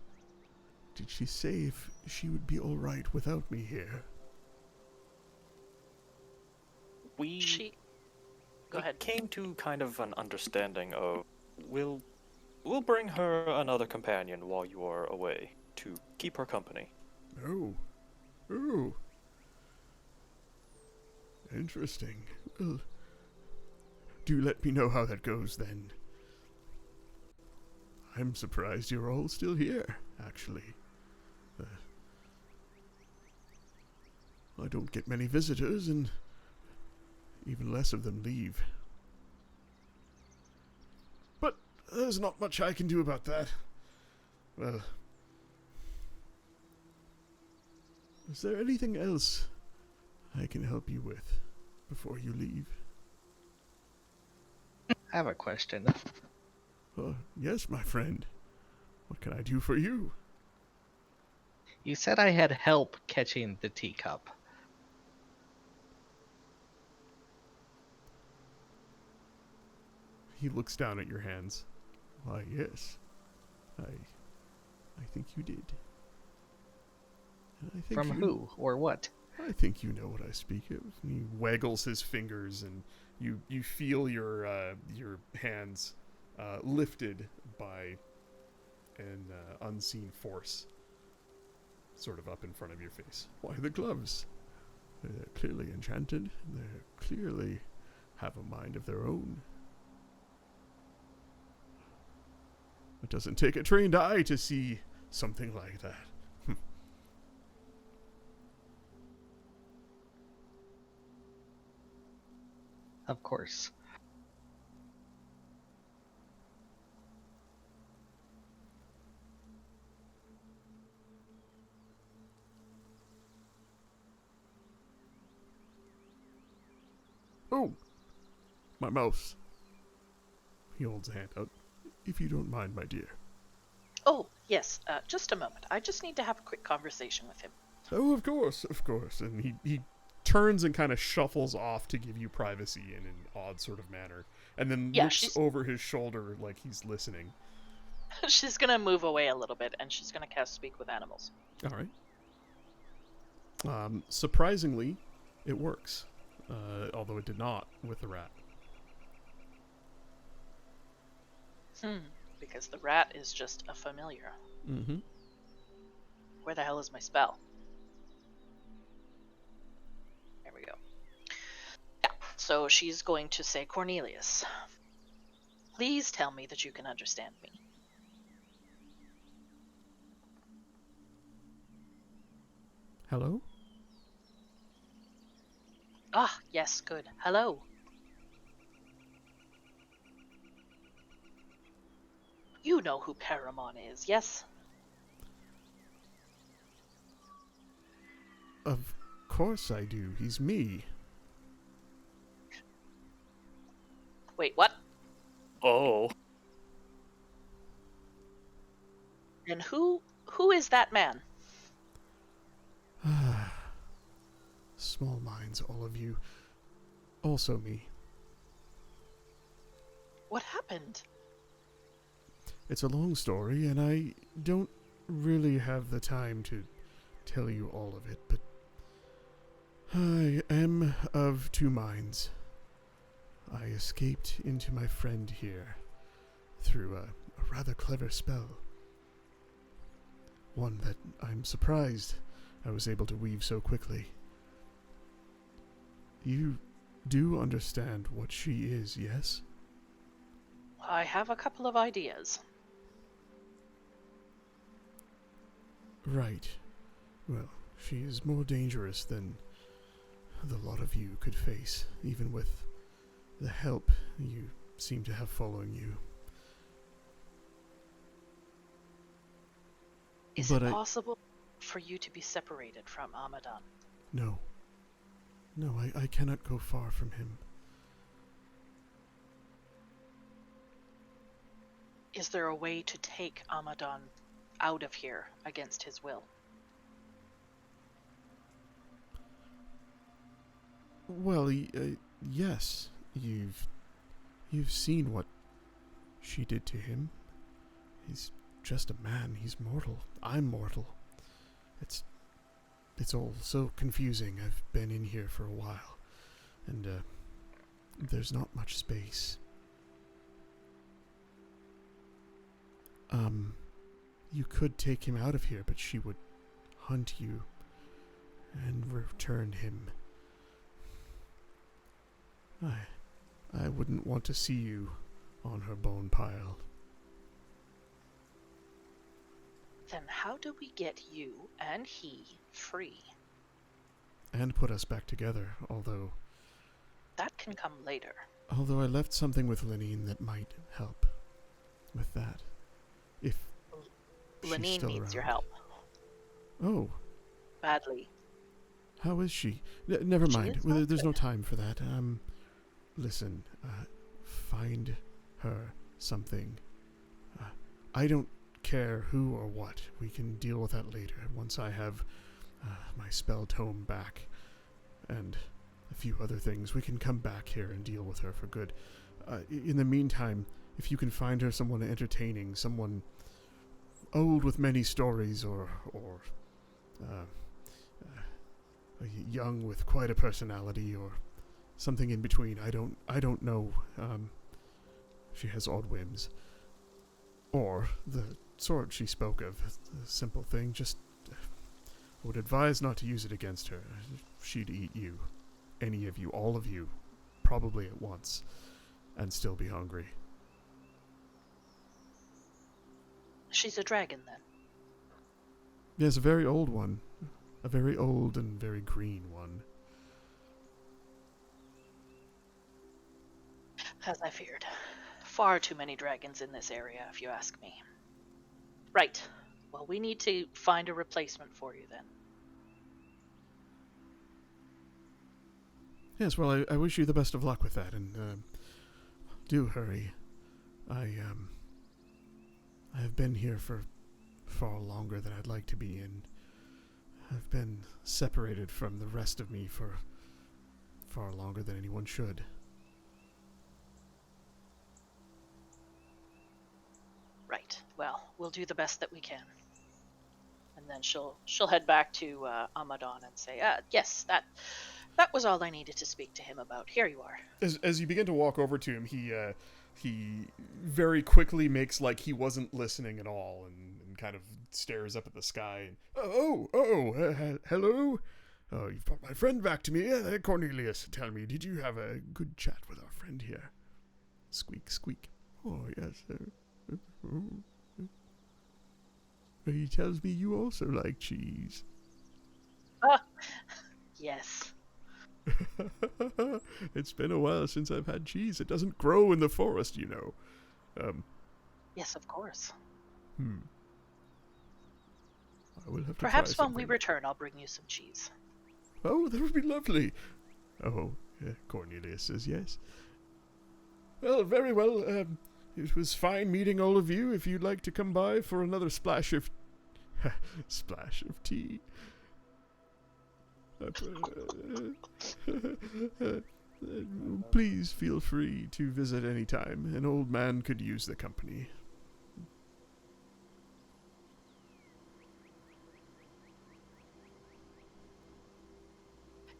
say if she would be all right without me here? We Go ahead. came to kind of an understanding of we'll bring her another companion while you are away to keep her company. Oh. Interesting. Well, do let me know how that goes then. I'm surprised you're all still here, actually. I don't get many visitors, and even less of them leave. But there's not much I can do about that. Well, is there anything else I can help you with before you leave? I have a question. Yes, my friend. What can I do for you? You said I had help catching the teacup. He looks down at your hands. Why, yes. I think you did. And I think From who or what? I think you know what I speak of. He waggles his fingers, and you feel your hands lifted by an unseen force, sort of up in front of your face. Why, the gloves. They're clearly enchanted. They clearly have a mind of their own. It doesn't take a trained eye to see something like that. Of course. Oh, my mouse. He holds a hand out. If you don't mind, my dear. Oh, yes, just a moment. I just need to have a quick conversation with him. Oh, of course, of course. And he turns and kind of shuffles off to give you privacy in an odd sort of manner, and then looks over his shoulder like he's listening. She's gonna move away a little bit, and she's gonna cast Speak with Animals. All right. Surprisingly, it works, although it did not with the rat. Because the rat is just a familiar. Mm-hmm. Where the hell is my spell? There we go. Yeah, so she's going to say, Cornelius, please tell me that you can understand me. Hello? Ah, yes, good. Hello. You know who Paramon is, yes? Of course I do. He's me. Wait, what? Oh. And who is that man? Small minds, all of you. Also me. What happened? It's a long story, and I don't really have the time to tell you all of it, but I am of two minds. I escaped into my friend here through a rather clever spell. One that I'm surprised I was able to weave so quickly. You do understand what she is, yes? I have a couple of ideas. Right. Well, she is more dangerous than the lot of you could face, even with the help you seem to have following you. Is it possible for you to be separated from Amadan? No. No, I cannot go far from him. Is there a way to take Amadan out of here against his will? Well, yes. You've seen what she did to him. He's just a man. He's mortal. I'm mortal. It's all so confusing. I've been in here for a while, and there's not much space. You could take him out of here, but she would hunt you and return him. I wouldn't want to see you on her bone pile. Then how do we get you and he free? And put us back together, although That can come later. I left something with Lenine that might help with that. If she's Lenine still needs your around. help. Oh, Badly. how is she? Never She mind. is Well, not there's no good. time for that. Listen, find her something. I don't care who or what. We can deal with that later, once I have my spell tome back. And a few other things. We can come back here and deal with her for good. In the meantime, if you can find her someone entertaining, someone old with many stories, or young with quite a personality, or something in between. I don't know. She has odd whims. Or the sort she spoke of, a simple thing, just I would advise not to use it against her. She'd eat you. Any of you, all of you, probably at once, and still be hungry. She's a dragon then. Yes, a very old one. A very old and very green one. As I feared. Far too many dragons in this area, if you ask me. Right. Well, we need to find a replacement for you then. Yes, well, I wish you the best of luck with that, and do hurry. I have been here for far longer than I'd like to be, and I've been separated from the rest of me for far longer than anyone should. Right. Well, we'll do the best that we can. And then she'll head back to Amadon and say, yes, that was all I needed to speak to him about. Here you are. As you begin to walk over to him, he very quickly makes like he wasn't listening at all, and kind of stares up at the sky. And, hello. Oh, you've brought my friend back to me. Cornelius, tell me, did you have a good chat with our friend here? Squeak, squeak. Oh, yes. He tells me you also like cheese. Yes. It's been a while since I've had cheese. It doesn't grow in the forest, you know. Yes, of course. I will have to Perhaps try when we something. return, I'll bring you some cheese. Oh, that would be lovely. Oh, Cornelius says yes. Well, very well. It was fine meeting all of you. If you'd like to come by for another splash of tea. Please feel free to visit any time. An old man could use the company.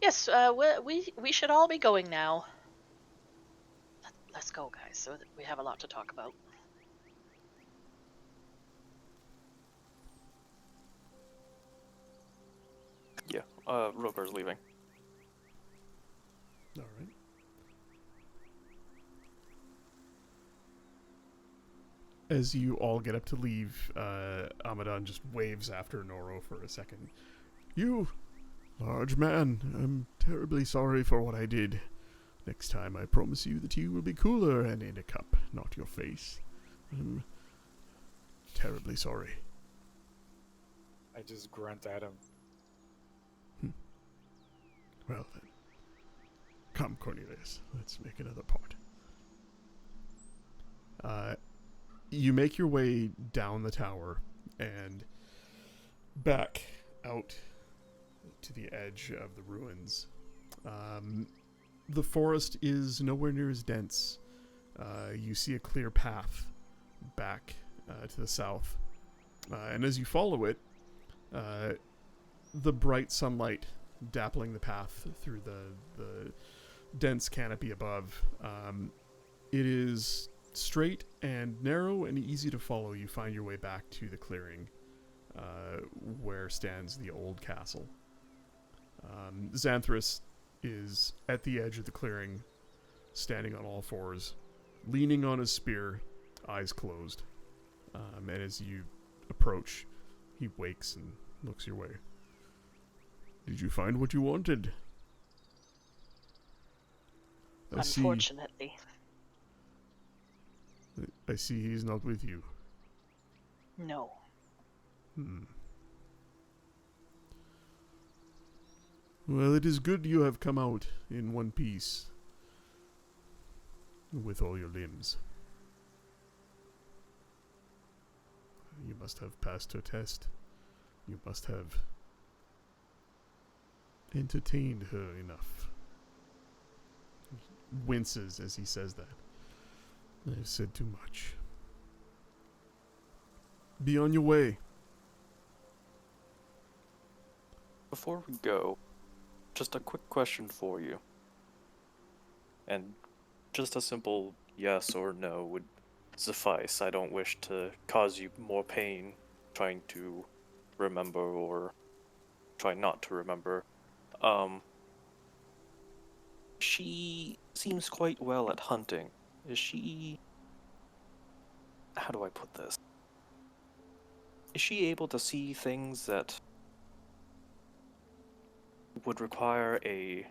Yes, we should all be going now. Let's go, guys, so that we have a lot to talk about. Yeah, Roper's leaving. All right. As you all get up to leave, Amadon just waves after Noro for a second. You, large man, I'm terribly sorry for what I did. Next time I promise you the tea will be cooler and in a cup, not your face. I'm terribly sorry. I just grunt at him. Well then. Come, Cornelius. Let's make another part. You make your way down the tower and back out to the edge of the ruins. The forest is nowhere near as dense. You see a clear path back to the south. And as you follow it, the bright sunlight dappling the path through the dense canopy above. It is straight and narrow and easy to follow. You find your way back to the clearing where stands the old castle. Xanthras is at the edge of the clearing, standing on all fours, leaning on his spear, eyes closed. And as you approach, he wakes and looks your way. Did you find what you wanted? Unfortunately. I see he's not with you. No. Well, it is good you have come out in one piece. With all your limbs. You must have passed her test. You must have entertained her enough. He winces as he says that. I've said too much. Be on your way. Before we go, just a quick question for you. And just a simple yes or no would suffice. I don't wish to cause you more pain trying to remember or try not to remember. She seems quite well at hunting. Is she... How do I put this? Is she able to see things that would require a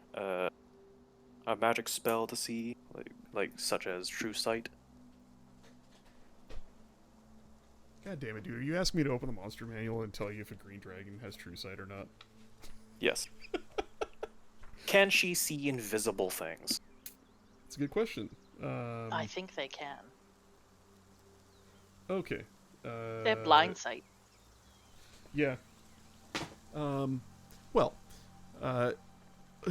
magic spell to see, like such as True Sight? God damn it, dude. Are you asking me to open the monster manual and tell you if a green dragon has true sight or not? Yes. Can she see invisible things? It's a good question. I think they can. Okay. They have blind sight. Yeah. Well,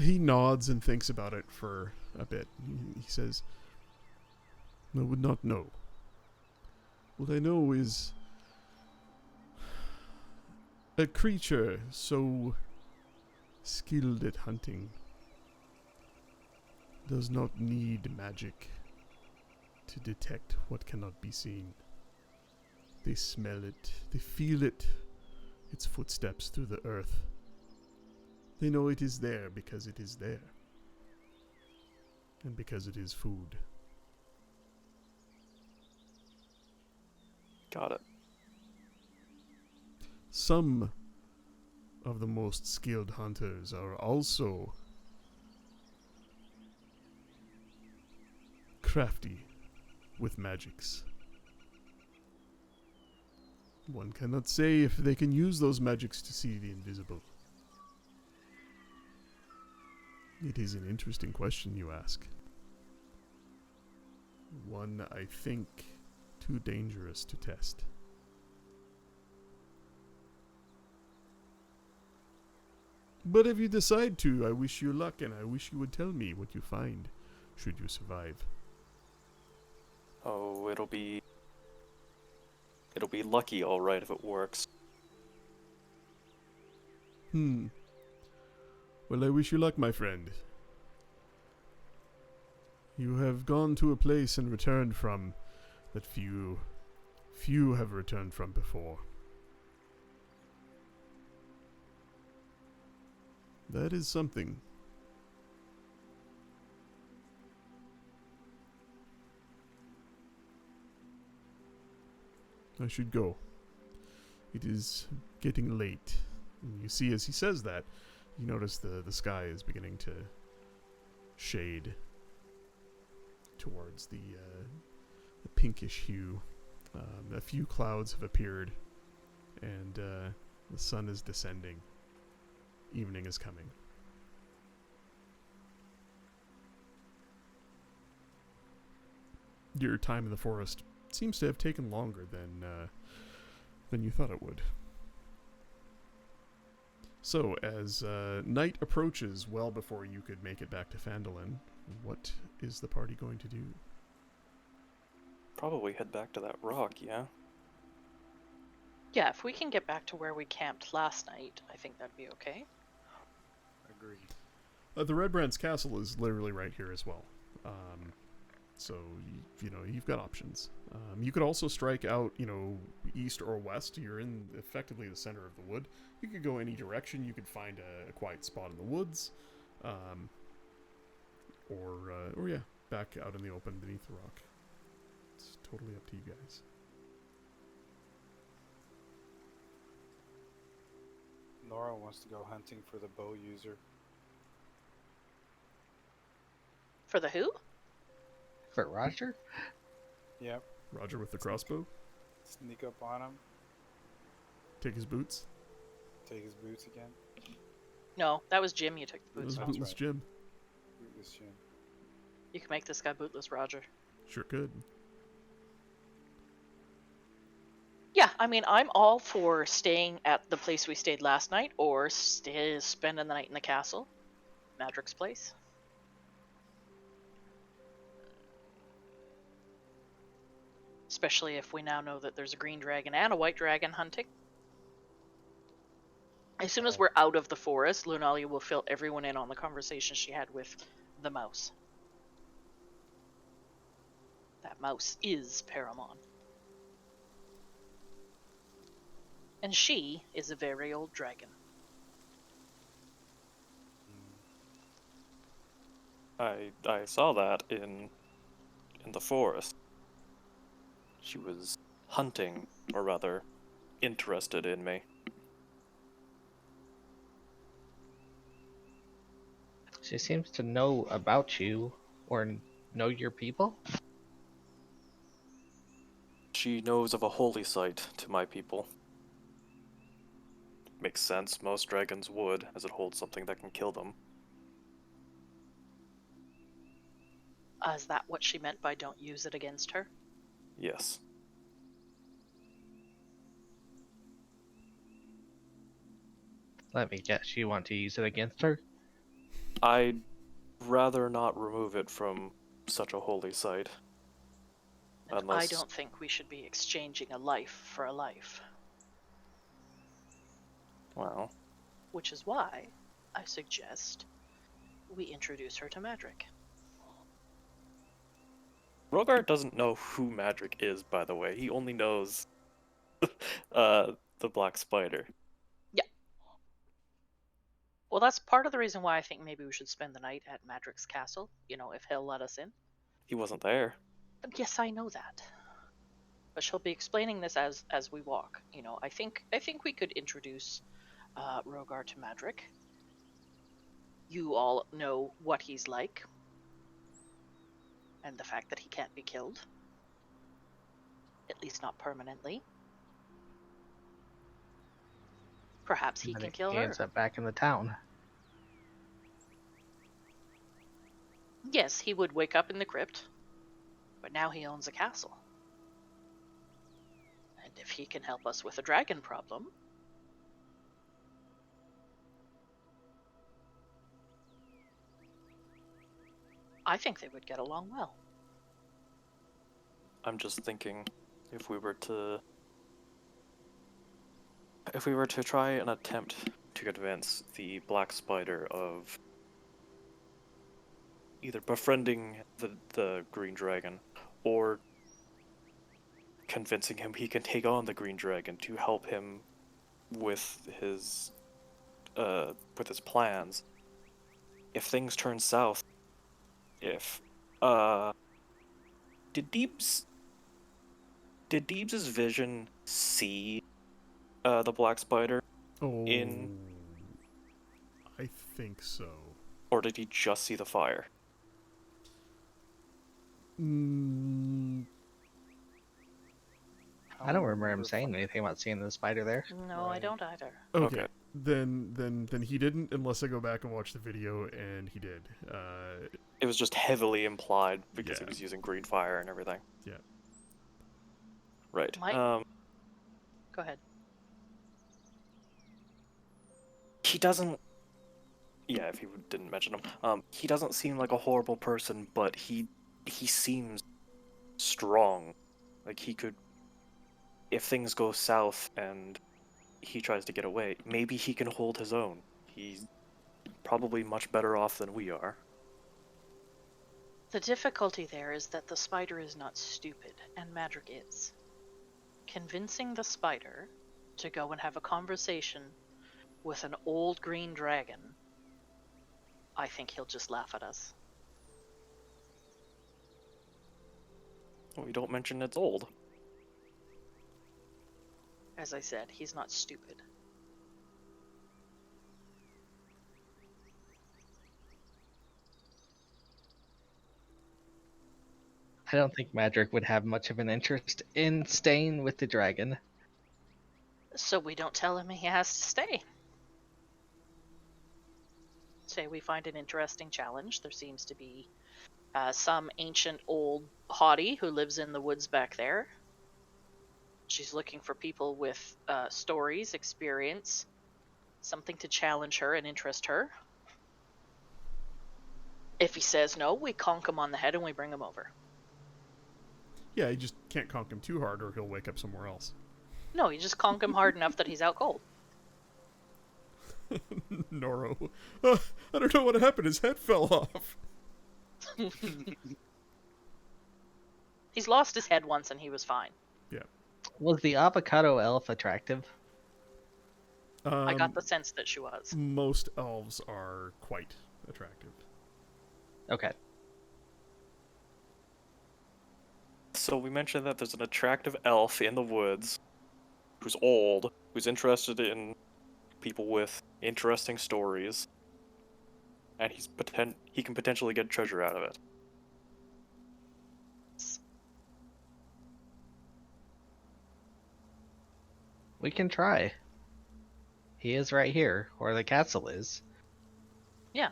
he nods and thinks about it for a bit. He says, I would not know. What I know is a creature so skilled at hunting does not need magic to detect what cannot be seen. They smell it, they feel it, its footsteps through the earth. They know it is there because it is there. And because it is food. Got it. Some of the most skilled hunters are also crafty with magics. One cannot say if they can use those magics to see the invisible. It is an interesting question you ask. One, I think, too dangerous to test. But if you decide to, I wish you luck, and I wish you would tell me what you find, should you survive. Oh, it'll be lucky, all right, if it works. Well, I wish you luck, my friend. You have gone to a place and returned from that few have returned from before. That is something. I should go. It is getting late. And you see, as he says that, you notice the sky is beginning to shade towards the pinkish hue. A few clouds have appeared, and the sun is descending. Evening is coming. Your time in the forest seems to have taken longer than you thought it would. So, as night approaches, well before you could make it back to Phandalin, what is the party going to do? Probably head back to that rock, yeah? Yeah, if we can get back to where we camped last night, I think that'd be okay. Agreed. The Red Brand's castle is literally right here as well. So, you've got options. You could also strike out, east or west. You're in effectively the center of the wood. You could go any direction. You could find a quiet spot in the woods. Or back out in the open beneath the rock. It's totally up to you guys. Nora wants to go hunting for the bow user. For the who? For Roger? Yep. Roger with the crossbow. Sneak up on him. Take his boots. Take his boots again. No, that was Jim you took the It boots was from. Bootless right. Jim. Bootless Jim. You can make this guy bootless Roger. Sure could. Yeah, I mean, I'm all for staying at the place we stayed last night or spending the night in the castle. Madric's place. Especially if we now know that there's a green dragon and a white dragon hunting. As soon as we're out of the forest, Lunalia will fill everyone in on the conversation she had with the mouse. That mouse is Paramon. And she is a very old dragon. I saw that in the forest. She was hunting, or rather, interested in me. She seems to know about you or know your people. She knows of a holy site to my people. Makes sense, most dragons would, as it holds something that can kill them. Is that what she meant by don't use it against her? Yes. Let me guess, you want to use it against her? I'd rather not remove it from such a holy site. And Unless... I don't think we should be exchanging a life for a life. Well, Which is why I suggest we introduce her to Madrick. Rogar doesn't know who Madrick is, by the way. He only knows the Black Spider. Well, that's part of the reason why I think maybe we should spend the night at Madrick's castle, you know, if he'll let us in. He wasn't there. Yes, I know that. But she'll be explaining this as we walk. You know, I think we could introduce Rogar to Madrick. You all know what he's like. And the fact that he can't be killed. At least not permanently. Perhaps he And can then kill he her. ends up back in the town. Yes, he would wake up in the crypt. But now he owns a castle. And if he can help us with a dragon problem, I think they would get along well. I'm just thinking, if we were to try and attempt to convince the Black Spider of either befriending the Green Dragon, or convincing him he can take on the Green Dragon to help him with his plans. If things turn south, if did Deebs' vision see the Black Spider, Oh, In- I think so. or did he just see the fire? Mm, I don't remember him saying anything about seeing the spider there. No, I Right. don't either. okay. Okay. Then he didn't, unless I go back and watch the video, and he did. It was just heavily implied because he Yeah. was using green fire and everything. Yeah. Right. Go ahead. He doesn't. Yeah, if he didn't mention him, he doesn't seem like a horrible person, but he seems strong. Like he could, if things go south and he tries to get away, maybe he can hold his own. He's probably much better off than we are. The difficulty there is that the spider is not stupid, and Madrick is. Convincing the spider to go and have a conversation with an old green dragon, I think he'll just laugh at us. We don't mention it's old. As I said, he's not stupid. I don't think Madrick would have much of an interest in staying with the dragon. So we don't tell him he has to stay. Say we find an interesting challenge. There seems to be some ancient old hottie who lives in the woods back there. She's looking for people with stories, experience, something to challenge her and interest her. If he says no, we conk him on the head and we bring him over. yeah, you just can't conk him too hard, or he'll wake up somewhere else. No, you just conk him hard enough that he's out cold. Noro. I don't know what happened. His head fell off. He's lost his head once and he was fine. Was the avocado elf attractive? I got the sense that she was. Most elves are quite attractive. Okay. So we mentioned that there's an attractive elf in the woods who's old, who's interested in people with interesting stories, and he can potentially get treasure out of it. We can try. He is right here, or the castle is. Yeah.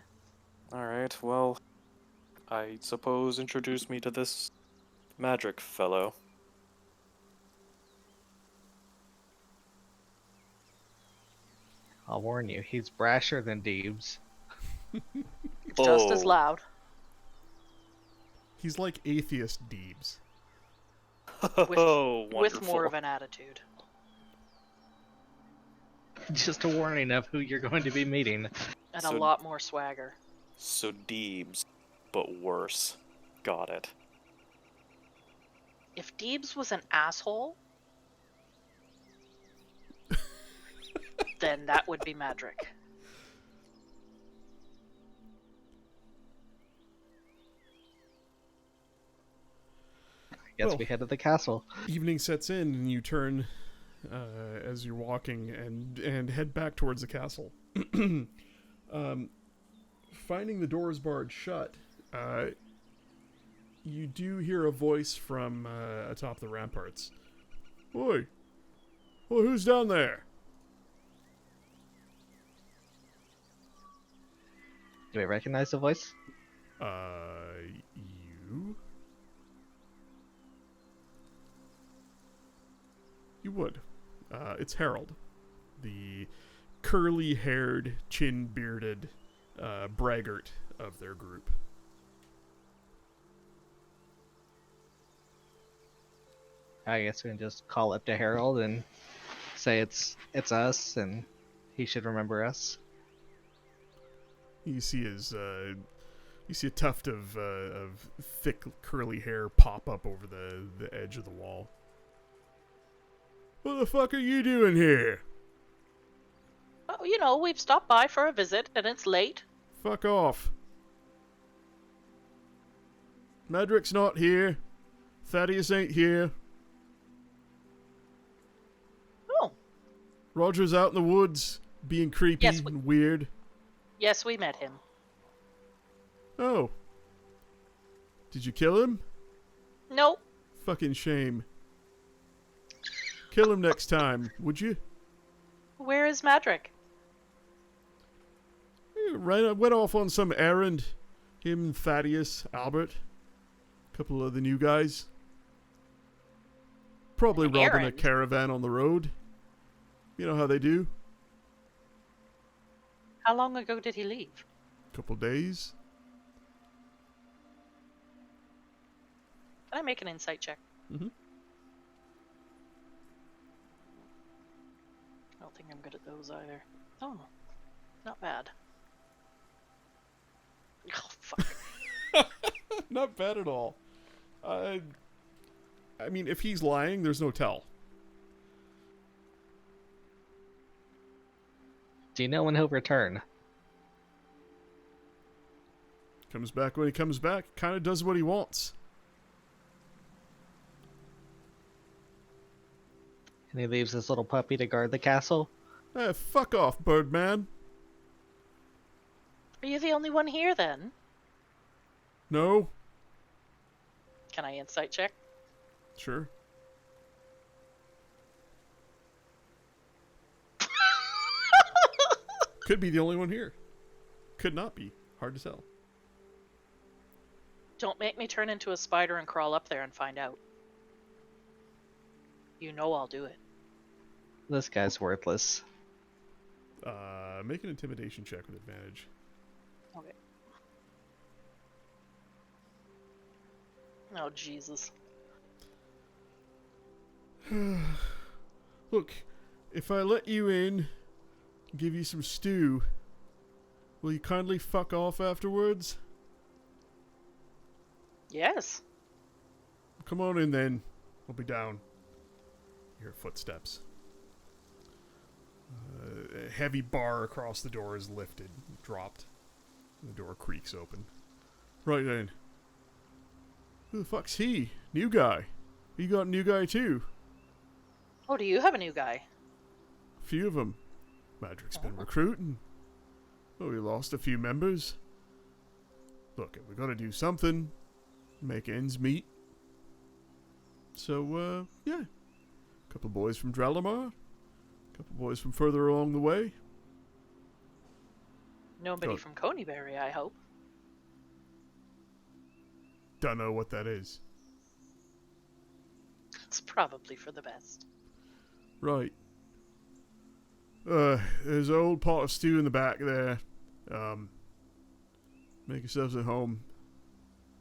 Alright, well, I suppose introduce me to this magic fellow. I'll warn you, he's brasher than Deebs. Just as Oh. loud. He's like atheist Deebs. Oh, With more wonderful. of an attitude. Just a warning of who you're going to be meeting. And So- a lot more swagger. So Deebs, but worse. Got it. If Deebs was an asshole, then that would be Madrick. I guess Well. we head to the castle. Evening sets in, and you turn as you're walking and head back towards the castle. Finding the doors barred shut, you do hear a voice from atop the ramparts. Oi! Well, who's down there? Do we recognize the voice? You? You would. It's Harold, the curly-haired, chin-bearded braggart of their group. I guess we can just call up to Harold and say it's us, and he should remember us. You see a tuft of thick curly hair pop up over the edge of the wall. What the fuck are you doing here? Oh, you know, we've stopped by for a visit and it's late. Fuck off. Madrick's not here. Thaddeus ain't here. Oh, Roger's out in the woods, being creepy Yes, and weird. yes, we met him. Oh. Did you kill him? No, Fucking shame. Kill him next time, would you? where is Madrick? Went off on some errand. Him and Thaddeus, Albert, a couple of the new guys. Probably An robbing a errand? caravan on the road. You know how they do. How long ago did he leave? Couple days. Can I make an insight check? Mhm. I don't think I'm good at those either. Oh, not bad. Oh, fuck. Not bad at all. I mean, if he's lying, there's no tell. Do you know when he'll return? Comes back when he comes back. Kind of does what he wants. And he leaves his little puppy to guard the castle? Fuck off, Birdman. Are you the only one here then? No? Can I insight check? Sure. Could be the only one here. Could not be. Hard to tell. Don't make me turn into a spider and crawl up there and find out. You know I'll do it. This guy's worthless. Make an intimidation check with advantage. Okay. Oh, Jesus. Look, if I let you in, give you some stew. Will you kindly fuck off afterwards? Yes. Come on in then. I'll be down. You hear footsteps. A heavy bar across the door is lifted, dropped. The door creaks open. Right then. Who the fuck's he? New guy. You got a new guy too? Oh, do you have a new guy? A few of them. Madric's been recruiting. Oh, we lost a few members. Look, we gotta do something. Make ends meet. So, yeah. Couple boys from Dralamar. Couple boys from further along the way. Nobody Oh. from Coneyberry, I hope. Don't know what that is. It's probably for the best. Right. There's an old pot of stew in the back there. Make yourselves at home.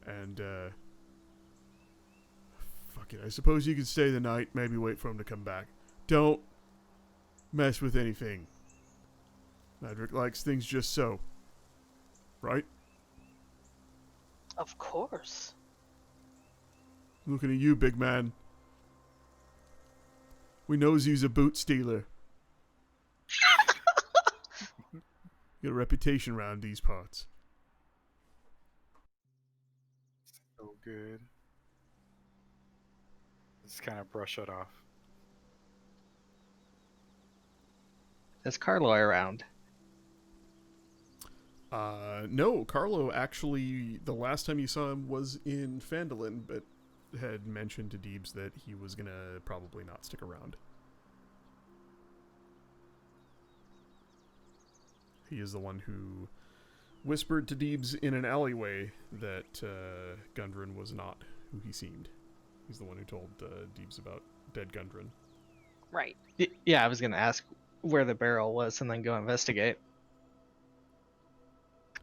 And, fuck it. I suppose you could stay the night, maybe wait for him to come back. Don't mess with anything. Madric likes things just so. Right? Of course. Looking at you, big man. We knows you's a boot stealer. You got a reputation around these parts. So good. Just kind of brush it off. Is Carlo around? No, Carlo actually, the last time you saw him was in Phandalin, but had mentioned to Deebs that he was gonna probably not stick around. He is the one who whispered to Deebs in an alleyway that Gundren was not who he seemed. He's the one who told Deebs about dead Gundren. Right. Yeah, I was gonna ask where the barrel was and then go investigate.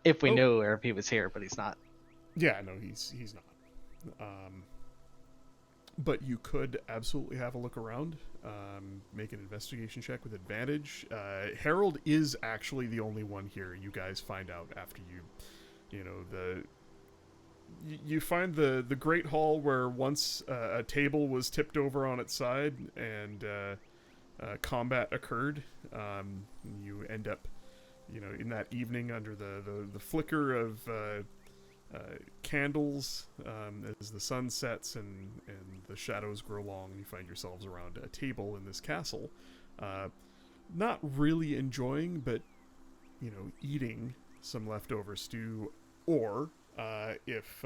If we Oh. knew or if he was here, but he's not. Yeah, no, he's not. But you could absolutely have a look around. Make an investigation check with advantage. Harold is actually the only one here. You guys find out after you find the Great Hall where once a table was tipped over on its side and combat occurred. You end up, in that evening under the flicker of candles as the sun sets and the shadows grow long. You find yourselves around a table in this castle, not really enjoying, but eating some leftover stew, or if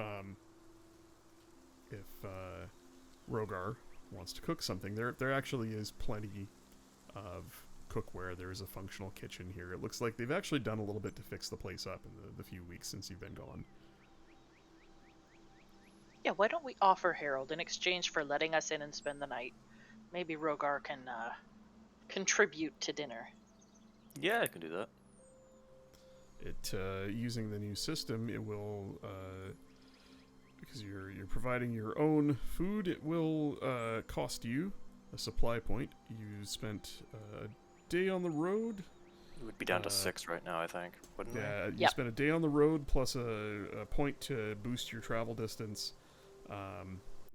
Rogar wants to cook something, there actually is plenty of cookware. There is a functional kitchen here. It looks like they've actually done a little bit to fix the place up in the few weeks since you've been gone. Yeah, why don't we offer Harold in exchange for letting us in and spend the night? Maybe Rogar can contribute to dinner. Yeah, I can do that. Using the new system, it will because you're providing your own food, it will cost you a supply point. You spent a day on the road. It would be down to 6 right now, I think, wouldn't Yeah, you Yep. spent a day on the road plus a point to boost your travel distance.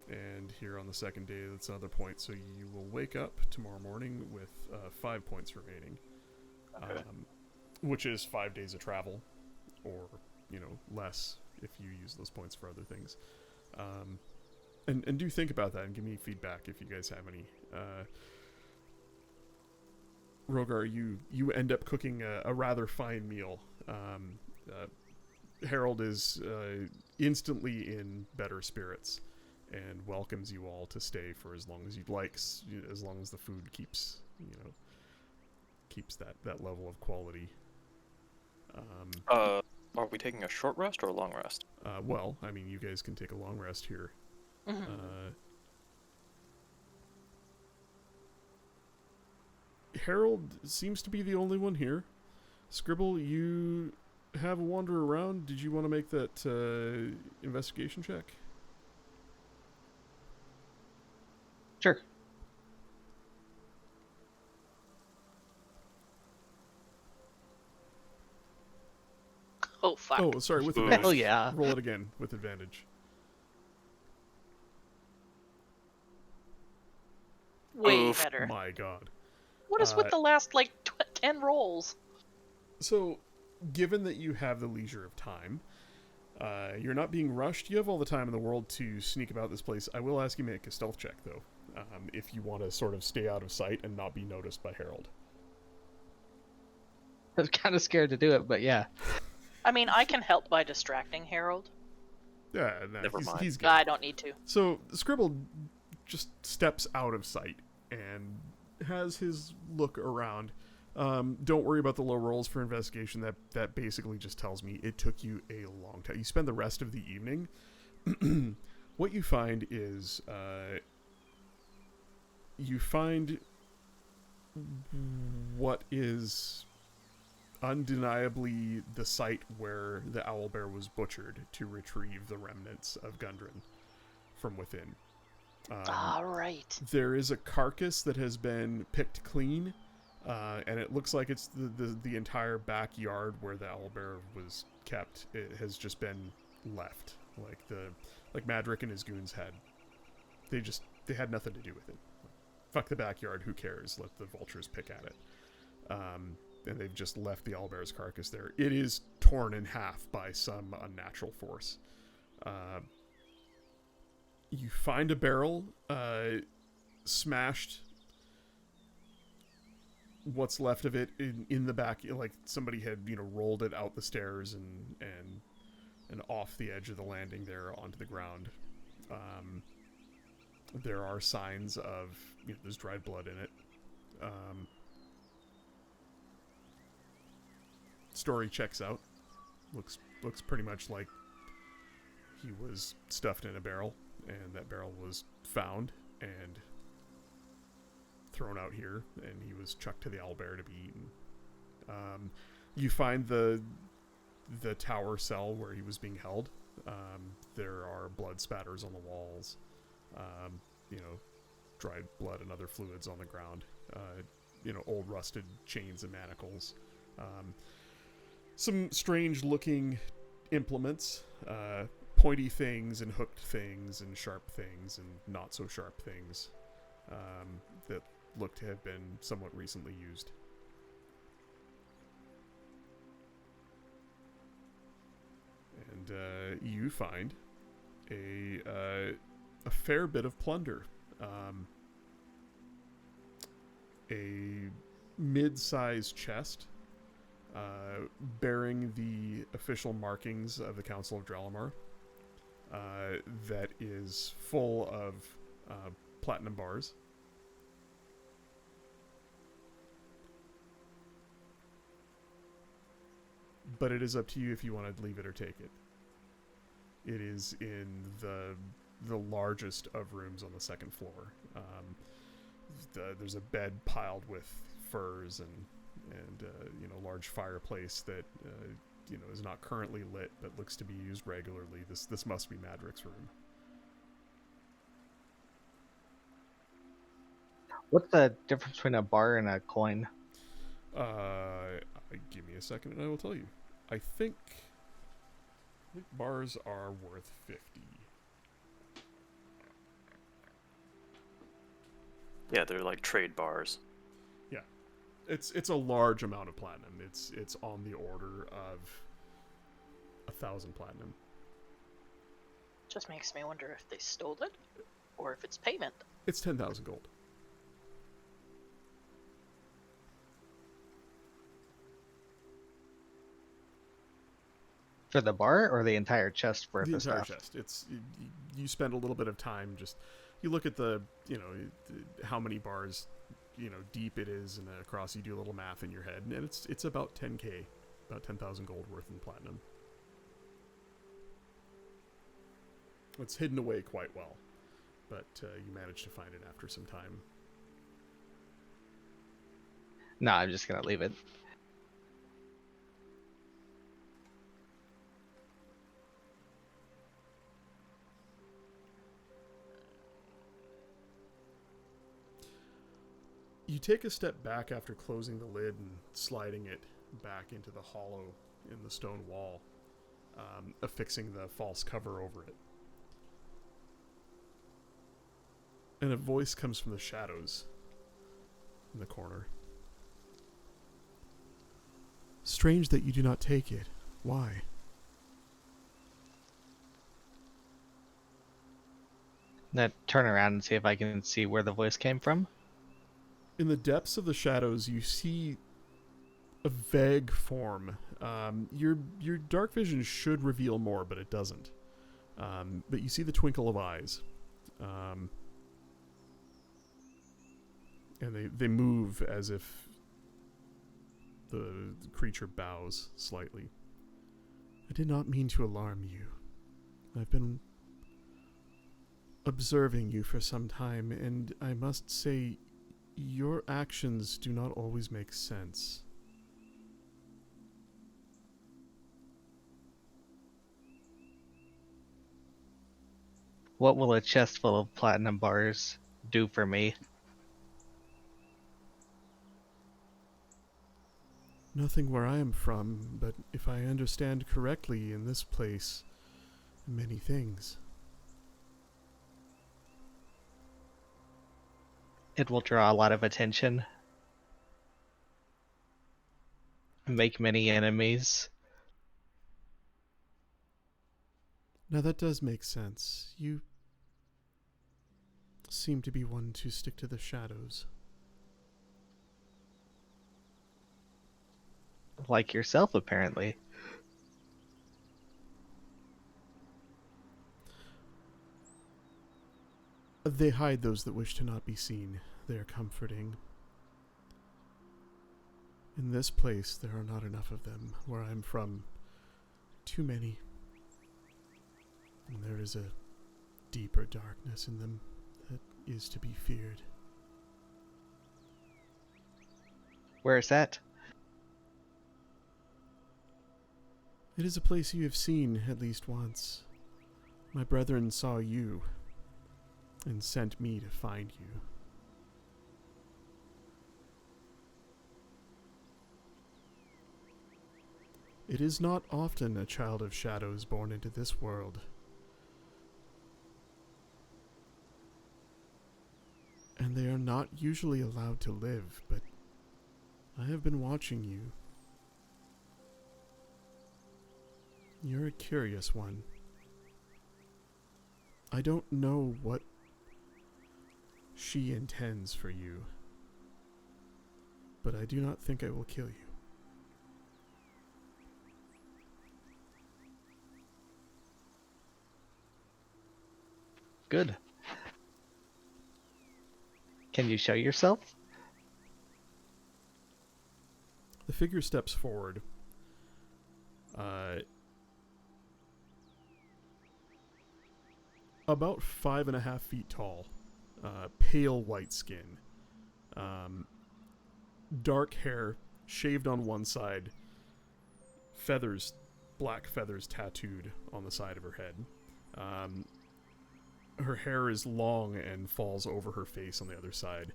And here on the second day, that's another point. So you will wake up tomorrow morning with 5 points remaining, Okay. which is 5 days of travel, or less if you use those points for other things. And do think about that and give me feedback if you guys have any. Rogar, you end up cooking a rather fine meal. Harold is instantly in better spirits and welcomes you all to stay for as long as you'd like, as long as the food keeps that level of quality. Are we taking a short rest or a long rest? Well, I mean, you guys can take a long rest here. Mhm. Harold seems to be the only one here. Scribble, you have a wander around. Did you want to make that investigation check? Sure. Oh fuck. Oh, sorry, with Ooh. advantage. Hell yeah. Roll it again with advantage. Way Oof. better. My God. What is with the last like 10 rolls? So, given that you have the leisure of time, you're not being rushed. You have all the time in the world to sneak about this place. I will ask you to make a stealth check, though, if you want to sort of stay out of sight and not be noticed by Harold. I was kind of scared to do it, but yeah. I mean, I can help by distracting Harold. Yeah, no, Never mind. he's good. I don't need to. So Scribble just steps out of sight and has his look around. Don't worry about the low rolls for investigation. That basically just tells me it took you a long time. You spend the rest of the evening. What you find is you find what is undeniably the site where the owlbear was butchered to retrieve the remnants of Gundren from within. All right. There is a carcass that has been picked clean, and it looks like it's the entire backyard where the owlbear was kept. It has just been left, like Madrick and his goons had. They had nothing to do with it. Fuck the backyard. Who cares? Let the vultures pick at it. And they've just left the owlbear's carcass there. It is torn in half by some unnatural force. You find a barrel smashed. What's left of it in the back, like somebody had rolled it out the stairs and off the edge of the landing there onto the ground. There are signs of there's dried blood in it. Story checks out. Looks pretty much like he was stuffed in a barrel, and that barrel was found and thrown out here, and he was chucked to the owlbear to be eaten. You find the tower cell where he was being held. There are blood spatters on the walls. Dried blood and other fluids on the ground. Old rusted chains and manacles. Some strange looking implements, pointy things and hooked things and sharp things and not so sharp things, that look to have been somewhat recently used. And you find a fair bit of plunder. A mid-sized chest bearing the official markings of the Council of Dralamar, that is full of platinum bars. But it is up to you if you want to leave it or take it. It is in the largest of rooms on the second floor. There's a bed piled with furs and large fireplace that is not currently lit but looks to be used regularly. This must be Madrick's room. What's the difference between a bar and a coin? Give me a second and I will tell you. I think bars are worth 50. Yeah, they're like trade bars. Yeah, it's a large amount of platinum. It's on the order of 1,000 platinum. Just makes me wonder if they stole it, or if it's payment. It's 10,000 gold. For the bar or the entire chest worth The of entire stuff? chest. You spend a little bit of time just you look at the how many bars deep it is and across. You do a little math in your head, and it's about 10k, about 10,000 gold worth in platinum. It's hidden away quite well, but you manage to find it after some time. No, I'm just gonna leave it. You take a step back after closing the lid and sliding it back into the hollow in the stone wall. affixing the false cover over it. And a voice comes from the shadows in the corner. Strange that you do not take it. Why? Now turn around and see if I can see where the voice came from. In the depths of the shadows, you see a vague form. Your dark vision should reveal more, but it doesn't. But you see the twinkle of eyes. And they move as if the creature bows slightly. I did not mean to alarm you. I've been observing you for some time, and I must say, your actions do not always make sense. What will a chest full of platinum bars do for me? Nothing where I am from, but if I understand correctly, in this place, many things. It will draw a lot of attention. Make many enemies. Now that does make sense. You seem to be one to stick to the shadows. Like yourself, apparently. They hide those that wish to not be seen. They are comforting. In this place, there are not enough of them. Where I'm from, too many. And there is a deeper darkness in them that is to be feared. Where's that? It is a place you have seen at least once. My brethren saw you and sent me to find you. It is not often a child of shadows born into this world. And they are not usually allowed to live, but I have been watching you. You're a curious one. I don't know what she intends for you, but I do not think I will kill you. Good. Can you show yourself? The figure steps forward. About 5.5 feet tall. Pale white skin. Dark hair, shaved on one side. Feathers, black feathers tattooed on the side of her head. Her hair is long and falls over her face on the other side.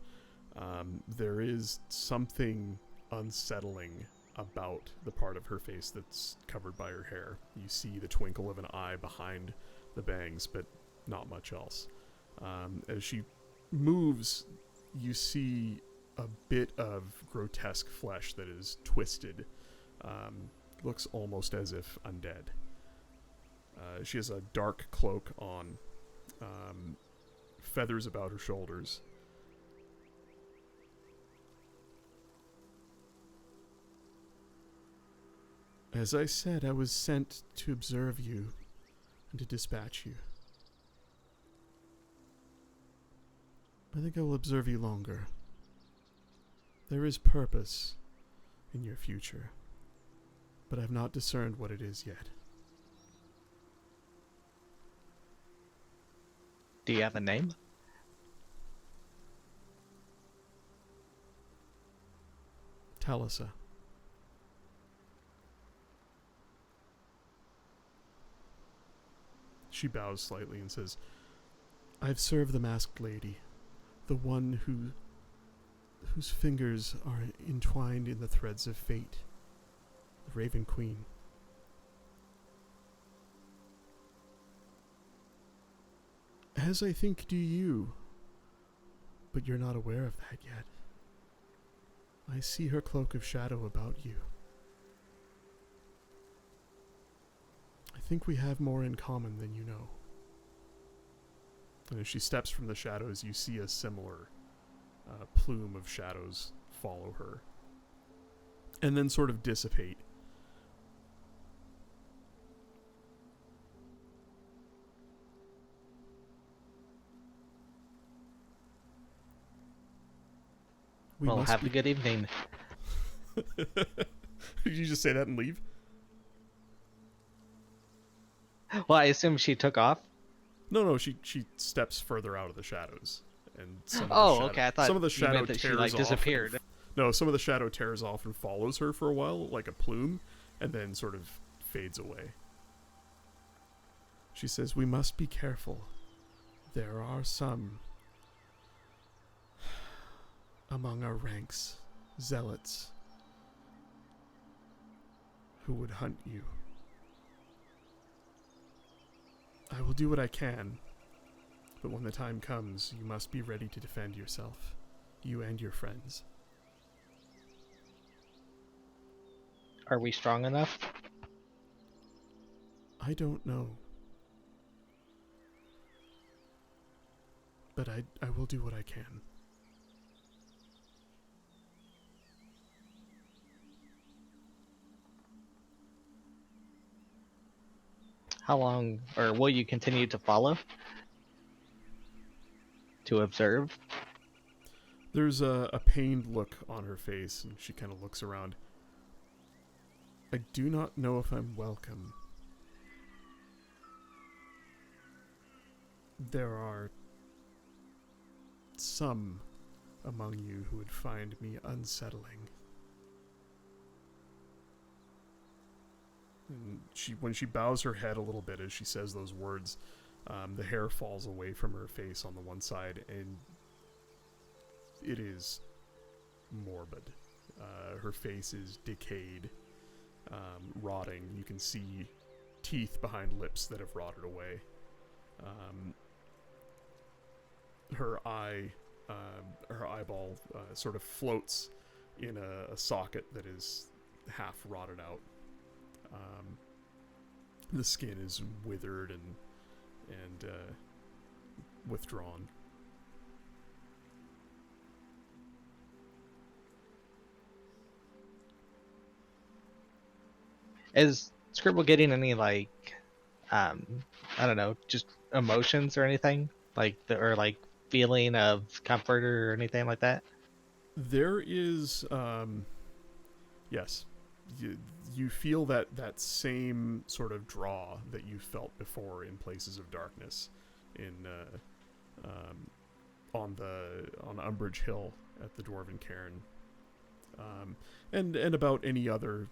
There is something unsettling about the part of her face that's covered by her hair. You see the twinkle of an eye behind the bangs, but not much else. As she moves, you see a bit of grotesque flesh that is twisted. Looks almost as if undead. She has a dark cloak on. Feathers about her shoulders. As I said, I was sent to observe you and to dispatch you. I think I will observe you longer. There is purpose in your future, but I've not discerned what it is yet. Do you have a name? Talisa. She bows slightly and says, I've served the masked lady, the one whose fingers are entwined in the threads of fate, the Raven Queen. As I think do you. But you're not aware of that yet. I see her cloak of shadow about you. I think we have more in common than you know. And as she steps from the shadows, you see a similar plume of shadows follow her. And then sort of dissipate. Well, have a good evening. Did you just say that and leave? Well, I assume she took off. No, she steps further out of the shadows, and some of the Oh, shadow, okay. I thought some of the you shadow meant that she tears like off disappeared. and no, some of the shadow tears off and follows her for a while, like a plume, and then sort of fades away. She says, "We must be careful. There are some among our ranks, zealots, who would hunt you. I will do what I can, but when the time comes, you must be ready to defend yourself, you and your friends." Are we strong enough? I don't know. But I will do what I can. How long, or will you continue to follow? To observe? There's a pained look on her face, and she kind of looks around. "I do not know if I'm welcome. There are some among you who would find me unsettling." And when she bows her head a little bit as she says those words, the hair falls away from her face on the one side, and it is morbid. Her face is decayed, rotting. You can see teeth behind lips that have rotted away. Her eyeball sort of floats in a socket that is half rotted out. The skin is withered and withdrawn. Is Scribble getting any like, I don't know, just emotions or anything like or like feeling of comfort or anything like that? There is, yes, you feel that same sort of draw that you felt before in Places of Darkness, on Umbridge Hill at the Dwarven Cairn, and about any other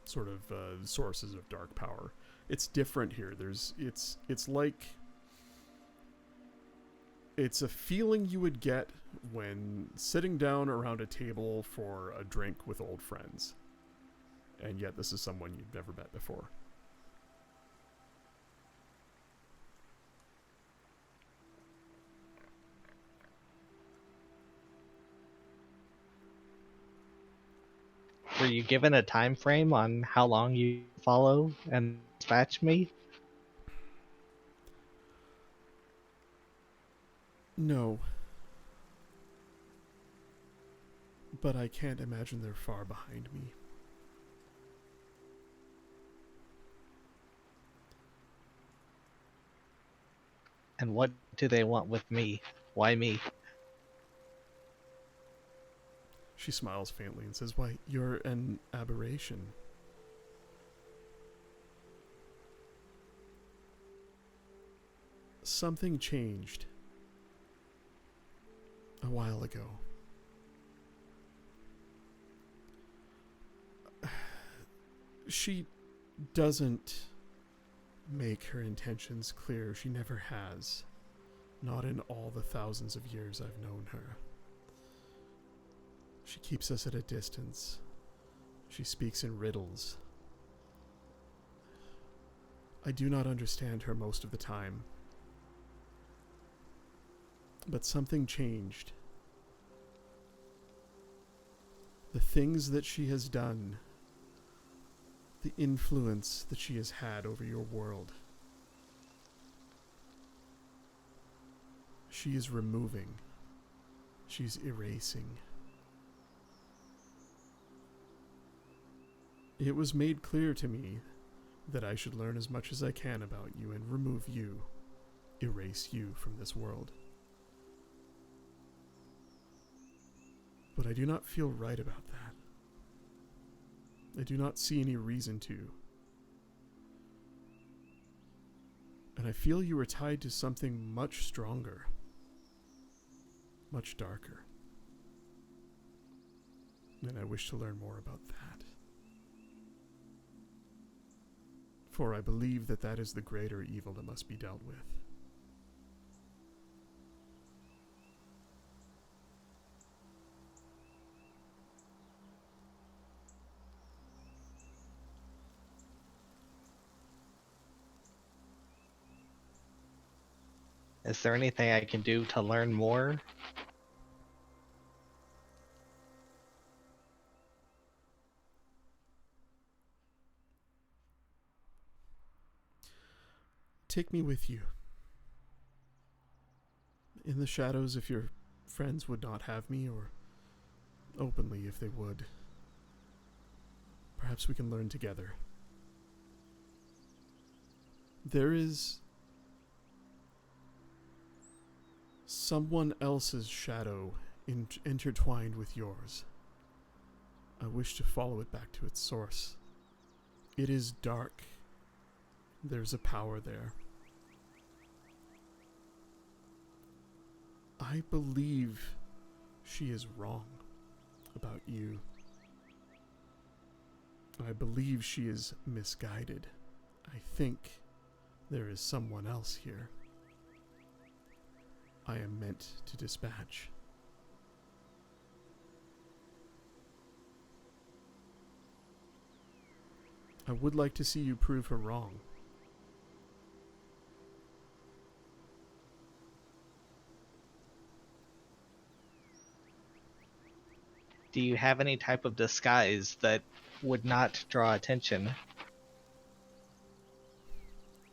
sort of sources of dark power. It's different here. It's like, it's a feeling you would get when sitting down around a table for a drink with old friends, and yet this is someone you've never met before. Were you given a time frame on how long you follow and dispatch me? No. But I can't imagine they're far behind me. And what do they want with me? Why me? She smiles faintly and says, "Why, you're an aberration. Something changed a while ago. She doesn't make her intentions clear. She never has. Not in all the thousands of years I've known her. She keeps us at a distance. She speaks in riddles. I do not understand her most of the time. But something changed. The things that she has done, the influence that she has had over your world, she is removing. She's erasing. It was made clear to me that I should learn as much as I can about you and remove you, erase you from this world. But I do not feel right about that. I do not see any reason to. And I feel you are tied to something much stronger, much darker. And I wish to learn more about that. For I believe that that is the greater evil that must be dealt with. Is there anything I can do to learn more? Take me with you. In the shadows if your friends would not have me, or openly if they would. Perhaps we can learn together. There is someone else's shadow intertwined with yours. I wish to follow it back to its source. It is dark. There's a power there. I believe she is wrong about you. I believe she is misguided. I think there is someone else here I am meant to dispatch. I would like to see you prove her wrong. Do you have any type of disguise that would not draw attention?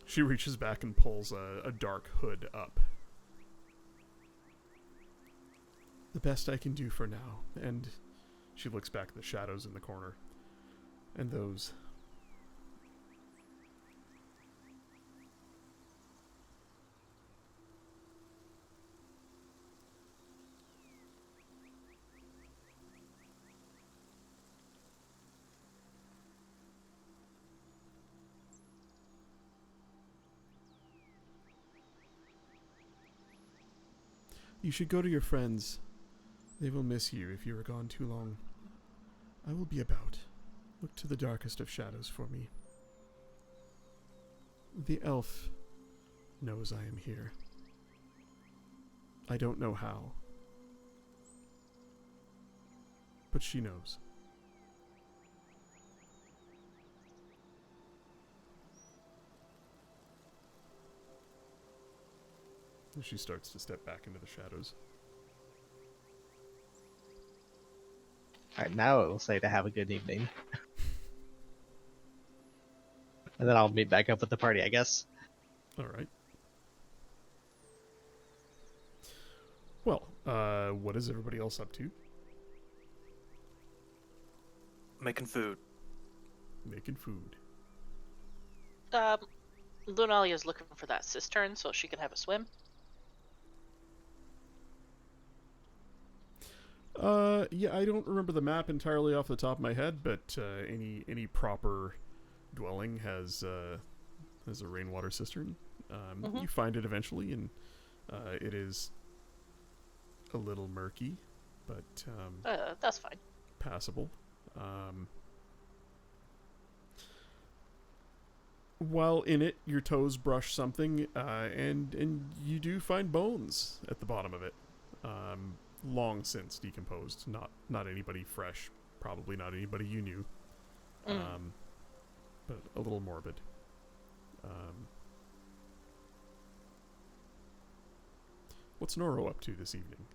She reaches back and pulls a dark hood up. The best I can do for now, and she looks back at the shadows in the corner. And those. You should go to your friends. They will miss you if you are gone too long. I will be about. Look to the darkest of shadows for me. The elf knows I am here. I don't know how. But she knows. And she starts to step back into the shadows. Alright, now it will say to have a good evening. And then I'll meet back up with the party, I guess. Alright. Well, what is everybody else up to? Making food. Making food. Lunalia is looking for that cistern so she can have a swim. Yeah, I don't remember the map entirely off the top of my head, but any proper dwelling has a rainwater cistern. You find it eventually, and it is a little murky, but That's fine. passable. While in it, your toes brush something, and you do find bones at the bottom of it. Long since decomposed. Not anybody fresh. Probably not anybody you knew. But a little morbid. What's Noro up to this evening?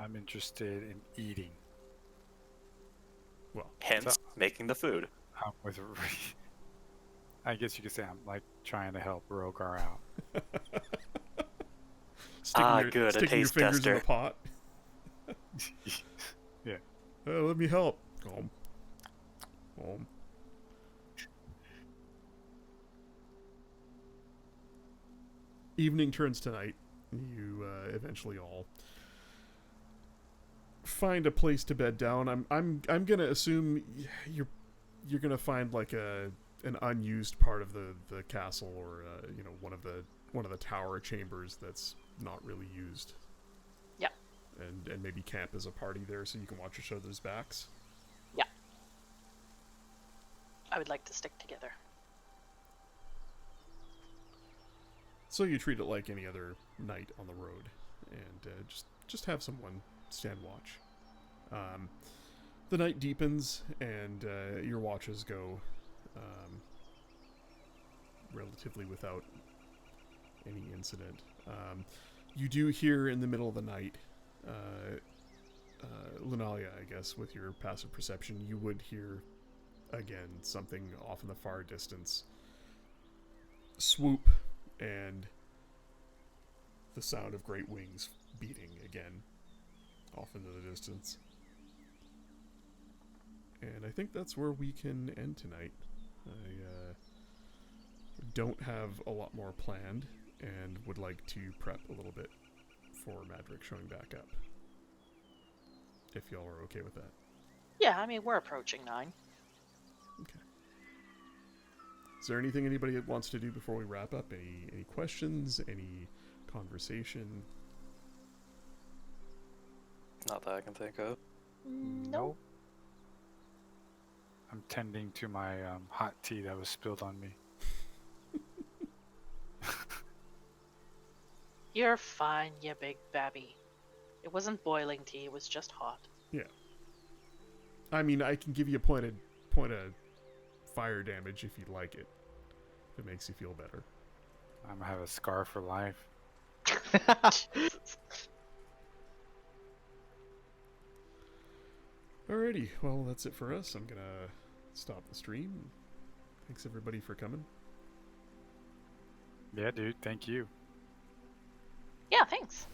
I'm interested in eating. Well, Hence, making the food. With, I guess you could say I'm like trying to help Rogar out. Good, a sticking your taste fingers in the tester. pot. Yeah. Let me help. Evening turns to night. You eventually all find a place to bed down. I'm gonna assume you're gonna find like an unused part of the castle, or one of the tower chambers that's not really used. Yeah. And maybe camp as a party there so you can watch each other's backs. Yeah. I would like to stick together. So you treat it like any other night on the road, and just have someone stand watch. The night deepens, and your watches go relatively without any incident. You do hear in the middle of the night, Lunalia, I guess, with your passive perception, you would hear again something off in the far distance swoop, and the sound of great wings beating again off into the distance. And I think that's where we can end tonight. I don't have a lot more planned, and would like to prep a little bit for Madrick showing back up. If y'all are okay with that. Yeah, I mean, we're approaching 9. Okay. Is there anything anybody wants to do before we wrap up? Any questions? Any conversation? Not that I can think of. No. I'm tending to my hot tea that was spilled on me. You're fine, you big babby. It wasn't boiling tea, it was just hot. Yeah. I mean, I can give you a point of fire damage if you'd like it. If it makes you feel better. I'm gonna have a scar for life. Alrighty, well, that's it for us. I'm gonna stop the stream. Thanks everybody for coming. Yeah, dude. Thank you. Yeah, thanks.